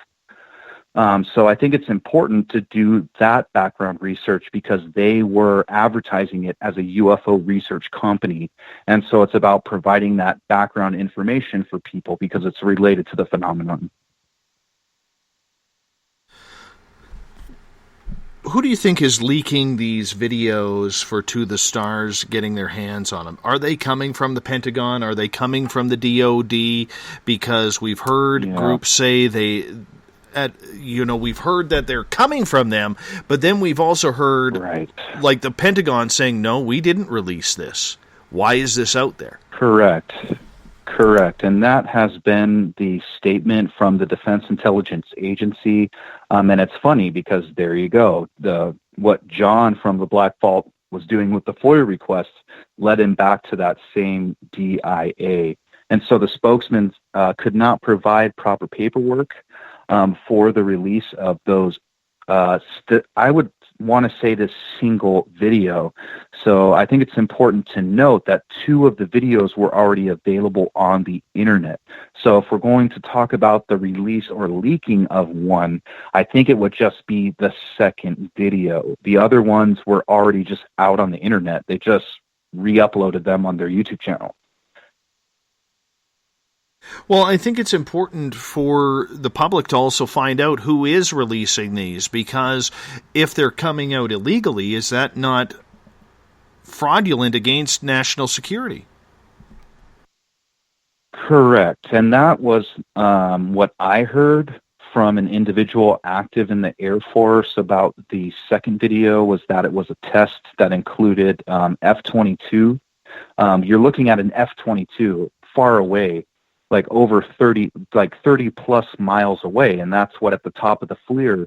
So I think it's important to do that background research because they were advertising it as a UFO research company. And so it's about providing that background information for people because it's related to the phenomenon. Who do you think is leaking these videos for To the Stars getting their hands on them? Are they coming from the Pentagon? Are they coming from the DOD? Because we've heard groups say we've heard that they're coming from them, but then we've also heard like the Pentagon saying, no, we didn't release this. Why is this out there? Correct. And that has been the statement from the Defense Intelligence Agency. And it's funny because there you go. What John from the Black Vault was doing with the FOIA requests led him back to that same DIA. And so the spokesman could not provide proper paperwork for the release of those. I would want to say this single video. So I think it's important to note that 2 of the videos were already available on the internet. So if we're going to talk about the release or leaking of one, I think it would just be the second video. The other ones were already just out on the internet. They just re-uploaded them on their YouTube channel. Well, I think it's important for the public to also find out who is releasing these, because if they're coming out illegally, is that not fraudulent against national security? Correct. And that was what I heard from an individual active in the Air Force about the second video, was that it was a test that included F-22. You're looking at an F-22 far away, like over 30 plus miles away. And that's what at the top of the FLIR,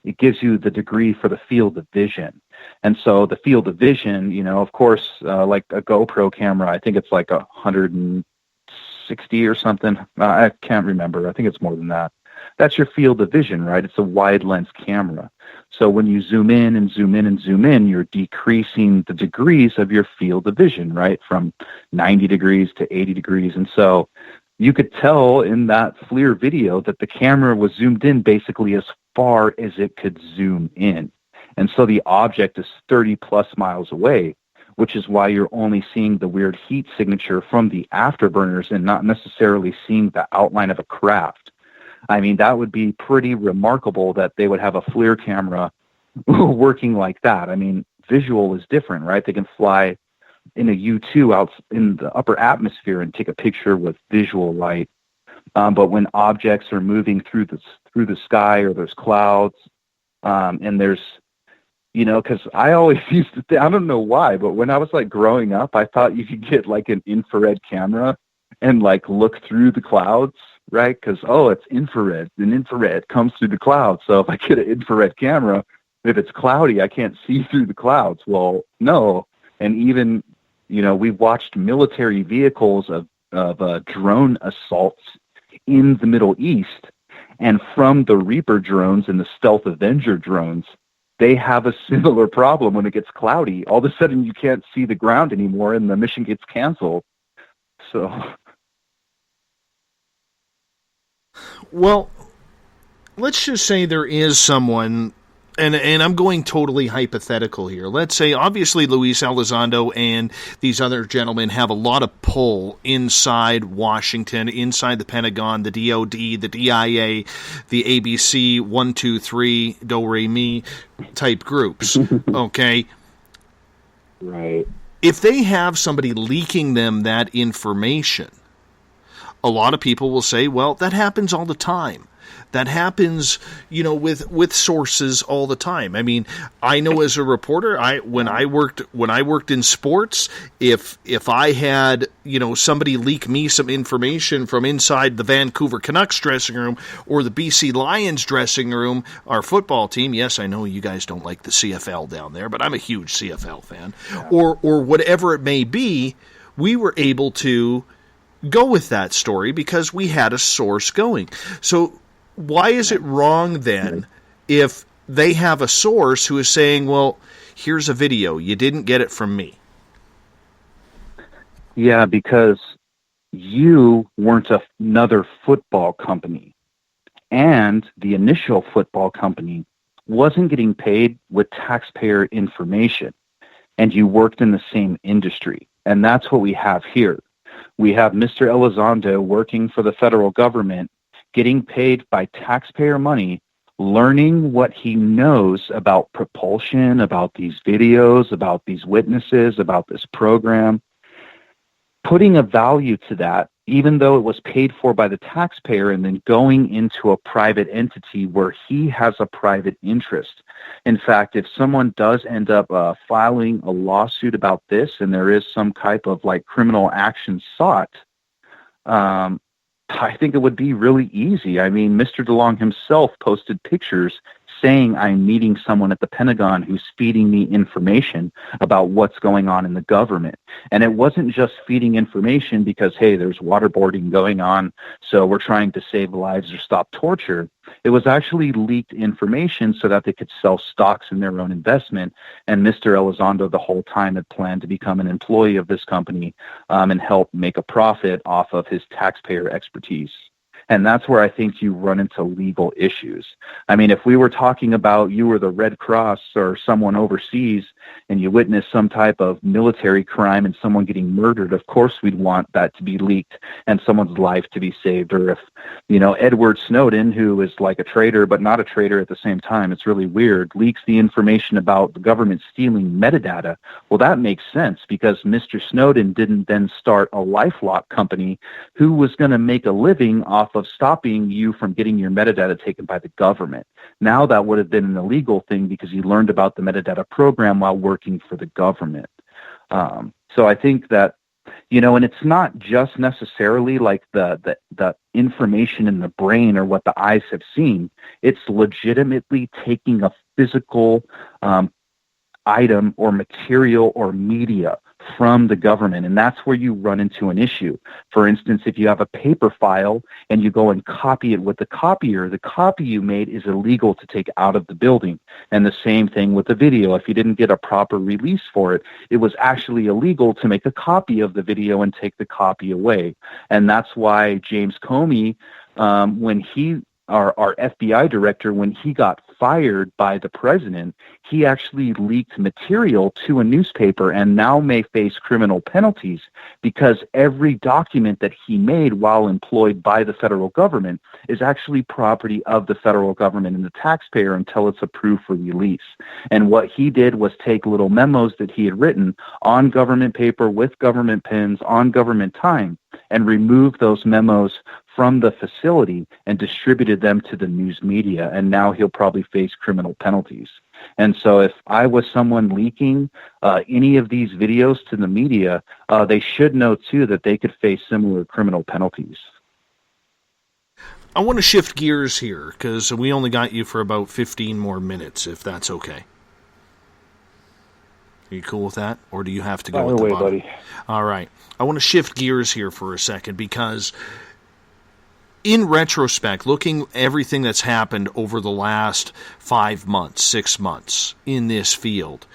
it gives you the degree for the field of vision. And so the field of vision, of course, like a GoPro camera, I think it's like 160 or something. I can't remember. I think it's more than that. That's your field of vision, right? It's a wide lens camera. So when you zoom in and zoom in and zoom in, you're decreasing the degrees of your field of vision, right? From 90 degrees to 80 degrees. And so you could tell in that FLIR video that the camera was zoomed in basically as far as it could zoom in. And so the object is 30 plus miles away, which is why you're only seeing the weird heat signature from the afterburners and not necessarily seeing the outline of a craft. I mean, that would be pretty remarkable that they would have a FLIR camera working like that. I mean, visual is different, right? They can fly in a U-2 out in the upper atmosphere and take a picture with visual light. But when objects are moving through the sky or there's clouds, and there's, because I always used to think, I don't know why, but when I was like growing up, I thought you could get like an infrared camera and like look through the clouds, right? Because, it's infrared. And infrared comes through the clouds. So if I get an infrared camera, if it's cloudy, I can't see through the clouds. Well, no. And even, we've watched military vehicles of drone assaults in the Middle East. And from the Reaper drones and the Stealth Avenger drones, they have a similar problem when it gets cloudy. All of a sudden, you can't see the ground anymore, and the mission gets canceled. So, well, let's just say there is someone and I'm going totally hypothetical here. Let's say, obviously, Luis Elizondo and these other gentlemen have a lot of pull inside Washington, inside the Pentagon, the DOD, the DIA, the ABC 123 Do Re Mi type groups. Okay, right. If they have somebody leaking them that information, a lot of people will say, "Well, that happens all the time." That happens, with sources all the time. I mean, I know as a reporter, when I worked in sports, if I had, somebody leak me some information from inside the Vancouver Canucks dressing room or the BC Lions dressing room, our football team, yes, I know you guys don't like the CFL down there, but I'm a huge CFL fan, or whatever it may be, we were able to go with that story because we had a source going. So why is it wrong then if they have a source who is saying, well, here's a video, you didn't get it from me? Yeah, because you weren't another football company. And the initial football company wasn't getting paid with taxpayer information. And you worked in the same industry. And that's what we have here. We have Mr. Elizondo working for the federal government, getting paid by taxpayer money, learning what he knows about propulsion, about these videos, about these witnesses, about this program, putting a value to that, even though it was paid for by the taxpayer, and then going into a private entity where he has a private interest. In fact, if someone does end up filing a lawsuit about this and there is some type of criminal action sought, I think it would be really easy. I mean, Mr. DeLong himself posted pictures saying, I'm meeting someone at the Pentagon who's feeding me information about what's going on in the government. And it wasn't just feeding information because, hey, there's waterboarding going on, so we're trying to save lives or stop torture. It was actually leaked information so that they could sell stocks in their own investment. And Mr. Elizondo the whole time had planned to become an employee of this company and help make a profit off of his taxpayer expertise. And that's where I think you run into legal issues. I mean, if we were talking about you were the Red Cross or someone overseas and you witness some type of military crime and someone getting murdered, of course we'd want that to be leaked and someone's life to be saved. Or if, Edward Snowden, who is like a traitor but not a traitor at the same time, it's really weird, leaks the information about the government stealing metadata. Well, that makes sense because Mr. Snowden didn't then start a LifeLock company who was going to make a living off of stopping you from getting your metadata taken by the government. Now that would have been an illegal thing because he learned about the metadata program while working for the government. So I think that, and it's not just necessarily like the information in the brain or what the eyes have seen. It's legitimately taking a physical item or material or media from the government, and that's where you run into an issue. For instance, if you have a paper file and you go and copy it with the copier, the copy you made is illegal to take out of the building. And the same thing with the video. If you didn't get a proper release for it, it was actually illegal to make a copy of the video and take the copy away. And that's why James Comey, our FBI director, when he got fired by the president, he actually leaked material to a newspaper and now may face criminal penalties because every document that he made while employed by the federal government is actually property of the federal government and the taxpayer until it's approved for release. And what he did was take little memos that he had written on government paper with government pens on government time and remove those memos from the facility and distributed them to the news media, and now he'll probably face criminal penalties. And so if I was someone leaking any of these videos to the media, they should know, too, that they could face similar criminal penalties. I want to shift gears here because we only got you for about 15 more minutes, if that's okay. Are you cool with that? Or do you have to go at the bottom? Buddy. All right. I want to shift gears here for a second because in retrospect, looking at everything that's happened over the last 5 months, 6 months in this field,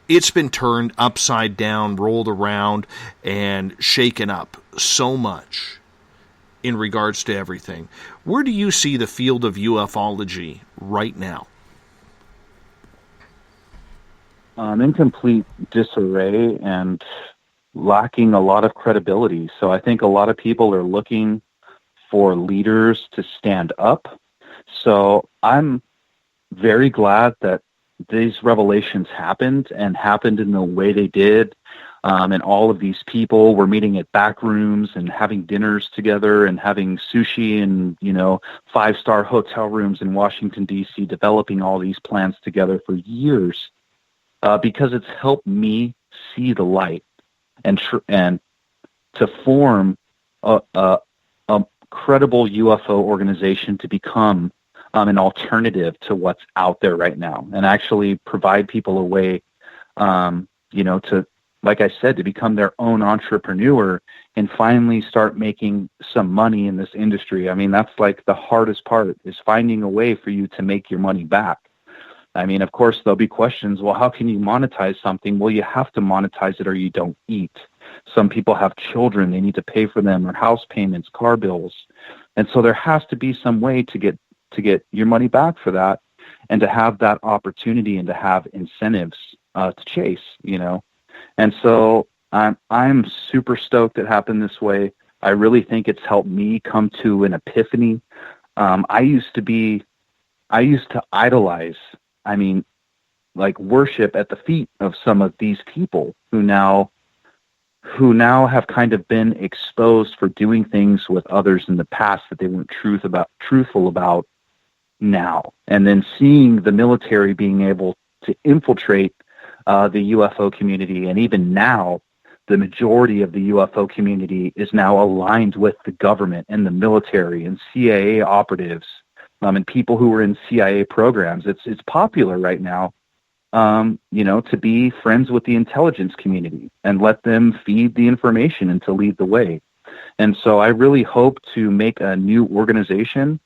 it's been turned upside down, rolled around, and shaken up so much in regards to everything. Where do you see the field of ufology right now? in complete disarray and lacking a lot of credibility. So I think a lot of people are looking for leaders to stand up. So I'm very glad that these revelations happened and happened in the way they did. And all of these people were meeting at back rooms and having dinners together and having sushi and, 5-star hotel rooms in Washington, D.C., developing all these plans together for years, because it's helped me see the light and to form a credible UFO organization to become an alternative to what's out there right now, and actually provide people a way, to, like I said, to become their own entrepreneur and finally start making some money in this industry. I mean, that's like the hardest part, is finding a way for you to make your money back. I mean, of course, there'll be questions. Well, how can you monetize something? Well, you have to monetize it or you don't eat. Some people have children. They need to pay for them, or house payments, car bills. And so there has to be some way to get your money back for that, and to have that opportunity and to have incentives to chase, And so I'm super stoked it happened this way. I really think it's helped me come to an epiphany. I used to idolize, worship at the feet of some of these people who now have kind of been exposed for doing things with others in the past that they weren't truthful about now. And then seeing the military being able to infiltrate the UFO community, and even now, the majority of the UFO community is now aligned with the government and the military and CIA operatives, and people who are in CIA programs. It's popular right now, to be friends with the intelligence community and let them feed the information and to lead the way. And so I really hope to make a new organization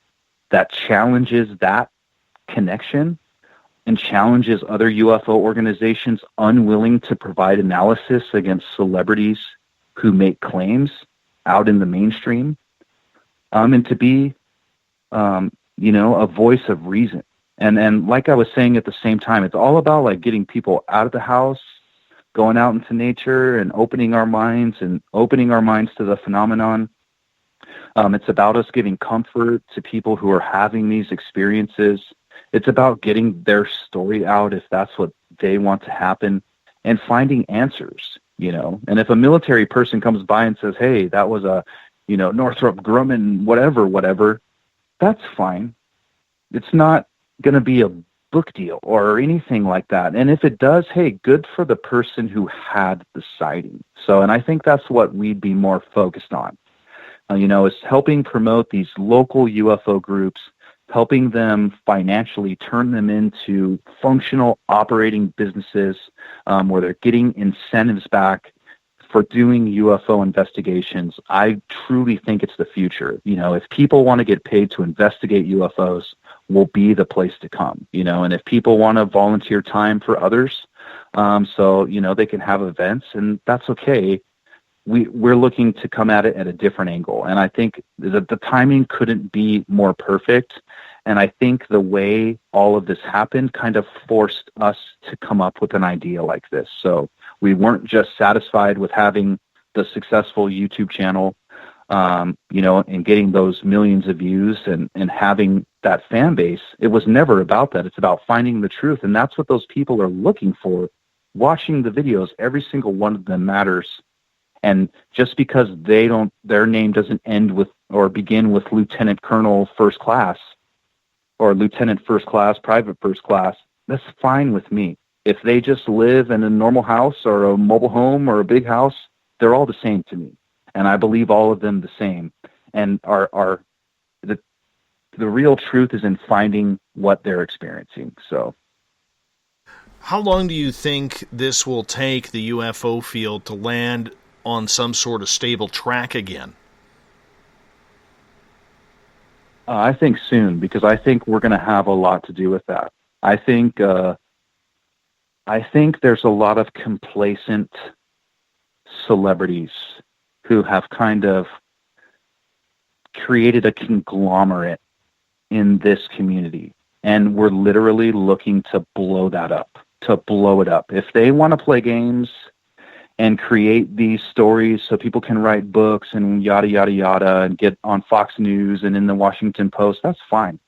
that challenges that connection and challenges other UFO organizations unwilling to provide analysis against celebrities who make claims out in the mainstream, and to be, a voice of reason. And like I was saying at the same time, it's all about like getting people out of the house, going out into nature, and opening our minds to the phenomenon. It's about us giving comfort to people who are having these experiences. It's about getting their story out if that's what they want to happen, and finding answers, And if a military person comes by and says, hey, that was a, Northrop Grumman, whatever, that's fine. It's not going to be a book deal or anything like that. And if it does, hey, good for the person who had the sighting. So, and I think that's what we'd be more focused on, is helping promote these local UFO groups, helping them financially turn them into functional operating businesses, where they're getting incentives back for doing UFO investigations. I truly think it's the future. If people want to get paid to investigate UFOs, will be the place to come, and if people want to volunteer time for others, so, they can have events, and that's okay. We're looking to come at it at a different angle. And I think that the timing couldn't be more perfect. And I think the way all of this happened kind of forced us to come up with an idea like this. So we weren't just satisfied with having the successful YouTube channel, and getting those millions of views and having that fan base. It was never about that. It's about finding the truth. And that's what those people are looking for. Watching the videos, every single one of them matters. And just because their name doesn't end with or begin with Lieutenant Colonel First Class or Lieutenant First Class, Private First Class, that's fine with me. If they just live in a normal house or a mobile home or a big house, they're all the same to me. And I believe all of them the same. And the real truth is in finding what they're experiencing. So, how long do you think this will take the UFO field to land on some sort of stable track again? I think soon, because I think we're going to have a lot to do with that. I think there's a lot of complacent celebrities who have kind of created a conglomerate in this community, and we're literally looking to blow that up. to blow it up. If they want to play games and create these stories so people can write books and yada, yada, yada, and get on Fox News and in the Washington Post, that's fine.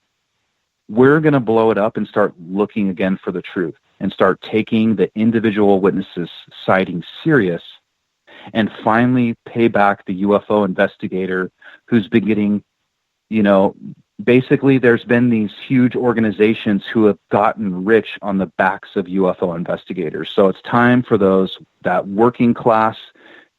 We're going to blow it up and start looking again for the truth and start taking the individual witnesses' sightings serious and finally pay back the UFO investigator who's been getting, basically there's been these huge organizations who have gotten rich on the backs of UFO investigators. So it's time for those working class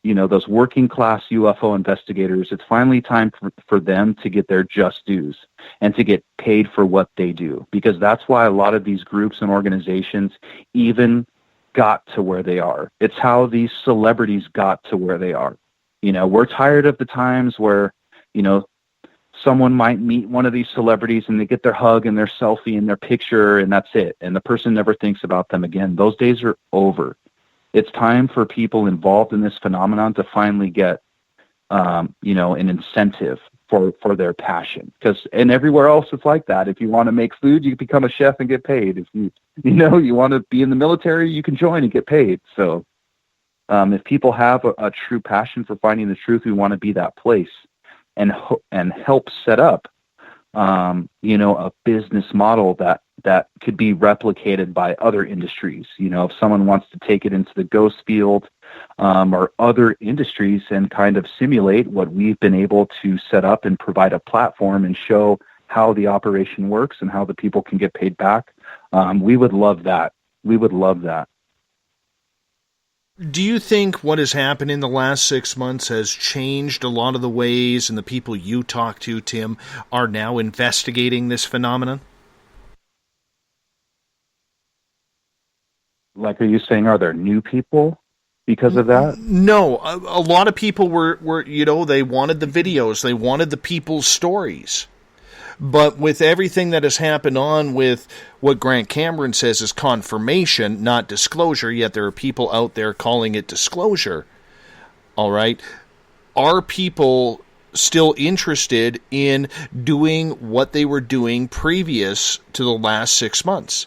UFO investigators. It's finally time for them to get their just dues and to get paid for what they do, because that's why a lot of these groups and organizations even got to where they are. It's how these celebrities got to where they are. We're tired of the times where, someone might meet one of these celebrities and they get their hug and their selfie and their picture and that's it. And the person never thinks about them again. Those days are over. It's time for people involved in this phenomenon to finally get, an incentive for their passion. And everywhere else it's like that. If you want to make food, you become a chef and get paid. If you want to be in the military, you can join and get paid. So if people have a true passion for finding the truth, we want to be that place and help set up, a business model that could be replicated by other industries. If someone wants to take it into the ghost field or other industries and kind of simulate what we've been able to set up and provide a platform and show how the operation works and how the people can get paid back, we would love that. We would love that. Do you think what has happened in the last 6 months has changed a lot of the ways and the people you talk to, Tim, are now investigating this phenomenon? Like, are you saying, are there new people because of that? No, a lot of people were they wanted the videos, they wanted the people's stories. But with everything that has happened on with what Grant Cameron says is confirmation, not disclosure, yet there are people out there calling it disclosure, all right, are people still interested in doing what they were doing previous to the last 6 months?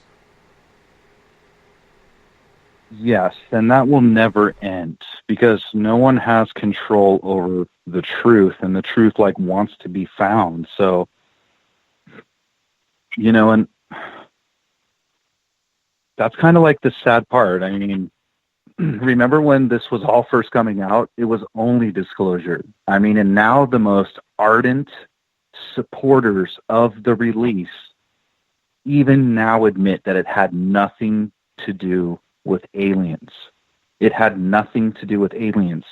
Yes, and that will never end because no one has control over the truth, and the truth wants to be found. So, and that's kind of the sad part. I mean, remember when this was all first coming out, it was only disclosure. I mean, and now the most ardent supporters of the release even now admit that it had nothing to do with aliens. It had nothing to do with aliens.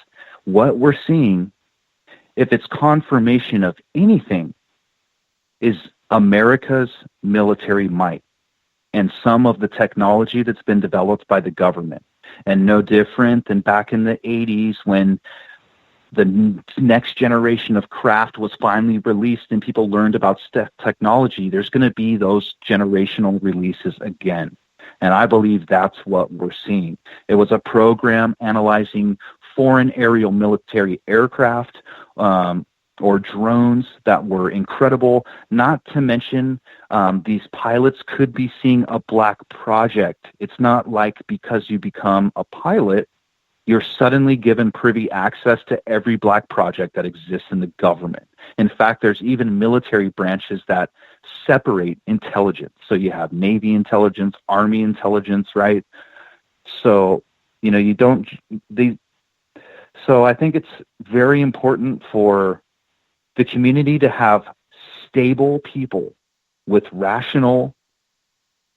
What we're seeing, if it's confirmation of anything, is America's military might and some of the technology that's been developed by the government. And no different than back in the 80s when the next generation of craft was finally released and people learned about technology. There's going to be those generational releases again. And I believe that's what we're seeing. It was a program analyzing foreign aerial military aircraft or drones that were incredible. Not to mention these pilots could be seeing a black project. It's not like because you become a pilot, you're suddenly given privy access to every black project that exists in the government. In fact, there's even military branches that separate intelligence. So you have Navy intelligence, Army intelligence, right? So, so I think it's very important for the community to have stable people with rational,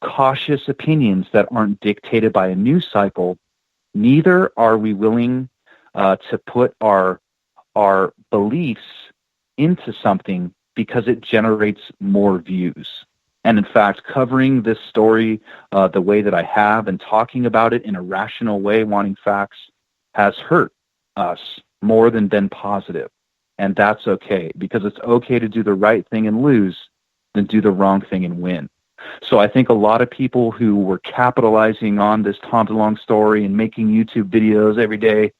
cautious opinions that aren't dictated by a news cycle. Neither are we willing to put our beliefs into something because it generates more views. And in fact, covering this story the way that I have and talking about it in a rational way, wanting facts, has hurt us more than been positive. And that's okay, because it's okay to do the right thing and lose than do the wrong thing and win. So I think a lot of people who were capitalizing on this Tom DeLonge story and making YouTube videos every day,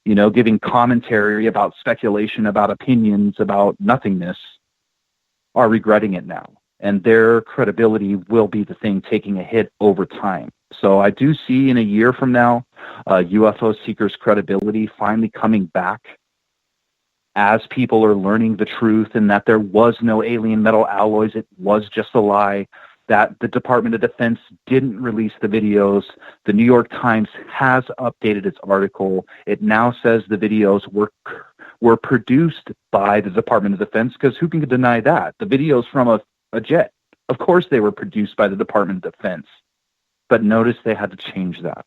giving commentary about speculation, about opinions, about nothingness, are regretting it now. and their credibility will be the thing taking a hit over time. So I do see in a year from now, UFO Seekers' credibility finally coming back as people are learning the truth and that there was no alien metal alloys. It was just a lie, that the Department of Defense didn't release the videos. The New York Times has updated its article. It now says the videos were produced by the Department of Defense, because who can deny that? The videos from a jet, of course they were produced by the Department of Defense. But notice they had to change that.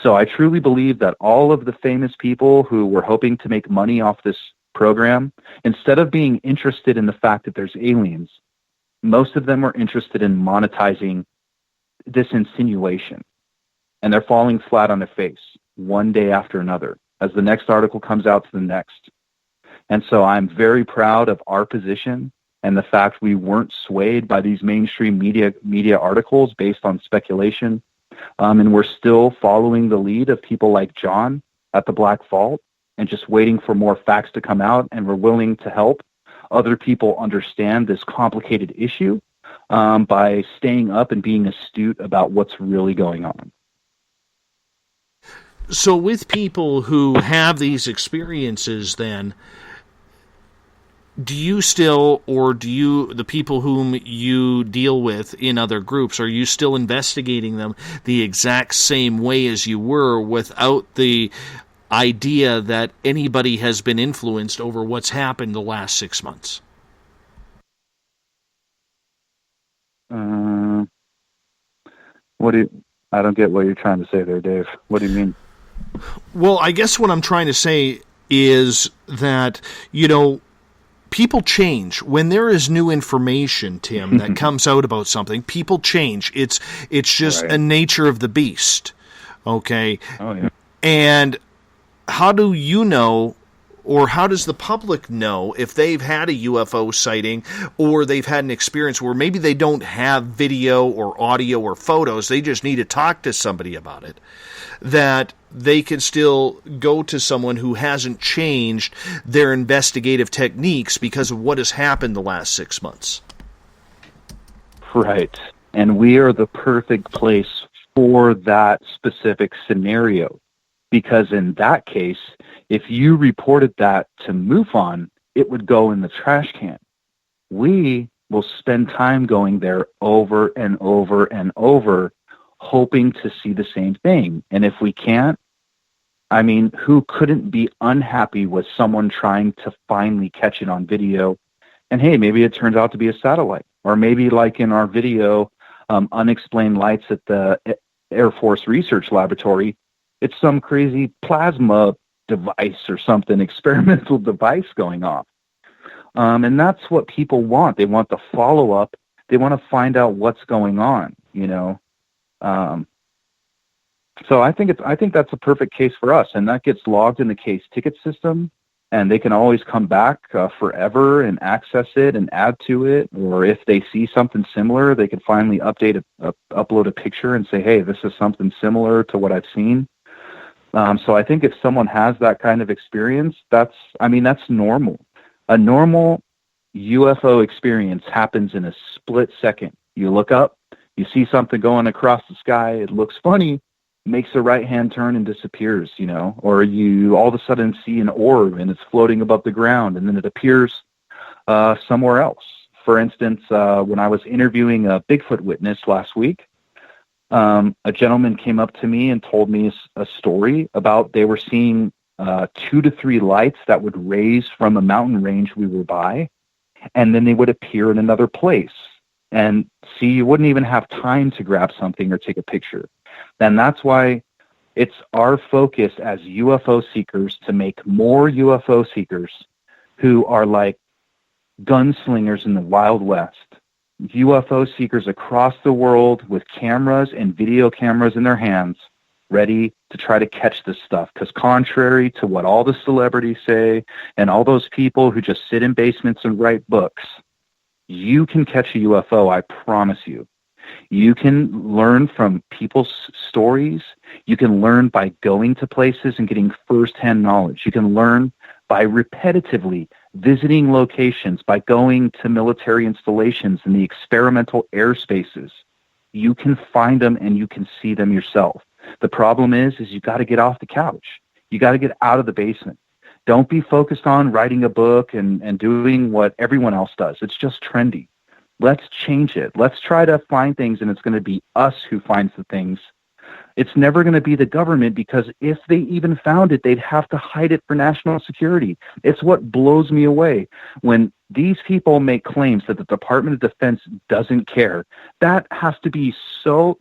So I truly believe that all of the famous people who were hoping to make money off this program, instead of being interested in the fact that there's aliens, most of them were interested in monetizing this insinuation. And they're falling flat on their face one day after another, as the next article comes out to the next. And so I'm very proud of our position and the fact we weren't swayed by these mainstream media articles based on speculation. And we're still following the lead of people like John at the Black Vault and just waiting for more facts to come out. And we're willing to help other people understand this complicated issue by staying up and being astute about what's really going on. So with people who have these experiences then, do you still, or the people whom you deal with in other groups, are you still investigating them the exact same way as you were, without the idea that anybody has been influenced over what's happened the last 6 months? I don't get what you're trying to say there, Dave. What do you mean? Well, I guess what I'm trying to say is that, people change. When there is new information, Tim, that comes out about something, people change. It's just a nature of the beast. Okay? Oh, yeah. And how do you know, or how does the public know if they've had a UFO sighting or they've had an experience where maybe they don't have video or audio or photos, they just need to talk to somebody about it, that they can still go to someone who hasn't changed their investigative techniques because of what has happened the last 6 months? Right. And we are the perfect place for that specific scenario, because in that case, if you reported that to MUFON, it would go in the trash can. We will spend time going there over and over and over, hoping to see the same thing. And if we can't, I mean, who couldn't be unhappy with someone trying to finally catch it on video? And hey, maybe it turns out to be a satellite. Or maybe like in our video, Unexplained Lights at the Air Force Research Laboratory, it's some crazy plasma device or something, experimental device going off. And that's what people want. They want the follow-up. They want to find out what's going on, So I think that's a perfect case for us, and that gets logged in the case ticket system, and they can always come back forever and access it and add to it. Or if they see something similar, they can finally upload a picture and say, "Hey, this is something similar to what I've seen." So I think if someone has that kind of experience, that's normal. A normal UFO experience happens in a split second. You look up, you see something going across the sky, it looks funny, makes a right-hand turn and disappears, or you all of a sudden see an orb and it's floating above the ground and then it appears somewhere else. For instance, when I was interviewing a Bigfoot witness last week, a gentleman came up to me and told me a story about they were seeing 2 to 3 lights that would raise from a mountain range we were by, and then they would appear in another place. And see, you wouldn't even have time to grab something or take a picture. And that's why it's our focus as UFO seekers to make more UFO seekers who are like gunslingers in the Wild West. UFO seekers across the world with cameras and video cameras in their hands, ready to try to catch this stuff. Because contrary to what all the celebrities say and all those people who just sit in basements and write books, you can catch a UFO, I promise you. You can learn from people's stories. You can learn by going to places and getting firsthand knowledge. You can learn by repetitively visiting locations, by going to military installations in the experimental airspaces. You can find them and you can see them yourself. The problem is you got to get off the couch. You got to get out of the basement. Don't be focused on writing a book and doing what everyone else does. It's just trendy. Let's change it. Let's try to find things, and it's going to be us who finds the things. It's never going to be the government, because if they even found it, they'd have to hide it for national security. It's what blows me away. When these people make claims that the Department of Defense doesn't care, that is so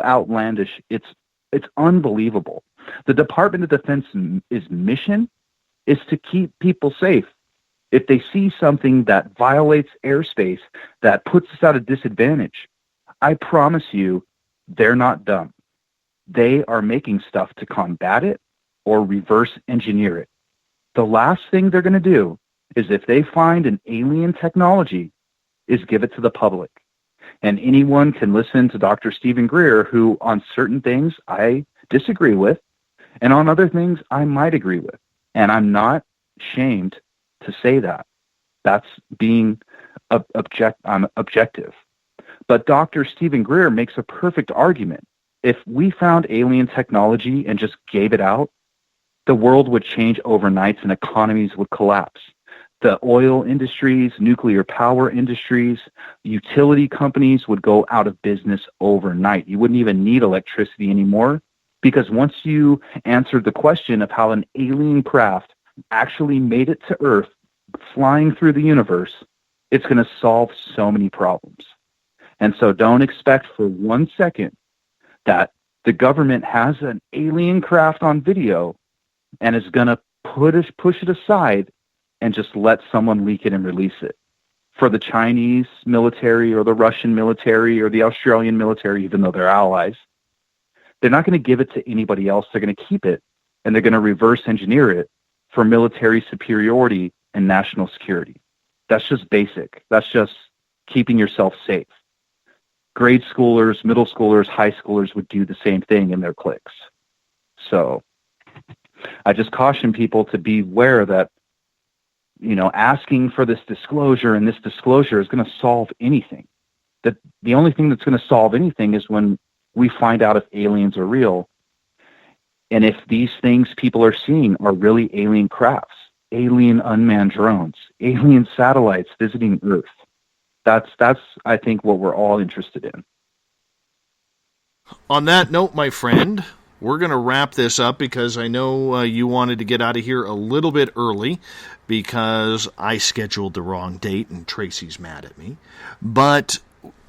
outlandish. It's unbelievable. The Department of Defense's mission is to keep people safe. If they see something that violates airspace, that puts us at a disadvantage, I promise you, they're not dumb. They are making stuff to combat it or reverse engineer it. The last thing they're going to do is, if they find an alien technology, is give it to the public. And anyone can listen to Dr. Stephen Greer, who on certain things I disagree with, and on other things I might agree with. And I'm not ashamed to say that. That's being objective. But Dr. Stephen Greer makes a perfect argument. If we found alien technology and just gave it out, the world would change overnight and economies would collapse. The oil industries, nuclear power industries, utility companies would go out of business overnight. You wouldn't even need electricity anymore, because once you answered the question of how an alien craft actually made it to Earth, flying through the universe, it's going to solve so many problems. And so don't expect for 1 second that the government has an alien craft on video and is going to push it aside and just let someone leak it and release it. For the Chinese military or the Russian military or the Australian military, even though they're allies, they're not going to give it to anybody else. They're going to keep it, and they're going to reverse engineer it for military superiority and national security. That's just basic. That's just keeping yourself safe. Grade schoolers, middle schoolers, high schoolers would do the same thing in their cliques. So I just caution people to beware that, asking for this disclosure and this disclosure is going to solve anything. That the only thing that's going to solve anything is when we find out if aliens are real, and if these things people are seeing are really alien crafts, alien unmanned drones, alien satellites visiting Earth. That's I think what we're all interested in. On that note, my friend, we're going to wrap this up, because I know you wanted to get out of here a little bit early because I scheduled the wrong date and Tracy's mad at me. But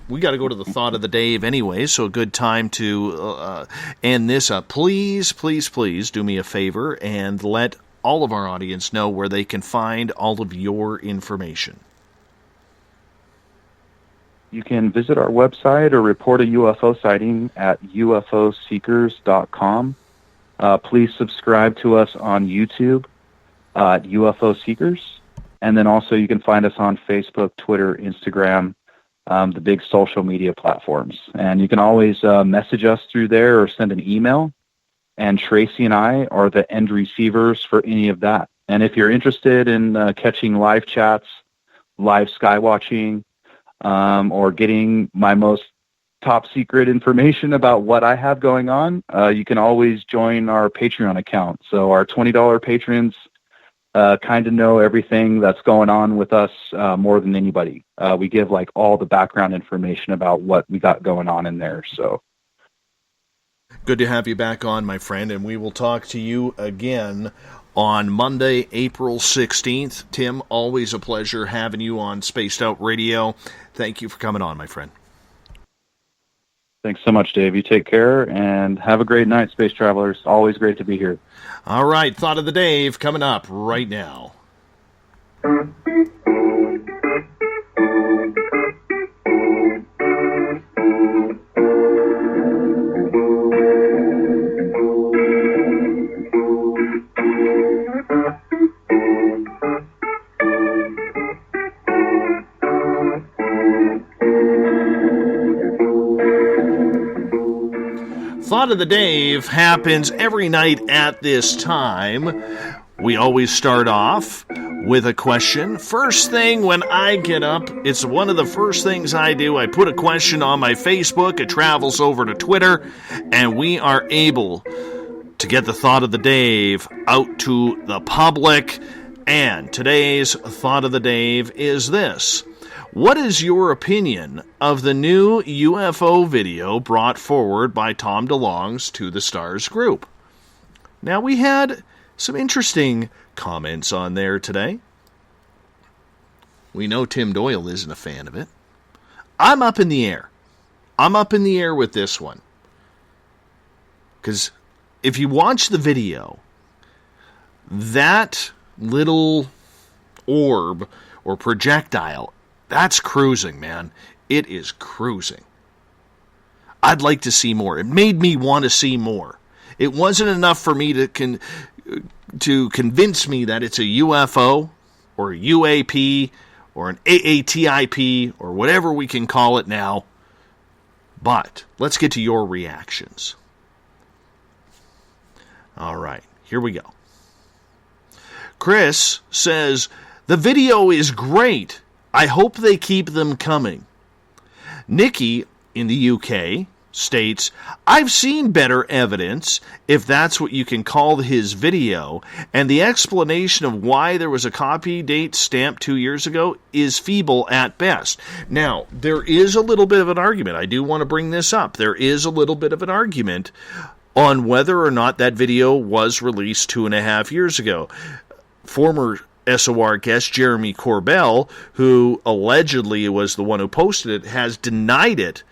we got to go to the thought of the day anyway, so a good time to end this up. Please, please, please do me a favor and let all of our audience know where they can find all of your information. You can visit our website or report a UFO sighting at ufoseekers.com. Please subscribe to us on YouTube at UFO Seekers. And then also you can find us on Facebook, Twitter, Instagram, the big social media platforms. And you can always message us through there or send an email. And Tracy and I are the end receivers for any of that. And if you're interested in catching live chats, live sky watching, or getting my most top secret information about what I have going on, you can always join our Patreon account. So our $20 patrons kind of know everything that's going on with us more than anybody. We give like all the background information about what we got going on in there. So good to have you back on, my friend, and we will talk to you again on Monday, April 16th. Tim, always a pleasure having you on Spaced Out Radio. Thank you for coming on, my friend. Thanks so much, Dave. You take care and have a great night, space travelers. Always great to be here. All right, Thought of the Dave coming up right now. Thought of the Dave happens every night at this time. We always start off with a question. First thing when I get up, it's one of the first things I do. I put a question on my Facebook, it travels over to Twitter, and we are able to get the thought of the day out to the public. And today's thought of the day is this. What is your opinion of the new UFO video brought forward by Tom DeLonge's To the Stars group? Now, we had some interesting comments on there today. We know Tim Doyle isn't a fan of it. I'm up in the air. I'm up in the air with this one. Because if you watch the video, that little orb or projectile, that's cruising, man. It is cruising. I'd like to see more. It made me want to see more. It wasn't enough for me to convince me that it's a UFO or a UAP or an AATIP or whatever we can call it now. But let's get to your reactions. All right, here we go. Chris says, the video is great. I hope they keep them coming. Nikki in the UK states, I've seen better evidence, if that's what you can call his video, and the explanation of why there was a copy date stamped 2 years ago is feeble at best. Now, there is a little bit of an argument. I do want to bring this up. There is a little bit of an argument on whether or not that video was released 2.5 years ago. Former SOR guest Jeremy Corbell, who allegedly was the one who posted it, has denied it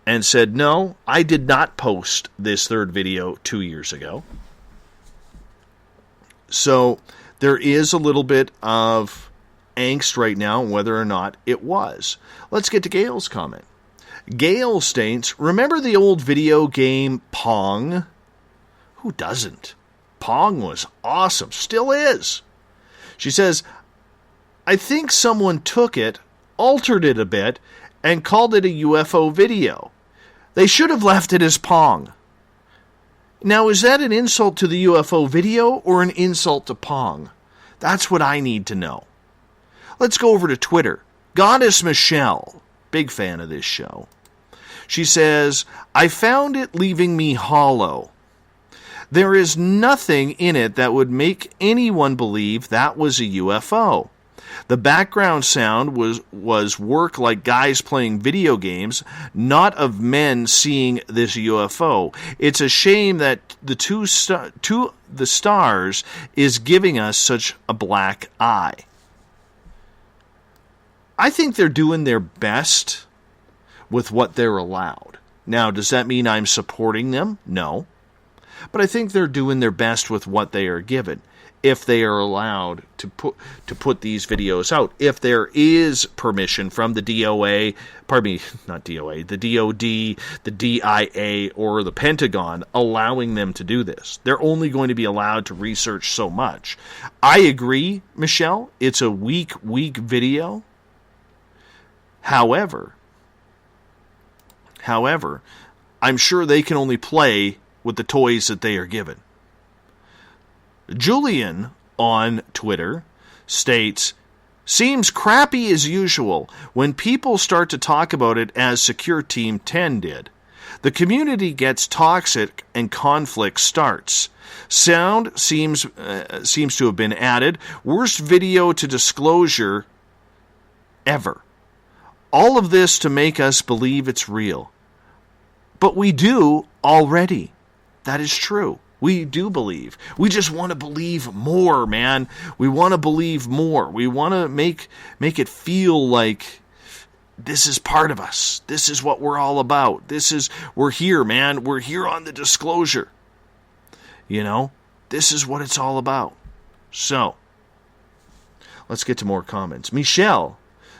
and said, no, I did not post this third video 2 years ago. So there is a little bit of angst right now on whether or not it was. Let's get to Gail's comment. Gail states, remember the old video game Pong? Who doesn't? Pong was awesome. Still is. She says, I think someone took it, altered it a bit, and called it a UFO video. They should have left it as Pong. Now, is that an insult to the UFO video or an insult to Pong? That's what I need to know. Let's go over to Twitter. Goddess Michelle, big fan of this show. She says, I found it leaving me hollow. There is nothing in it that would make anyone believe that was a UFO. The background sound was work like guys playing video games, not of men seeing this UFO. It's a shame that the stars is giving us such a black eye. I think they're doing their best with what they're allowed. Now, does that mean I'm supporting them? No. But I think they're doing their best with what they are given, if they are allowed to put these videos out. If there is permission from the DOA, pardon me, not DOA, the DOD, the DIA, or the Pentagon allowing them to do this. They're only going to be allowed to research so much. I agree, Michelle, it's a weak video. However, I'm sure they can only play with the toys that they are given. Julian on Twitter states, seems crappy as usual when people start to talk about it as Secure Team 10 did. The community gets toxic and conflict starts. Sound seems to have been added. Worst video to disclosure ever. All of this to make us believe it's real. But we do already. That is true. We do believe. We just want to believe more, man. We want to believe more. We want to make it feel like this is part of us. This is what we're all about. We're here, man. We're here on the disclosure. You know, this is what it's all about. So, let's get to more comments. Michelle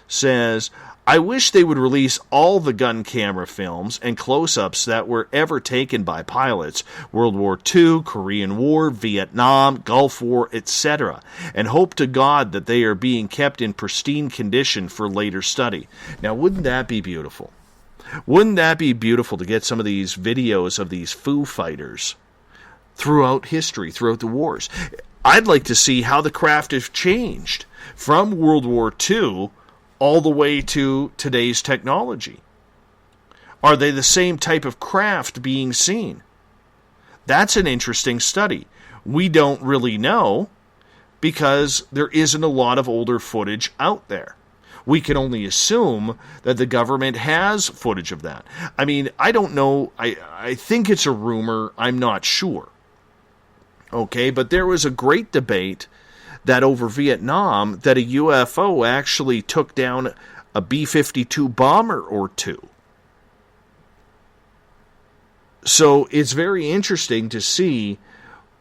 says, I wish they would release all the gun camera films and close-ups that were ever taken by pilots, World War II, Korean War, Vietnam, Gulf War, etc., and hope to God that they are being kept in pristine condition for later study. Now, wouldn't that be beautiful? Wouldn't that be beautiful to get some of these videos of these Foo Fighters throughout history, throughout the wars? I'd like to see how the craft has changed from World War II all the way to today's technology. Are they the same type of craft being seen? That's an interesting study. We don't really know because there isn't a lot of older footage out there. We can only assume that the government has footage of that. I mean, I don't know. I think it's a rumor. I'm not sure. Okay, but there was a great debate that over Vietnam that a UFO actually took down a B-52 bomber or two. So it's very interesting to see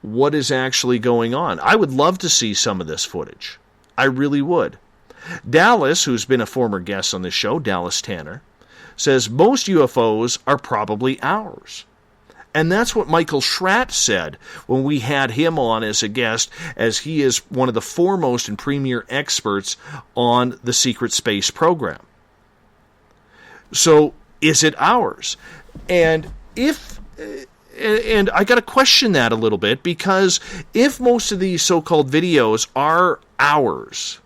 what is actually going on. I would love to see some of this footage. I really would. Dallas, who's been a former guest on this show, Dallas Tanner, says most UFOs are probably ours. And that's what Michael Schratt said when we had him on as a guest, as he is one of the foremost and premier experts on the secret space program. So, is it ours? And I got to question that a little bit, because if most of these so-called videos are ours,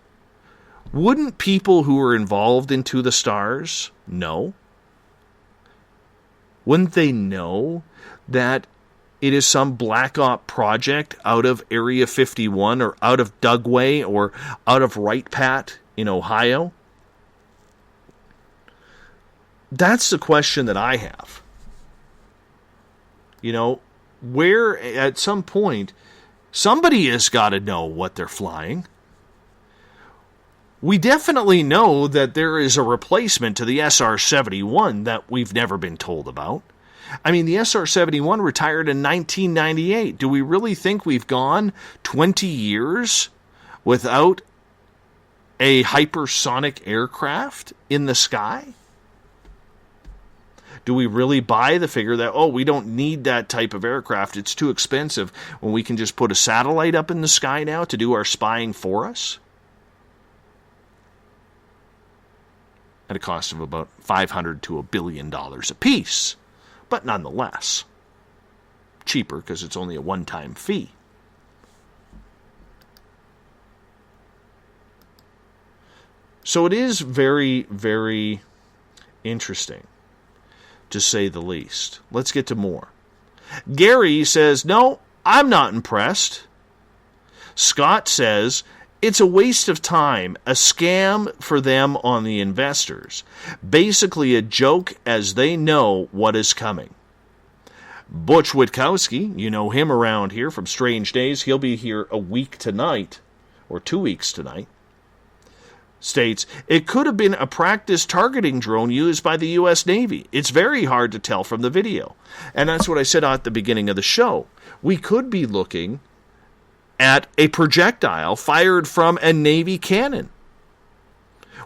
wouldn't people who are involved in To the Stars know? Wouldn't they know that it is some black op project out of Area 51 or out of Dugway or out of Wright Pat in Ohio? That's the question that I have. You know, where at some point somebody has got to know what they're flying. We definitely know that there is a replacement to the SR-71 that we've never been told about. I mean, the SR-71 retired in 1998. Do we really think we've gone 20 years without a hypersonic aircraft in the sky? Do we really buy the figure that, we don't need that type of aircraft, it's too expensive, when we can just put a satellite up in the sky now to do our spying for us? At a cost of about $500 to $1 billion a piece. But nonetheless, cheaper because it's only a one-time fee. So it is very, very interesting, to say the least. Let's get to more. Gary says, no, I'm not impressed. Scott says, it's a waste of time, a scam for them on the investors. Basically a joke, as they know what is coming. Butch Witkowski, you know him around here from Strange Days, he'll be here a week tonight, or 2 weeks tonight, states, it could have been a practice targeting drone used by the U.S. Navy. It's very hard to tell from the video. And that's what I said at the beginning of the show. We could be looking at a projectile fired from a Navy cannon.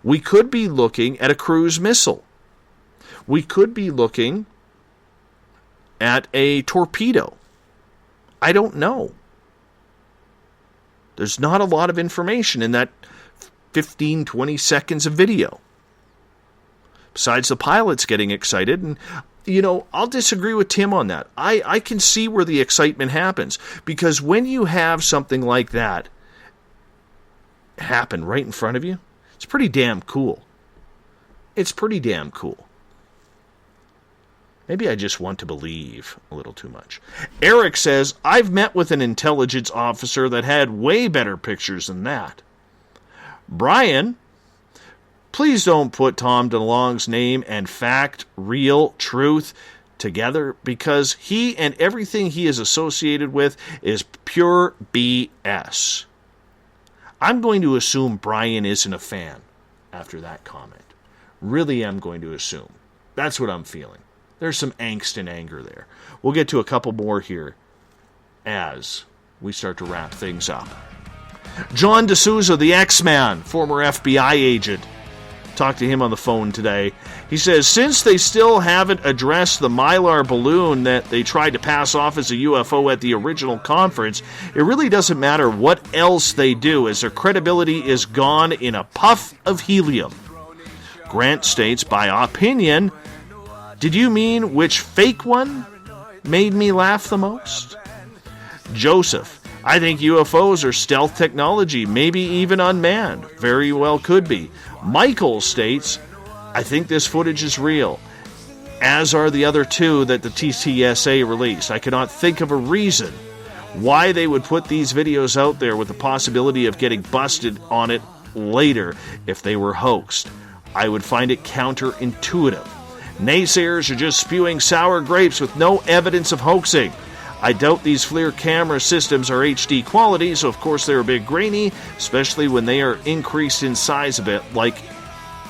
We could be looking at a cruise missile. We could be looking at a torpedo. I don't know. There's not a lot of information in that 15, 20 seconds of video. Besides the pilots getting excited, and I'll disagree with Tim on that. I can see where the excitement happens, because when you have something like that happen right in front of you, it's pretty damn cool. It's pretty damn cool. Maybe I just want to believe a little too much. Eric says, I've met with an intelligence officer that had way better pictures than that. Brian, please don't put Tom DeLonge's name and fact, real, truth together, because he and everything he is associated with is pure BS. I'm going to assume Brian isn't a fan after that comment. Really am going to assume. That's what I'm feeling. There's some angst and anger there. We'll get to a couple more here as we start to wrap things up. John D'Souza, the X-Man, former FBI agent. Talked to him on the phone today. He says, since they still haven't addressed the Mylar balloon that they tried to pass off as a UFO at the original conference, it really doesn't matter what else they do, as their credibility is gone in a puff of helium. Grant states, by opinion, did you mean which fake one made me laugh the most? Joseph, I think UFOs are stealth technology, maybe even unmanned. Very well could be. Michael states, I think this footage is real, as are the other two that the TTSA released. I cannot think of a reason why they would put these videos out there with the possibility of getting busted on it later if they were hoaxed. I would find it counterintuitive. Naysayers are just spewing sour grapes with no evidence of hoaxing. I doubt these FLIR camera systems are HD quality, so of course they're a bit grainy, especially when they are increased in size a bit, like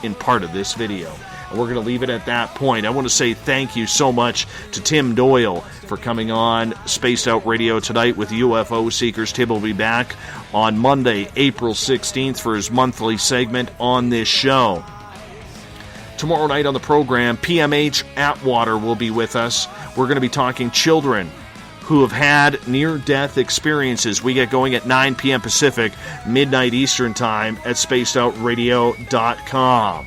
in part of this video. And we're going to leave it at that point. I want to say thank you so much to Tim Doyle for coming on Spaced Out Radio tonight with UFO Seekers. Tim will be back on Monday, April 16th for his monthly segment on this show. Tomorrow night on the program, PMH Atwater will be with us. We're going to be talking children who have had near-death experiences. We get going at 9 p.m. Pacific, midnight Eastern Time at spacedoutradio.com.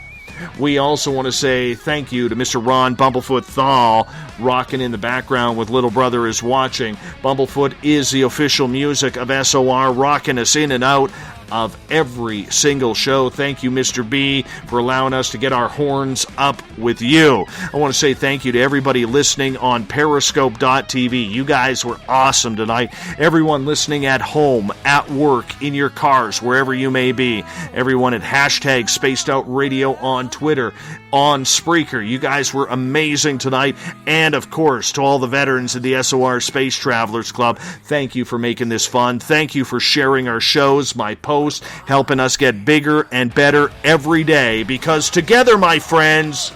We also want to say thank you to Mr. Ron Bumblefoot THAL, rocking in the background with Little Brother is Watching. Bumblefoot is the official music of SOR, rocking us in and out of every single show. Thank you, Mr. B, for allowing us to get our horns up with you. I want to say thank you to everybody listening on Periscope.tv. You guys were awesome tonight. Everyone listening at home, at work, in your cars, wherever you may be. Everyone at hashtag Spaced Out Radio on Twitter, on Spreaker. You guys were amazing tonight. And, of course, to all the veterans of the SOR Space Travelers Club, thank you for making this fun. Thank you for sharing our shows, my posts, helping us get bigger and better every day, because together, my friends,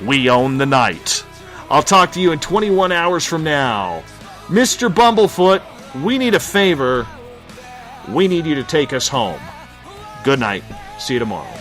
we own the night. I'll talk to you in 21 hours from now. Mr. Bumblefoot, we need a favor. We need you to take us home. Good night. See you tomorrow.